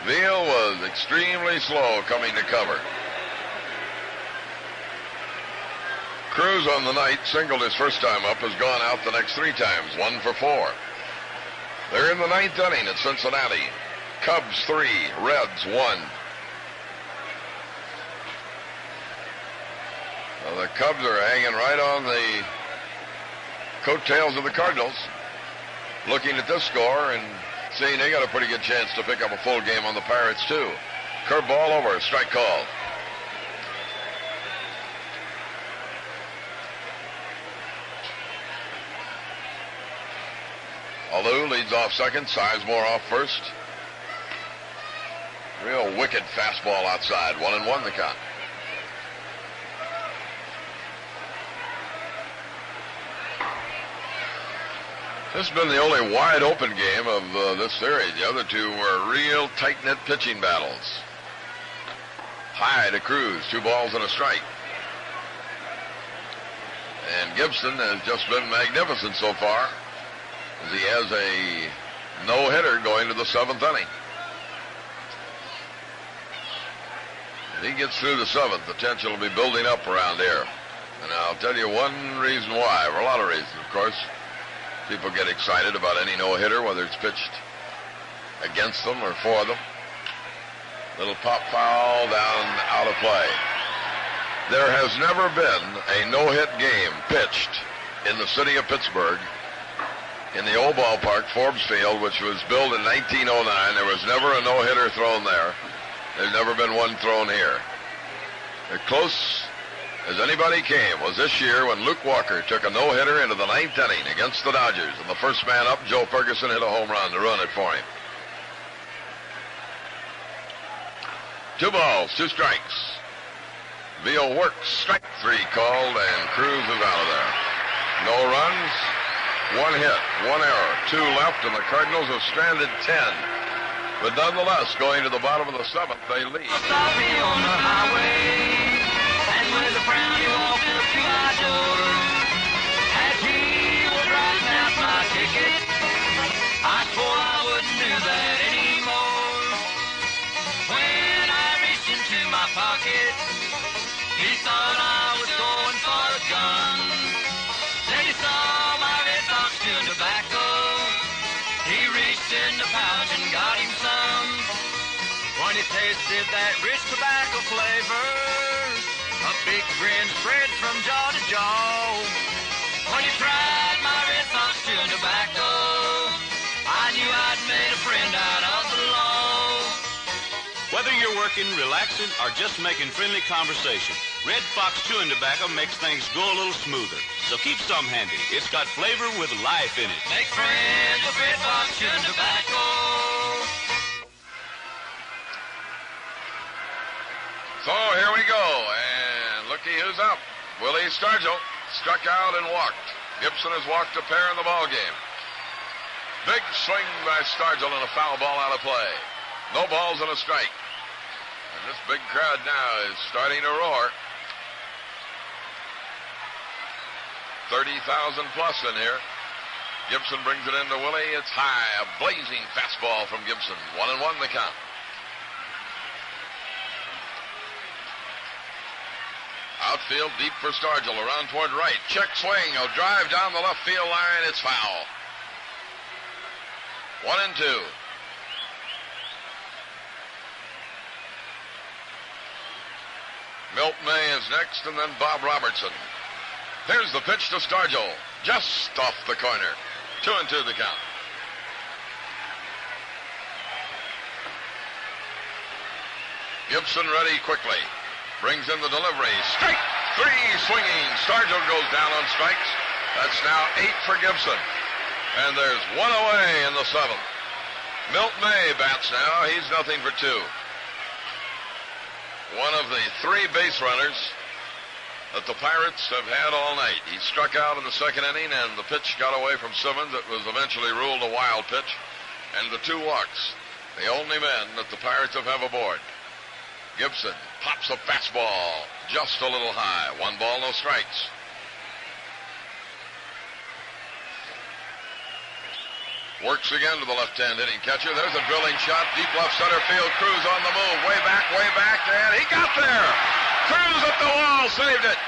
Veal was extremely slow coming to cover. Cruz on the night singled his first time up, has gone out the next 3 times, 1 for 4. They're in the 9th inning at Cincinnati. Cubs 3, Reds 1. Well, the Cubs are hanging right on the coattails of the Cardinals, looking at this score and seeing they got a pretty good chance to pick up a full game on the Pirates too. Curveball over, strike call. Alou leads off second, Sizemore off first. Real wicked fastball outside, 1-1 the count. This has been the only wide open game of this series. The other two were real tight-knit pitching battles. High to Cruz, 2 balls and a strike. And Gibson has just been magnificent so far, as he has a no-hitter going to the 7th inning. If he gets through the 7th, the tension will be building up around here. And I'll tell you one reason why, or a lot of reasons, of course. People get excited about any no-hitter, whether it's pitched against them or for them. Little pop foul down out of play. There has never been a no-hit game pitched in the city of Pittsburgh in the old ballpark, Forbes Field, which was built in 1909. There was never a no-hitter thrown there. There's never been one thrown here. They're close as anybody came was this year when Luke Walker took a no-hitter into the 9th inning against the Dodgers. And the first man up, Joe Ferguson, hit a home run to run it for him. 2 balls, 2 strikes. Veal works, strike 3 called, and Cruz is out of there. No runs, 1 hit, 1 error, 2 left, and the Cardinals have stranded 10. But nonetheless, going to the bottom of the 7th, they lead. With a friend you walked through my door. As he was writing out my ticket, I swore I wouldn't do that anymore. When I reached into my pocket, he thought I was going for a gun. Then he saw my red box chewing tobacco. He reached in the pouch and got him some. When he tasted that rich tobacco flavor, a big grin spread from jaw to jaw. When he tried my red fox chewing tobacco, I knew I'd made a friend out of the law. Whether you're working, relaxing, or just making friendly conversation, Red Fox chewing tobacco makes things go a little smoother. So keep some handy. It's got flavor with life in it. Make friends with Red Fox chewing tobacco. So here we go, and looky who's up. Willie Stargell struck out and walked. Gibson has walked a pair in the ball game. Big swing by Stargell and a foul ball out of play. No balls and a strike. And this big crowd now is starting to roar. 30,000 plus in here. Gibson brings it into Willie. It's high, a blazing fastball from Gibson. 1-1 the count. Outfield deep for Stargell, around toward right. Check swing, a drive down the left field line. It's foul. 1-2. Milt May is next, and then Bob Robertson. Here's the pitch to Stargell, just off the corner. 2-2 the count. Gibson ready quickly. Brings in the delivery. Strike 3 swinging. Stargell goes down on strikes. That's now 8 for Gibson. And there's 1 away in the 7th. Milt May bats now. He's 0 for 2. One of the 3 base runners that the Pirates have had all night. He struck out in the 2nd inning, and the pitch got away from Simmons. It was eventually ruled a wild pitch. And the 2 walks, the only men that the Pirates have aboard. Gibson pops a fastball just a little high. 1 ball, no strikes. Works again to the left-hand hitting catcher. There's a drilling shot. Deep left center field. Cruz on the move. Way back, and he got there. Cruz at the wall. Saved it.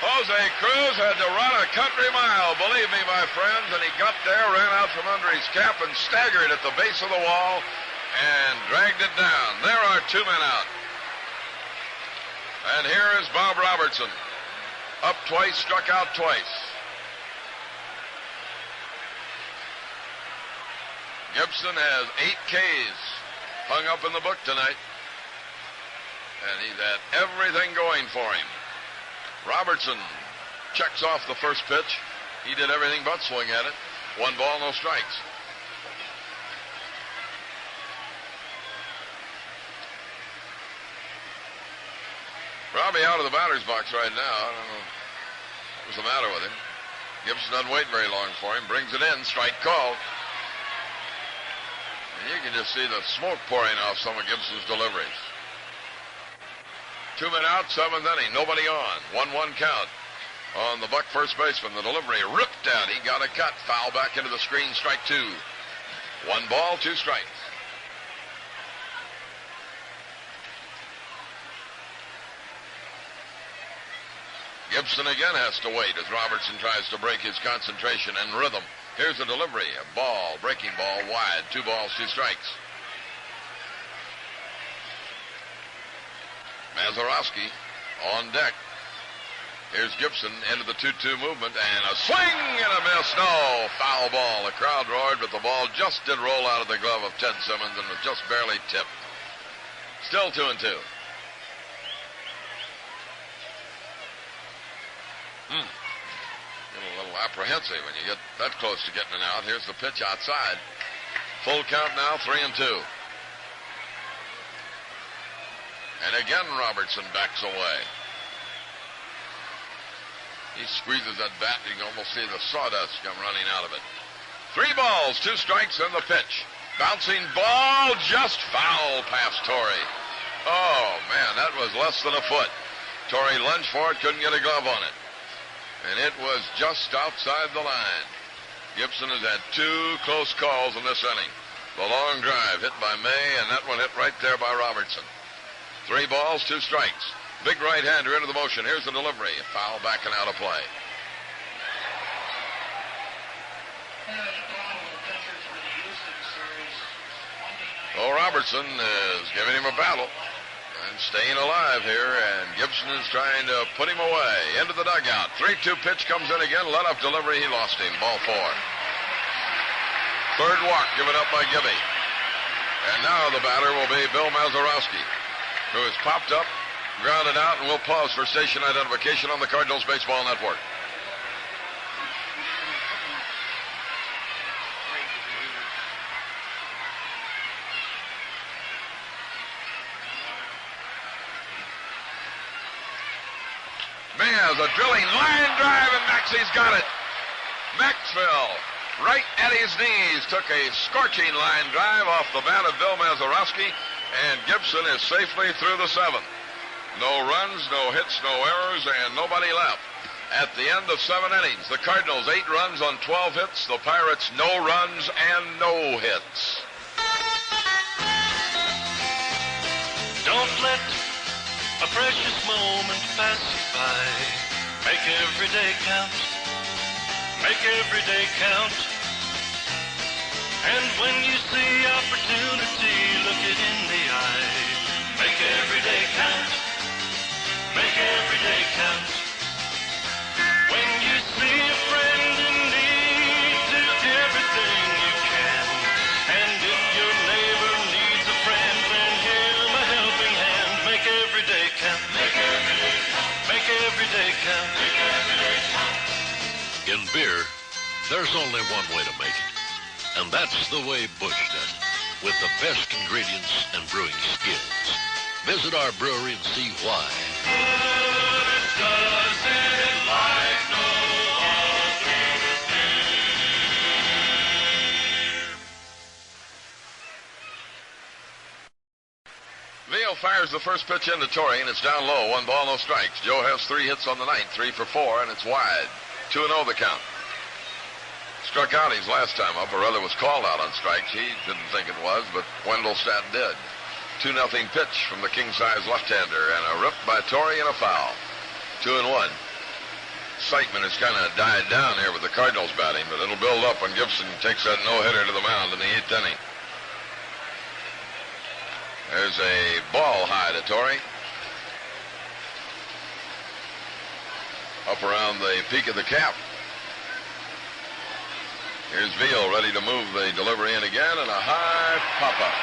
Jose Cruz had to run a country mile, believe me, my friends, and he got there, ran out from under his cap, and staggered at the base of the wall and dragged it down. There are 2 men out. And here is Bob Robertson. Up twice, struck out twice. Gibson has 8 Ks hung up in the book tonight. And he's had everything going for him. Robertson checks off the first pitch. He did everything but swing at it. 1 ball, no strikes. Robbie out of the batter's box right now. I don't know what's the matter with him. Gibson doesn't wait very long for him. Brings it in. Strike called. And you can just see the smoke pouring off some of Gibson's deliveries. 2 men out, 7th inning. Nobody on. 1-1 count on the Buck first baseman. The delivery ripped out. He got a cut. Foul back into the screen. Strike 2. 1 ball, 2 strikes. Gibson again has to wait as Robertson tries to break his concentration and rhythm. Here's the delivery. A ball, breaking ball, wide. 2 balls, 2 strikes. Mazeroski on deck. Here's Gibson into the 2-2 movement, and a swing and a miss. No, foul ball. The crowd roared, but the ball just did roll out of the glove of Ted Simmons and was just barely tipped. Still 2-2. Get a little apprehensive when you get that close to getting it out. Here's the pitch outside. Full count now, 3-2. And again, Robertson backs away. He squeezes that bat. You can almost see the sawdust come running out of it. 3 balls, 2 strikes, and the pitch. Bouncing ball, just foul past Torrey. Oh, man, that was less than a foot. Torrey lunged for it, couldn't get a glove on it. And it was just outside the line. Gibson has had 2 close calls in this inning. The long drive hit by May, and that one hit right there by Robertson. 3 balls, 2 strikes. Big right-hander into the motion. Here's the delivery. A foul backing out of play. Oh, Robertson is giving him a battle and staying alive here, and Gibson is trying to put him away. Into the dugout. 3-2 pitch comes in again. Let off delivery. He lost him. Ball 4. Third walk given up by Gibby. And now the batter will be Bill Mazeroski, who has popped up, grounded out, and will pause for station identification on the Cardinals Baseball Network. Maz, a drilling line drive, and Maxey's got it. Maxwell, right at his knees, took a scorching line drive off the bat of Bill Mazeroski, and Gibson is safely through the 7th. No runs, no hits, no errors, and nobody left. At the end of 7 innings, the Cardinals 8 runs on 12 hits, the Pirates no runs and no hits. Don't let a precious moment pass you by. Make every day count. Make every day count. And when you see opportunity, look it in the eye. Make every day count. Make every day count. When you see a friend in need, do everything you can. And if your neighbor needs a friend, lend him a helping hand. Make every day count. Make every day count. Make every day count. Make every day count. In beer, there's only one way to make it. And that's the way Busch does it, with the best ingredients and brewing skills. Visit our brewery and see why. Busch does it like no other beer. Neal fires the first pitch into Torrey, and it's down low. 1 ball, no strikes. Joe has 3 hits on the night, 3 for 4, and it's wide. 2-0 the count. Struck out his last time up, or rather was called out on strikes. He didn't think it was, but Wendelstedt did. 2-0 pitch from the king-size left-hander, and a rip by Torrey and a foul. 2-1. Excitement has kind of died down here with the Cardinals batting, but it'll build up when Gibson takes that no-hitter to the mound in the 8th inning. There's a ball high to Torrey. Up around the peak of the cap. Here's Veal ready to move the delivery in again, and a high pop-up.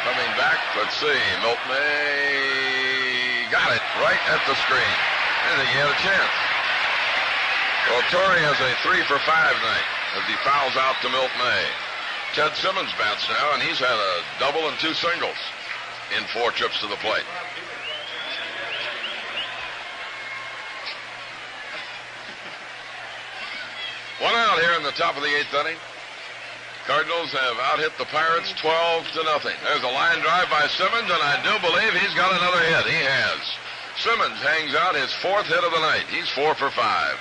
Coming back, let's see, Milt May got it right at the screen. I think he had a chance. Well, Torrey has a 3-for-5 night as he fouls out to Milt May. Ted Simmons bats now, and he's had a double and 2 singles in 4 trips to the plate. One out here in the top of the 8th inning. Cardinals have out-hit the Pirates 12-0. There's a line drive by Simmons, and I do believe he's got another hit. He has. Simmons hangs out his 4th hit of the night. He's 4-for-5.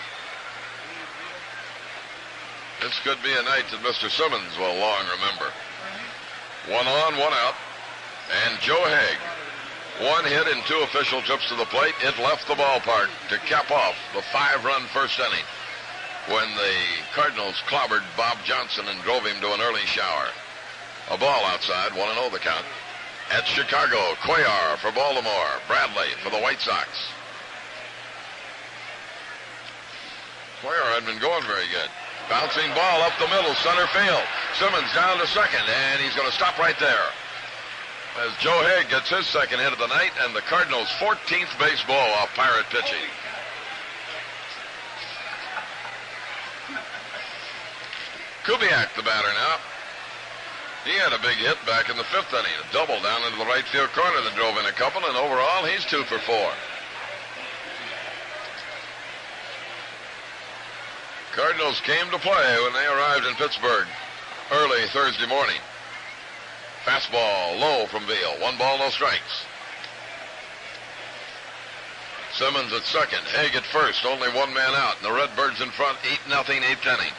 This could be a night that Mr. Simmons will long remember. 1 on, 1 out. And Joe Haig, 1 hit in 2 official trips to the plate. It left the ballpark to cap off the 5-run first inning when the Cardinals clobbered Bob Johnson and drove him to an early shower. A ball outside, 1-0 the count. At Chicago, Cuellar for Baltimore, Bradley for the White Sox. Cuellar had been going very good. Bouncing ball up the middle, center field. Simmons down to second, and he's going to stop right there as Joe Haig gets his 2nd hit of the night, and the Cardinals' 14th base ball off Pirate pitching. Kubiak, the batter now. He had a big hit back in the 5th inning, a double down into the right field corner that drove in a couple, and overall he's 2-for-4. Cardinals came to play when they arrived in Pittsburgh early Thursday morning. Fastball low from Veal. 1 ball, no strikes. Simmons at second. Haig at first. Only 1 man out. And the Redbirds in front. 8-0, 8th inning.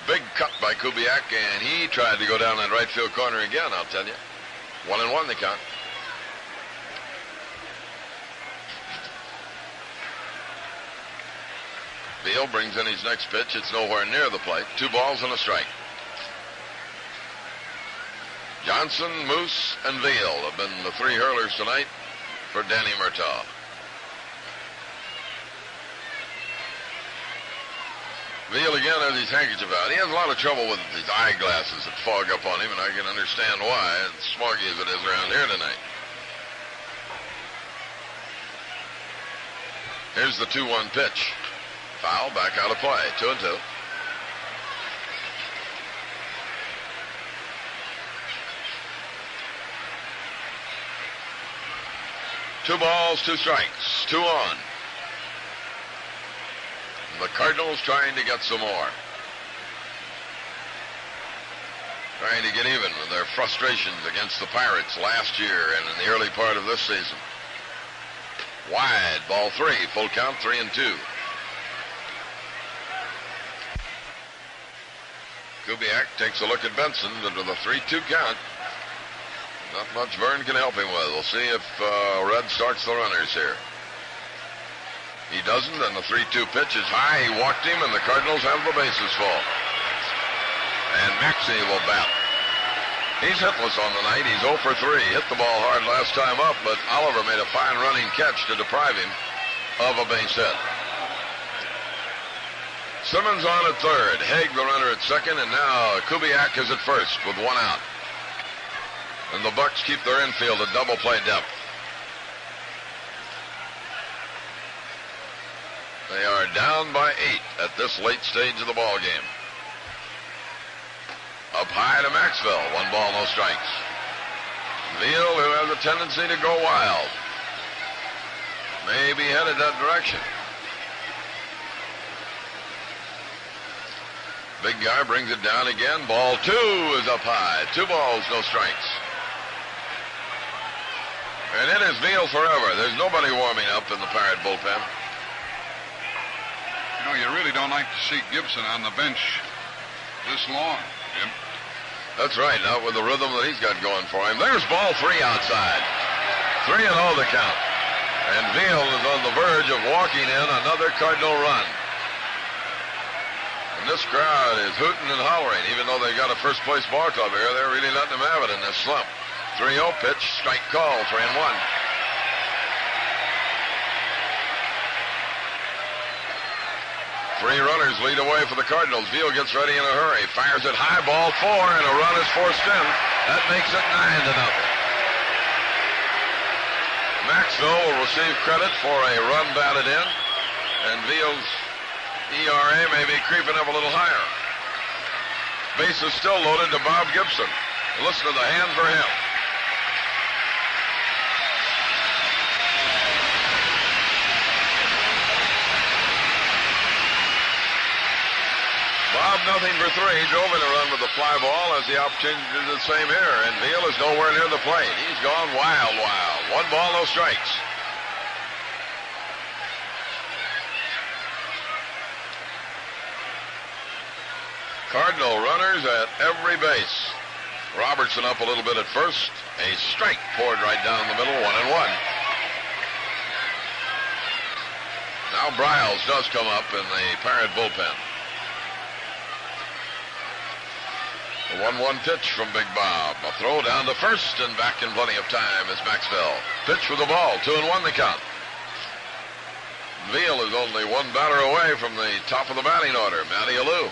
Big cut by Kubiak, and he tried to go down that right field corner again, I'll tell you. 1-1 the count. Veal brings in his next pitch. It's nowhere near the plate. 2 balls and a strike. Johnson, Moose, and Veal have been the 3 hurlers tonight for Danny Murtaugh. Veal again has his handkerchief out. He has a lot of trouble with his eyeglasses that fog up on him, and I can understand why. It's smoggy as it is around here tonight. Here's the 2-1 pitch. Foul, back out of play. 2-2. Two balls, 2 strikes. 2 on. The Cardinals trying to get some more. Trying to get even with their frustrations against the Pirates last year and in the early part of this season. Wide, ball 3, full count, 3-2. Kubiak takes a look at Benson into the 3-2 count. Not much Vern can help him with. We'll see if Red starts the runners here. He doesn't, and the 3-2 pitch is high. He walked him, and the Cardinals have the bases full. And Maxey will bat. He's hitless on the night. He's 0 for 3. Hit the ball hard last time up, but Oliver made a fine running catch to deprive him of a base hit. Simmons on at third. Haig the runner at second, and now Kubiak is at first with 1 out. And the Bucs keep their infield at double play depth. They are down by 8 at this late stage of the ball game. Up high to Maxwell. 1 ball, no strikes. Veal, who has a tendency to go wild, may be headed that direction. Big guy brings it down again. Ball 2 is up high. 2 balls, no strikes. And it is Veal forever. There's nobody warming up in the Pirate bullpen. You know, you really don't like to see Gibson on the bench this long, Jim. That's right, not with the rhythm that he's got going for him. There's ball 3 outside. 3-0 the count. And Veal is on the verge of walking in another Cardinal run. And this crowd is hooting and hollering. Even though they've got a first-place ball club here, they're really letting them have it in this slump. 3-0 pitch, strike call, 3-1. Three runners lead away for the Cardinals. Veal gets ready in a hurry. Fires it high, ball 4, and a run is forced in. That makes it 9-0. Maxwell will receive credit for a run batted in, and Veal's ERA may be creeping up a little higher. Base is still loaded to Bob Gibson. Listen to the hand for him. Bob, nothing for 3, drove in a run with the fly ball, has the opportunity to do the same here, and Veal is nowhere near the plate. He's gone wild. 1 ball, no strikes. Cardinal runners at every base. Robertson up a little bit at first. A strike poured right down the middle, 1-1. Now Briles does come up in the Pirate bullpen. A 1-1 pitch from Big Bob. A throw down to first and back in plenty of time is Maxwell. Pitch with the ball, 2-1 the count. Veal is only 1 batter away from the top of the batting order, Matty Alou.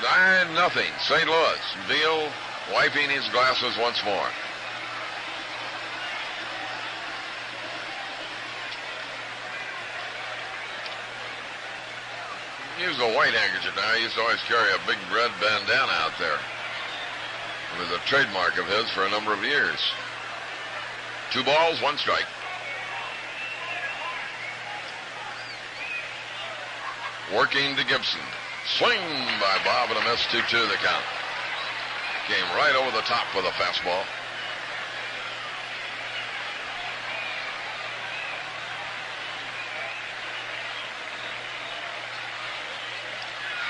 9-0, St. Louis. Veal wiping his glasses once more. Use a white handkerchief now. He used to always carry a big red bandana out there. It was a trademark of his for a number of years. 2 balls, 1 strike. Working to Gibson. Swing by Bob and a miss, 2-2 the count. Came right over the top with a fastball.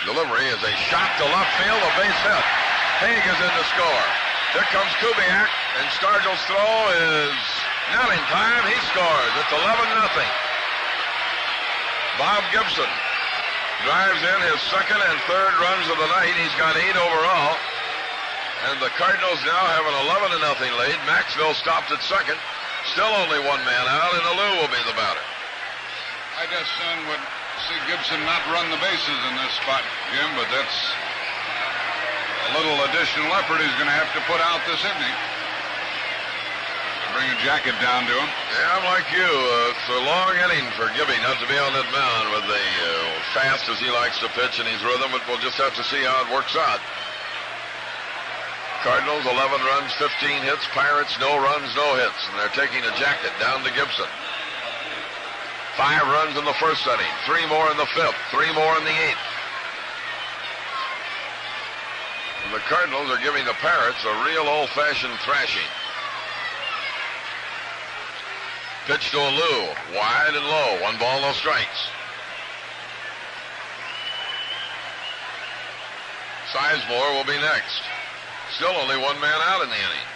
Delivery is a shot to left field, a base hit. Haig is in to score. Here comes Kubiak, and Stargell's throw is not in time. He scores. It's 11-0. Bob Gibson drives in his 2nd and 3rd runs of the night. He's got 8 overall. And the Cardinals now have an 11-0 lead. Maxwell stopped at 2nd. Still only 1 man out, and Alou will be the batter. I guess son would see Gibson not run the bases in this spot, Jim, but that's a little additional effort he's going to have to put out this evening. Bring a jacket down to him. Yeah, I'm like you. It's a long inning for Gibby not to be on that mound with the fast as he likes to pitch and his rhythm, but we'll just have to see how it works out. Cardinals, 11 runs, 15 hits. Pirates, no runs, no hits. And they're taking a jacket down to Gibson. 5 runs in the 1st inning, 3 more in the 5th, 3 more in the 8th. And the Cardinals are giving the Pirates a real old-fashioned thrashing. Pitch to Alou, wide and low, 1 ball, no strikes. Sizemore will be next. Still only 1 man out in the inning.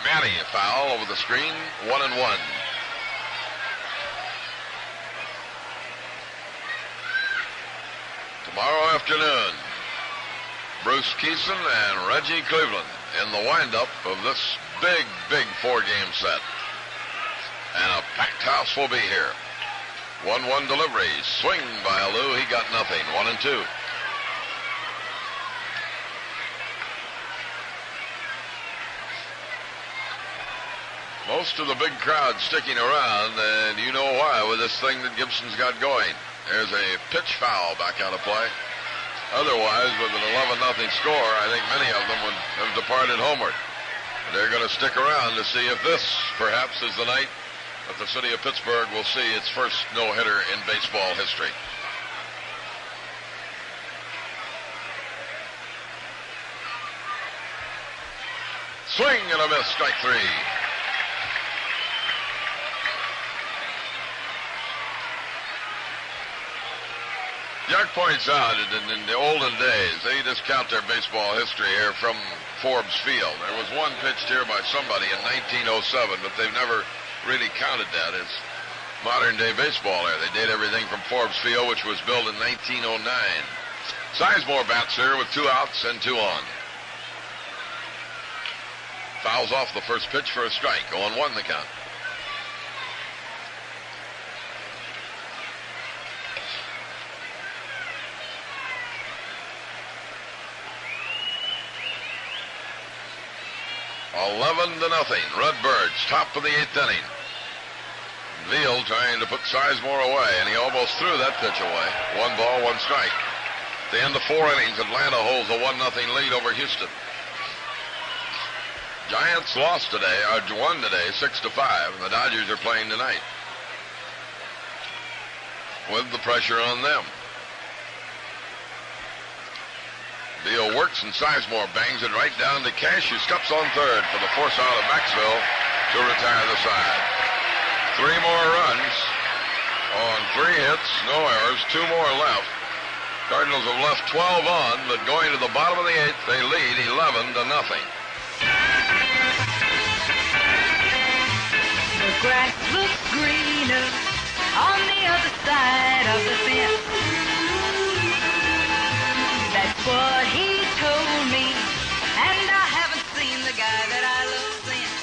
Matty, a foul over the screen, 1-1. Tomorrow afternoon, Bruce Keeson and Reggie Cleveland in the windup of this big 4-game set. And a packed house will be here. 1-1 delivery. Swing by Alou. He got nothing. 1-2. Most of the big crowd sticking around, and you know why with this thing that Gibson's got going. There's a pitch foul back out of play. Otherwise, with an 11-0 score, I think many of them would have departed homeward. They're going to stick around to see if this, perhaps, is the night that the city of Pittsburgh will see its first no-hitter in baseball history. Swing and a miss, strike 3. Jack points out that in the olden days, they just count their baseball history here from Forbes Field. There was one pitched here by somebody in 1907, but they've never really counted that as modern-day baseball there. They did everything from Forbes Field, which was built in 1909. Sizemore bats here with 2 outs and 2 on. Fouls off the first pitch for a strike. 0-1 the count. $11-0. Redbirds, top of the 8th inning. Veal trying to put Sizemore away, and he almost threw that pitch away. 1 ball, 1 strike. At the end of 4 innings, Atlanta holds a 1-0 lead over Houston. Giants lost today, or won today, 6-5, and the Dodgers are playing tonight with the pressure on them. Veal works, and Sizemore bangs it right down to Cash, who scups on third for the force out of Maxwell to retire the side. 3 more runs on 3 hits, no errors, 2 more left. Cardinals have left 12 on, but going to the bottom of the 8th, they lead 11-0. The grass looks greener on the other side of the fence. That's what he told me, and I haven't seen the guy that I love since.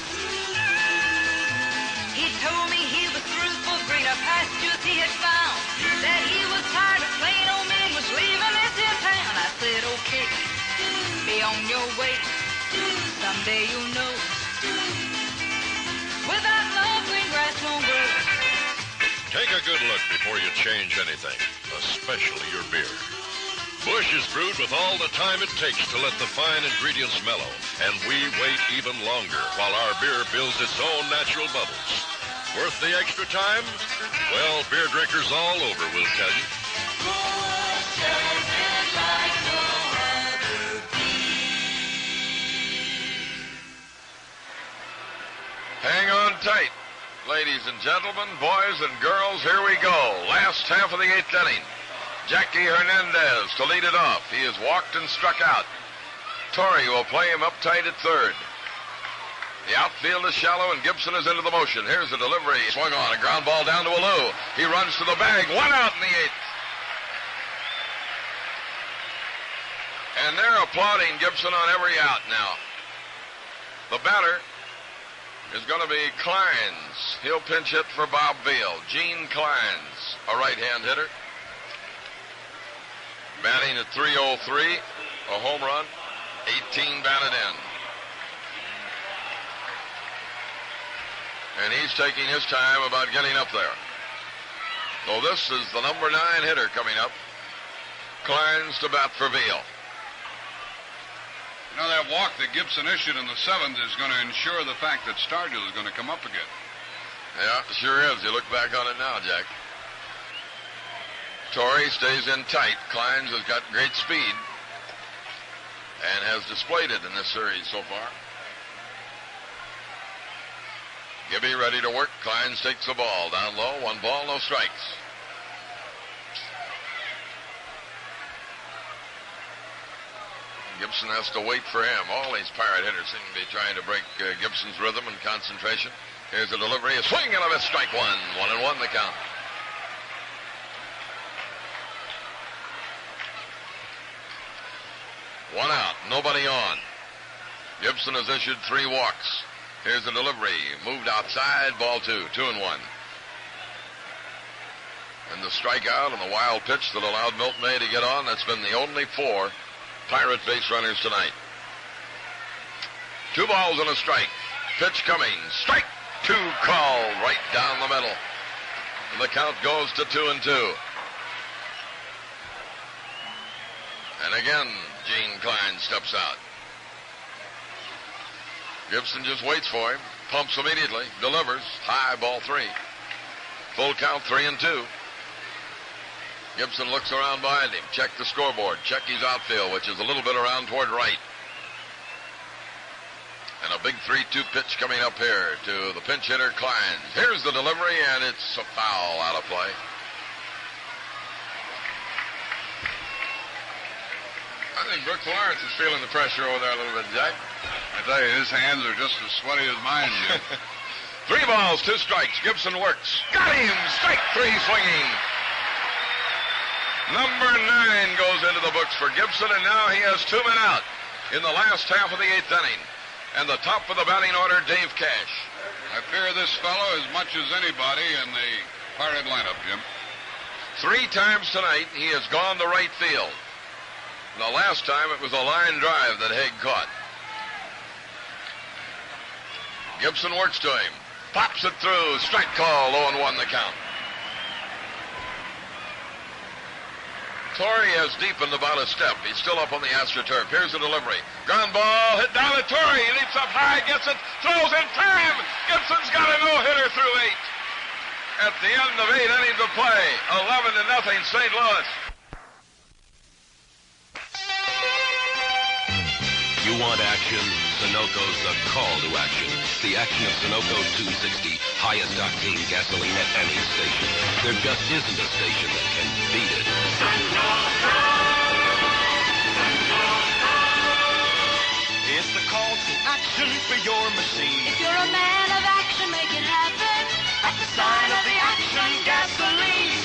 He told me he was through for greener pastures he had found, that he was tired of plain old men was leaving this here town. I said, okay, be on your way, someday you'll know. Without love, green grass won't grow. Take a good look before you change anything, especially your beer. Busch is brewed with all the time it takes to let the fine ingredients mellow, and we wait even longer while our beer builds its own natural bubbles. Worth the extra time? Well, beer drinkers all over will tell you. Busch does it like no other beer. Hang on tight, ladies and gentlemen, boys and girls, here we go. Last half of the 8th inning. Jackie Hernandez to lead it off. He has walked and struck out. Torrey will play him up tight at third. The outfield is shallow, and Gibson is into the motion. Here's the delivery. Swung on, a ground ball down to Alou. He runs to the bag. 1 out in the 8th. And they're applauding Gibson on every out now. The batter is going to be Kleins. He'll pinch hit for Bob Veal. Gene Kleins, a right-hand hitter. Batting at .303, a home run, 18 batted in. And he's taking his time about getting up there. So this is the number 9 hitter coming up. Kleins to bat for Veal. You know, that walk that Gibson issued in the 7th is going to ensure the fact that Stargell is going to come up again. Yeah, sure is. You look back on it now, Jack. Torrey stays in tight. Kleins has got great speed and has displayed it in this series so far. Gibby ready to work. Kleins takes the ball down low. 1 ball, no strikes. Gibson has to wait for him. All these Pirate hitters seem to be trying to break Gibson's rhythm and concentration. Here's a delivery. A swing and a miss. Strike 1. 1-1 the count. One out, nobody on. Gibson has issued 3 walks. Here's the delivery. Moved outside, ball 2. 2-1. And the strikeout and the wild pitch that allowed Milt May to get on, that's been the only 4 Pirate base runners tonight. 2 balls and a strike. Pitch coming. Strike 2 called right down the middle. And the count goes to 2-2. And again, Gene Klein steps out. Gibson just waits for him. Pumps immediately. Delivers. High, ball 3. Full count, 3-2. Gibson looks around behind him. Check the scoreboard. Check his outfield, which is a little bit around toward right. And a big 3-2 pitch coming up here to the pinch hitter, Klein. Here's the delivery, and it's a foul out of play. think Brooks Lawrence is feeling the pressure over there a little bit, Jack. I tell you, his hands are just as sweaty as mine, Jim. 3 balls, 2 strikes. Gibson works. Got him! Strike 3 swinging. Number 9 goes into the books for Gibson, and now he has 2 men out in the last half of the 8th inning. And the top of the batting order, Dave Cash. I fear this fellow as much as anybody in the Pirate lineup, Jim. 3 times tonight he has gone to right field. The last time it was a line drive that Haig caught. Gibson works to him. Pops it through. Strike call. 0-1 the count. Torrey has deepened about a step. He's still up on the AstroTurf. Here's the delivery. Ground ball hit down to Torrey. He leaps up high, gets it, throws in time. Gibson's got a no-hitter through 8. At the end of 8 innings of play, 11-0 St. Louis. You want action? Sunoco's the call to action. The action of Sunoco 260, highest octane gasoline at any station. There just isn't a station that can beat it. It's the call to action for your machine. If you're a man of action, make it happen. At the sign of the action gasoline.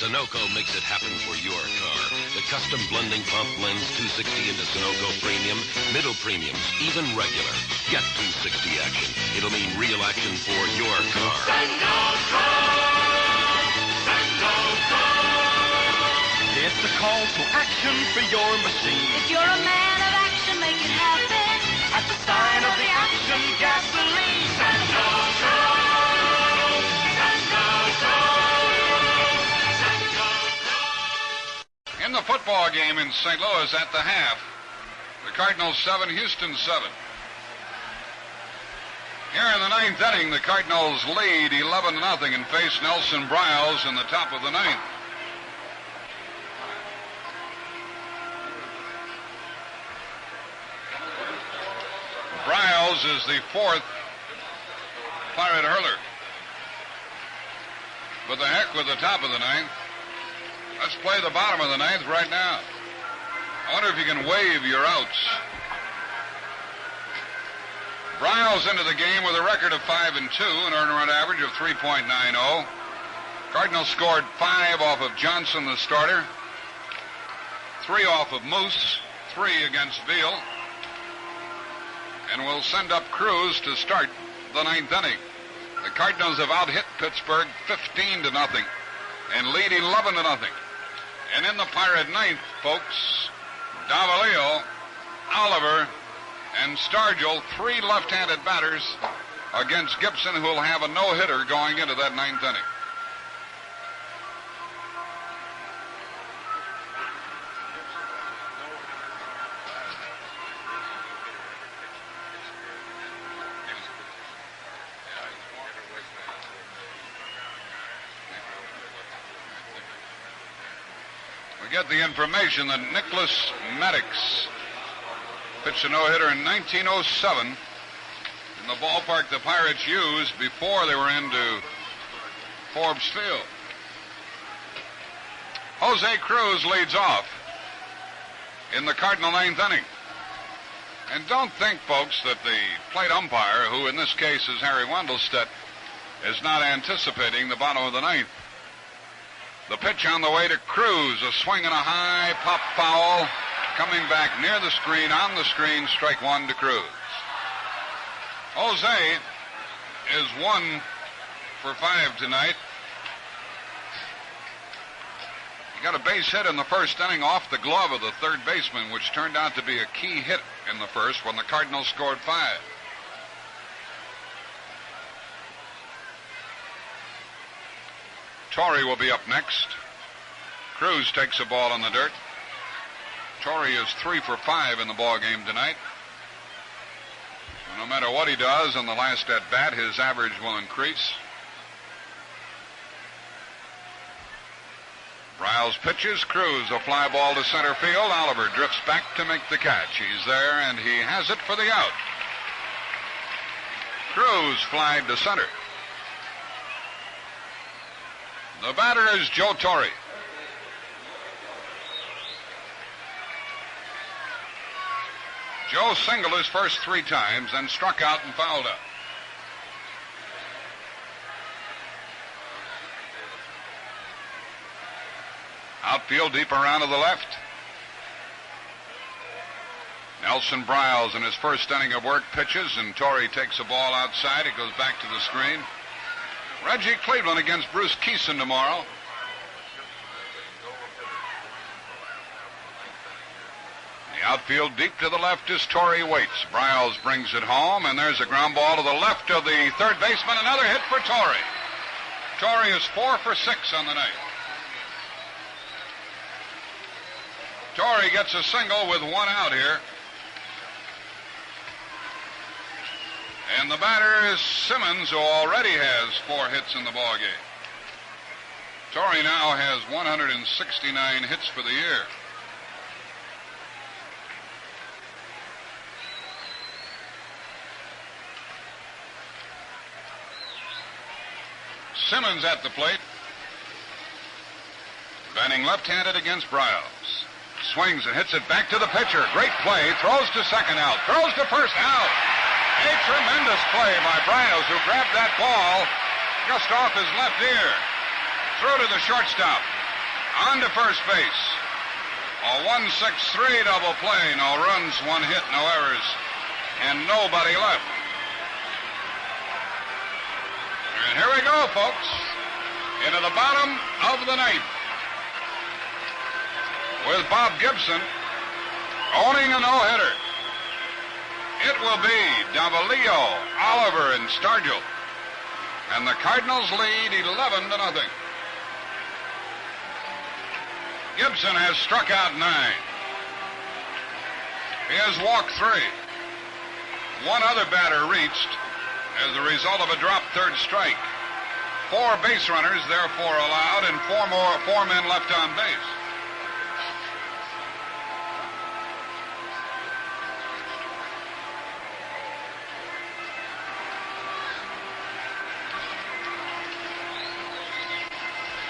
Sunoco makes it happen for your car. The custom blending pump blends 260 into Sunoco Premium, Middle Premiums, even regular. Get 260 action. It'll mean real action for your car. It's the call to action for your machine. If you're a man of action, make it happen. At the sign of the action gasoline. In the football game in St. Louis at the half, the Cardinals 7, Houston 7. Here in the 9th inning, the Cardinals lead 11-0 and face Nelson Briles in the top of the 9th. Briles is the 4th Pirate hurler. But the heck with the top of the 9th. Let's play the bottom of the 9th right now. I wonder if you can wave your outs. Briles into the game with a record of 5-2, an earned run average of 3.90. Cardinals scored 5 off of Johnson, the starter, 3 off of Moose, 3 against Veal, and will send up Cruz to start the 9th inning. The Cardinals have out-hit Pittsburg 15-0 and lead 11-0. And in the Pirate 9th, folks, Davalillo, Oliver, and Stargell, 3 left-handed batters against Gibson, who will have a no-hitter going into that 9th inning. Get the information that Nicholas Maddox pitched a no-hitter in 1907 in the ballpark the Pirates used before they were into Forbes Field. Jose Cruz leads off in the Cardinal 9th inning. And don't think, folks, that the plate umpire, who in this case is Harry Wendelstedt, is not anticipating the bottom of the 9th. The pitch on the way to Cruz, a swing and a high pop foul, coming back near the screen, on the screen, strike 1 to Cruz. Jose is 1 for 5 tonight. He got a base hit in the first inning off the glove of the third baseman, which turned out to be a key hit in the first when the Cardinals scored 5. Torrey will be up next. Cruz takes a ball in the dirt. Torrey is 3 for 5 in the ball game tonight. And no matter what he does on the last at bat, his average will increase. Briles pitches. Cruz, a fly ball to center field. Oliver drifts back to make the catch. He's there, and he has it for the out. Cruz flied to center. The batter is Joe Torre. Joe singled his first 3 times, then struck out and fouled up. Outfield deep around to the left. Nelson Briles in his first inning of work pitches, and Torrey takes a ball outside. It goes back to the screen. Reggie Cleveland against Bruce Keeson tomorrow. The outfield deep to the left is Torrey Waits. Briles brings it home, and there's a ground ball to the left of the third baseman. Another hit for Torrey. Torrey is 4 for 6 on the night. Torrey gets a single with 1 out here. And the batter is Simmons, who already has 4 hits in the ballgame. Torrey now has 169 hits for the year. Simmons at the plate. Batting left-handed against Briles. Swings and hits it back to the pitcher. Great play. Throws to second out. Throws to first out. A tremendous play by Briles, who grabbed that ball just off his left ear. Through to the shortstop. On to first base. A 1-6-3 double play. No runs, 1 hit, no errors, and nobody left. And here we go, folks. Into the bottom of the 9th. With Bob Gibson owning a no-hitter. It will be Davalillo, Oliver, and Stargell. And the Cardinals lead 11-0. Gibson has struck out 9. He has walked 3. 1 other batter reached as a result of a dropped third strike. 4 base runners therefore allowed, and 4 men left on base.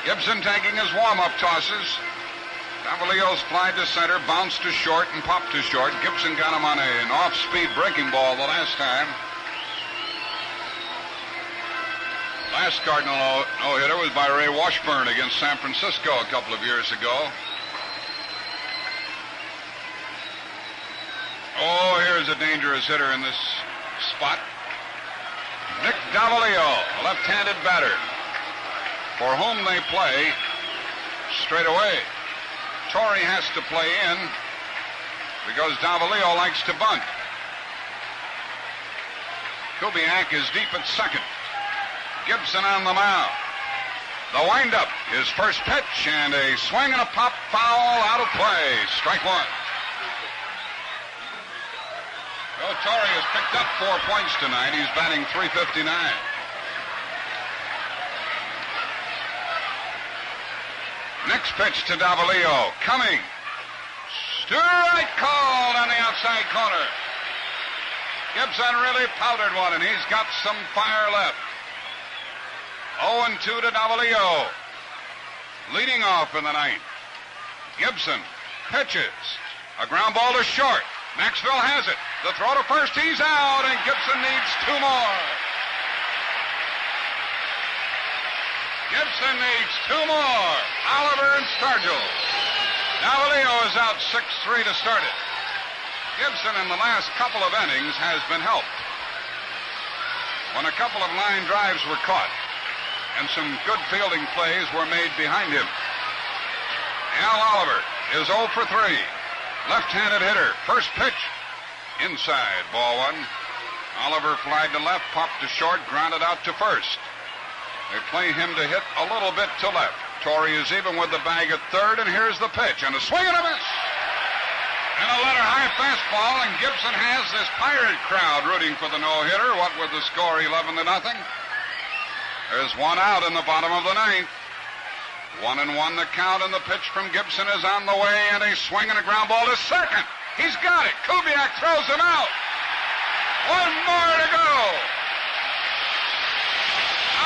Gibson taking his warm-up tosses. Davalillo's fly to center, bounced to short, and popped to short. Gibson got him on an off-speed breaking ball the last time. Last Cardinal no-hitter was by Ray Washburn against San Francisco a couple of years ago. Oh, here's a dangerous hitter in this spot. Nick Davalillo, a left-handed batter, for whom they play straight away. Torrey has to play in because Davalillo likes to bunt. Kubiak is deep at second. Gibson on the mound. The windup, his first pitch, and a swing and a pop foul out of play. Strike 1. Well, Torrey has picked up 4 points tonight. He's batting .359. Next pitch to Davalillo. Coming. Strike called on the outside corner. Gibson really powdered one, and he's got some fire left. 0-2 to Davalillo. Leading off in the 9th. Gibson pitches. A ground ball to short. Maxwell has it. The throw to first. He's out, and Gibson needs 2 more. Gibson needs 2 more. Oliver and Stargell. Davalillo is out 6-3 to start it. Gibson in the last couple of innings has been helped. When a couple of line drives were caught and some good fielding plays were made behind him. Al Oliver is 0 for 3. Left-handed hitter. First pitch. Inside. Ball 1. Oliver flied to left, popped to short, grounded out to first. They play him to hit a little bit to left. Torrey is even with the bag at third, and here's the pitch. And a swing and a miss. And a letter high fastball, and Gibson has this Pirate crowd rooting for the no-hitter. What with the score 11-0? There's 1 out in the bottom of the 9th. 1-1 the count, and the pitch from Gibson is on the way, and a swing and a ground ball to second. He's got it. Kubiak throws him out. 1 more to go.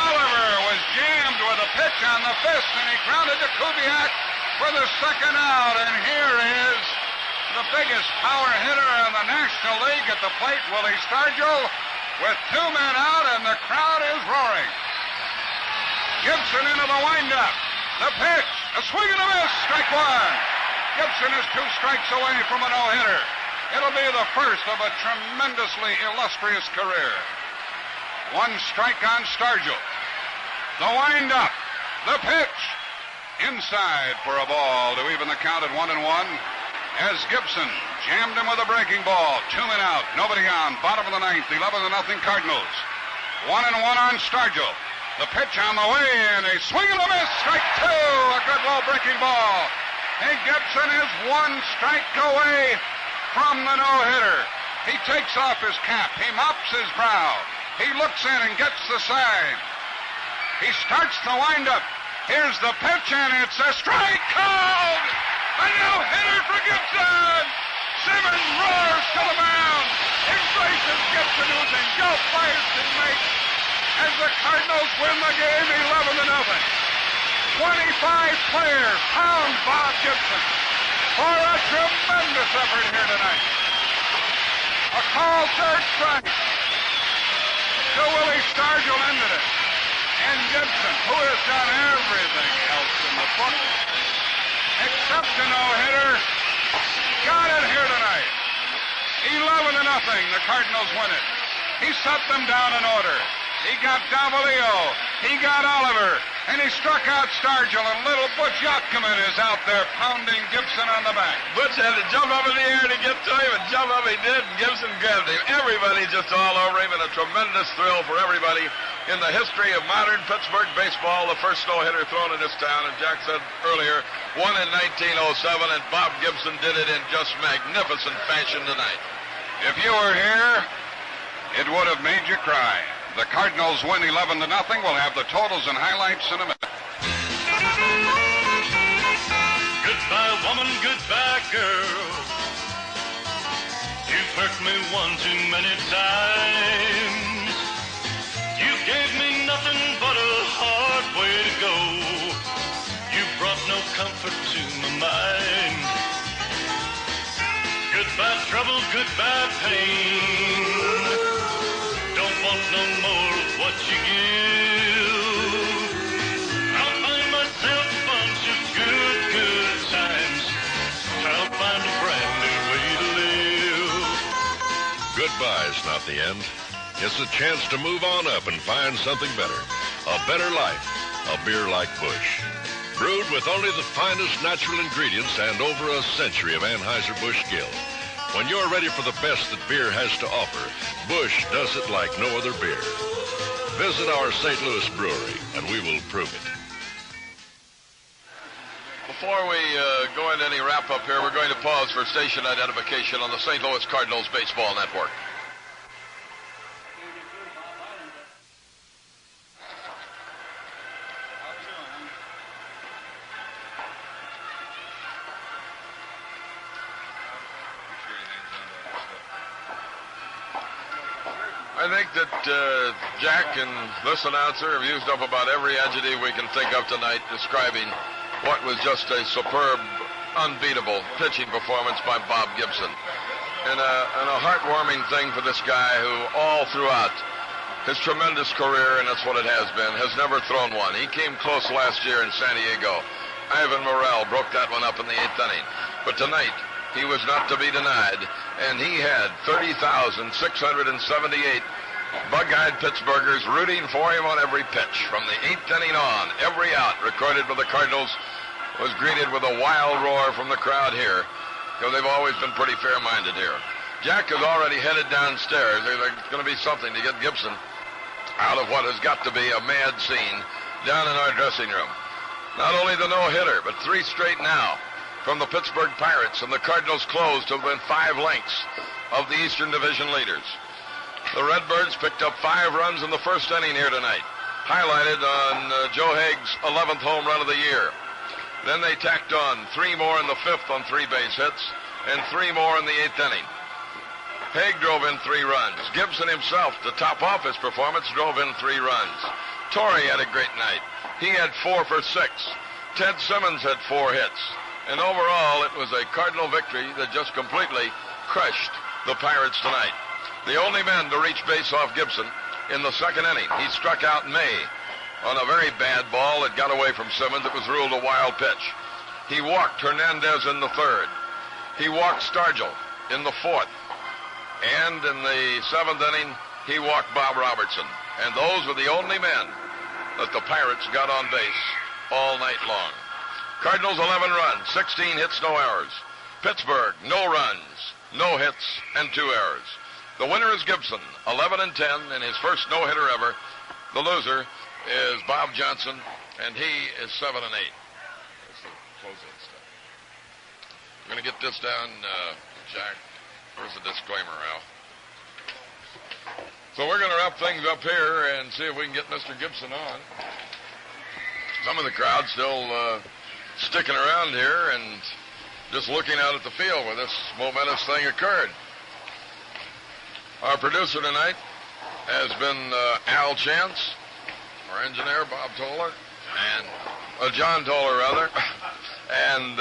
Oliver was jammed with a pitch on the fist, and he grounded to Kubiak for the second out. And here is the biggest power hitter in the National League at the plate, Willie Stargell, with 2 men out, and the crowd is roaring. Gibson into the windup. The pitch, a swing and a miss, strike one. Gibson is 2 strikes away from a no-hitter. It'll be the first of a tremendously illustrious career. 1 strike on Stargell. The windup, the pitch, inside for a ball to even the count at 1-1. As Gibson jammed him with a breaking ball. 2 men out, nobody on. Bottom of the 9th, 11-0 Cardinals. 1-1 on Stargell. The pitch on the way, and a swing and a miss. Strike 2, a good low breaking ball. And Gibson is 1 strike away from the no-hitter. He takes off his cap. He mops his brow. He looks in and gets the sign. He starts the windup. Here's the pitch, and it's a strike called. A no-hitter for Gibson. Simmons roars to the mound. Embraces Gibson, who's in golf by his teammate, as the Cardinals win the game 11-0. 25 players pound Bob Gibson for a tremendous effort here tonight. A called 3rd strike. So Willie Stargell ended it. And Gibson, who has done everything else in the book except a no-hitter, got it here tonight. 11-0. The Cardinals win it. He set them down in order. He got Davalillo. He got Oliver. And he struck out Stargell, and little Butch Yotkaman is out there pounding Gibson on the back. Butch had to jump up in the air to get to him, and jump up he did, and Gibson grabbed him. Everybody just all over him, and a tremendous thrill for everybody in the history of modern Pittsburgh baseball. The first no-hitter thrown in this town, and Jack said earlier, won in 1907, and Bob Gibson did it in just magnificent fashion tonight. If you were here, it would have made you cry. The Cardinals win 11-0. We'll have the totals and highlights in a minute. Goodbye, woman, goodbye, girl. You've hurt me one too many times. You gave me nothing but a hard way to go. You brought no comfort to my mind. Goodbye, trouble, goodbye, pain. Don't want no more of what you give. I'll find myself a bunch of good times. I'll find a brand new way to live. Goodbye's not the end. It's a chance to move on up and find something better. A better life. A beer like Busch. Brewed with only the finest natural ingredients and over a century of Anheuser-Busch Gill. When you're ready for the best that beer has to offer, Busch does it like no other beer. Visit our St. Louis brewery, and we will prove it. Before we go into any wrap-up here, we're going to pause for station identification on the St. Louis Cardinals Baseball Network. I think that Jack and this announcer have used up about every adjective we can think of tonight describing what was just a superb, unbeatable pitching performance by Bob Gibson. And a heartwarming thing for this guy who all throughout his tremendous career, and that's what it has been, has never thrown one. He came close last year in San Diego. Ivan Morrell broke that one up in the 8th inning. But tonight, he was not to be denied, and he had 30,678 bug-eyed Pittsburghers rooting for him on every pitch. From the 8th inning on, every out recorded by the Cardinals was greeted with a wild roar from the crowd here, because they've always been pretty fair-minded here. Jack is already headed downstairs. There's going to be something to get Gibson out of what has got to be a mad scene down in our dressing room. Not only the no-hitter, but 3 straight now from the Pittsburgh Pirates, and the Cardinals closed to within 5 lengths of the Eastern Division leaders. The Redbirds picked up 5 runs in the first inning here tonight, highlighted on Joe Haig's 11th home run of the year. Then they tacked on 3 more in the 5th on 3 base hits, and 3 more in the 8th inning. Haig drove in 3 runs. Gibson himself, to top off his performance, drove in 3 runs. Torrey had a great night. He had 4 for 6. Ted Simmons had 4 hits. And overall, it was a Cardinal victory that just completely crushed the Pirates tonight. The only man to reach base off Gibson in the second inning. He struck out May on a very bad ball that got away from Simmons. It was ruled a wild pitch. He walked Hernandez in the third. He walked Stargell in the fourth. And in the seventh inning, he walked Bob Robertson. And those were the only men that the Pirates got on base all night long. Cardinals 11 runs, 16 hits, no errors. Pittsburg, no runs, no hits, and 2 errors. The winner is Gibson, 11-10 in his first no-hitter ever. The loser is Bob Johnson, and he is 7-8. That's the closing stuff. We're going to get this down, Jack. Where's the disclaimer, Al? So we're going to wrap things up here and see if we can get Mr. Gibson on. Some of the crowd still sticking around here and just looking out at the field where this momentous thing occurred. Our producer tonight has been Al Chance, our engineer, Bob Toller, and John Toller, rather. And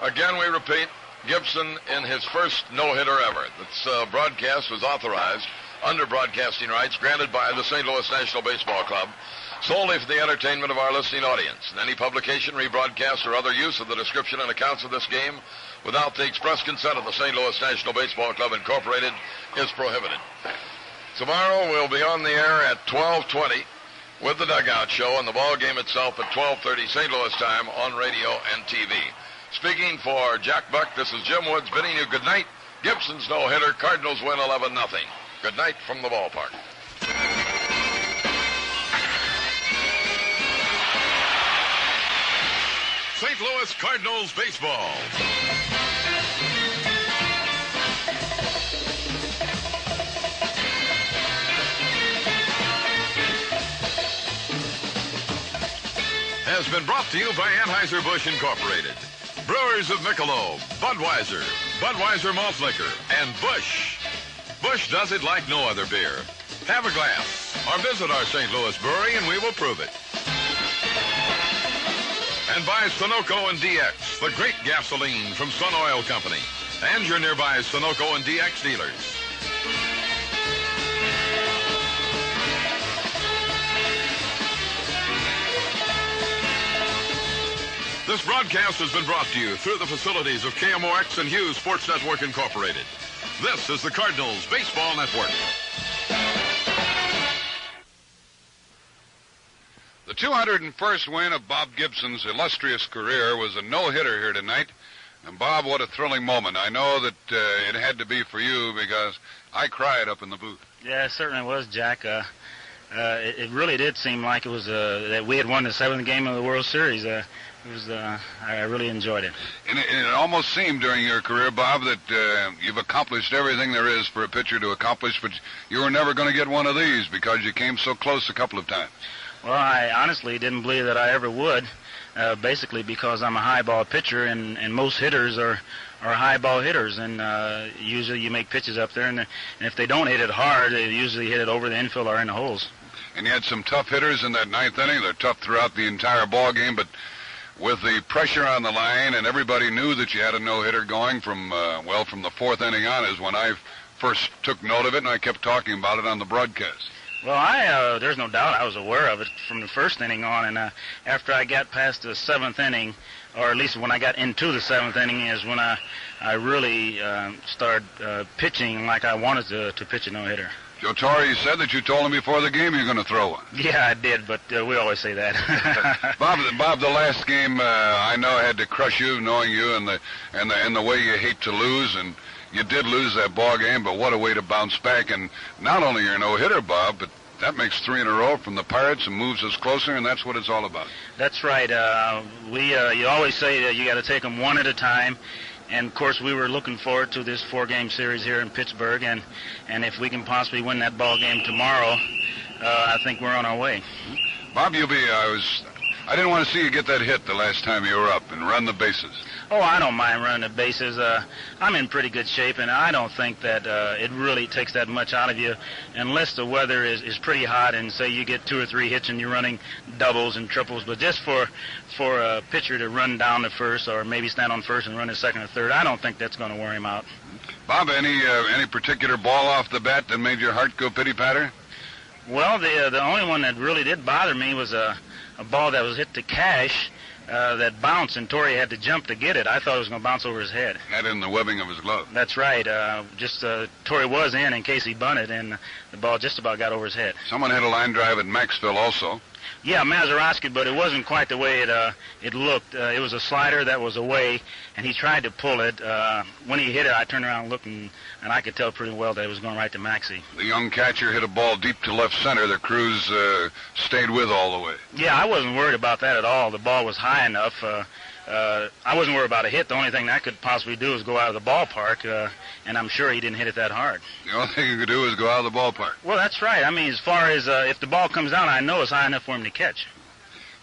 again, we repeat, Gibson in his first no-hitter ever. This broadcast was authorized under broadcasting rights granted by the St. Louis National Baseball Club solely for the entertainment of our listening audience. And any publication, rebroadcast, or other use of the description and accounts of this game without the express consent of the St. Louis National Baseball Club Incorporated is prohibited. Tomorrow we'll be on the air at 12:20 with the Dugout Show and the ball game itself at 12:30 St. Louis time on radio and TV. Speaking for Jack Buck, this is Jim Woods bidding you good night. Gibson's no-hitter. Cardinals win 11-0. Good night from the ballpark. St. Louis Cardinals baseball. Has been brought to you by Anheuser-Busch Incorporated. Brewers of Michelob, Budweiser, Budweiser Malt Liquor, and Busch. Busch does it like no other beer. Have a glass or visit our St. Louis brewery and we will prove it. And by Sunoco and DX, the great gasoline from Sun Oil Company, and your nearby Sunoco and DX dealers. This broadcast has been brought to you through the facilities of KMOX and Hughes Sports Network Incorporated. This is the Cardinals Baseball Network. The 201st win of Bob Gibson's illustrious career was a no-hitter here tonight. And, Bob, what a thrilling moment. I know that it had to be for you because I cried up in the booth. Yeah, it certainly was, Jack. It really did seem like it was that we had won the 7th game of the World Series. I really enjoyed it. And it almost seemed during your career, Bob, that you've accomplished everything there is for a pitcher to accomplish, but you were never going to get one of these because you came so close a couple of times. Well, I honestly didn't believe that I ever would, basically because I'm a high ball pitcher, and most hitters are high ball hitters, and usually you make pitches up there, and if they don't hit it hard, they usually hit it over the infield or in the holes. And you had some tough hitters in that 9th inning. They're tough throughout the entire ball game, but with the pressure on the line, and everybody knew that you had a no-hitter going from the 4th inning on is when I first took note of it, and I kept talking about it on the broadcast. Well, there's no doubt I was aware of it from the 1st inning on, and after I got past the 7th inning, or at least when I got into the 7th inning, is when I really started pitching like I wanted to pitch a no-hitter. Joe Torre, you said that you told him before the game you're going to throw one. Yeah, I did, but we always say that. Bob, the last game I know had to crush you, knowing you and the way you hate to lose, and you did lose that ball game. But what a way to bounce back! And not only you're no hitter, Bob, but that makes 3 in a row from the Pirates and moves us closer, and that's what it's all about. That's right. You always say that you got to take them one at a time. And, of course, we were looking forward to this 4-game series here in Pittsburgh, and if we can possibly win that ball game tomorrow, I think we're on our way. Bob, I I didn't want to see you get that hit the last time you were up and run the bases. Oh, I don't mind running the bases. I'm in pretty good shape, and I don't think that it really takes that much out of you unless the weather is pretty hot and, say, you get 2 or 3 hits and you're running doubles and triples. But just for a pitcher to run down to first or maybe stand on first and run to second or third, I don't think that's going to wear him out. Bob, any particular ball off the bat that made your heart go pity-patter? Well, the only one that really did bother me was a ball that was hit to Cash. That bounced, and Torrey had to jump to get it. I thought it was going to bounce over his head. That in the webbing of his glove. That's right. Torrey was in case he bunted, and the ball just about got over his head. Someone hit a line drive at Maxville also. Yeah, Mazeroski, but it wasn't quite the way it looked. It was a slider that was away, and he tried to pull it. When he hit it, I turned around and looked, and I could tell pretty well that it was going right to Maxie. The young catcher hit a ball deep to left center that Cruz stayed with all the way. Yeah, I wasn't worried about that at all. The ball was high enough. I wasn't worried about a hit. The only thing I could possibly do is go out of the ballpark, and I'm sure he didn't hit it that hard. The only thing you could do is go out of the ballpark. Well, that's right. I mean, as far as if the ball comes down, I know it's high enough for him to catch.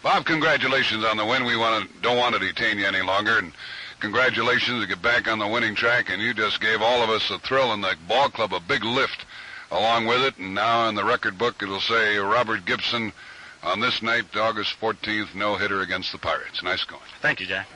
Bob, congratulations on the win. We don't want to detain you any longer, and congratulations to get back on the winning track, and you just gave all of us a thrill and the ball club a big lift along with it, and now in the record book it'll say Robert Gibson on this night, August 14th, no-hitter against the Pirates. Nice going. Thank you, Jack.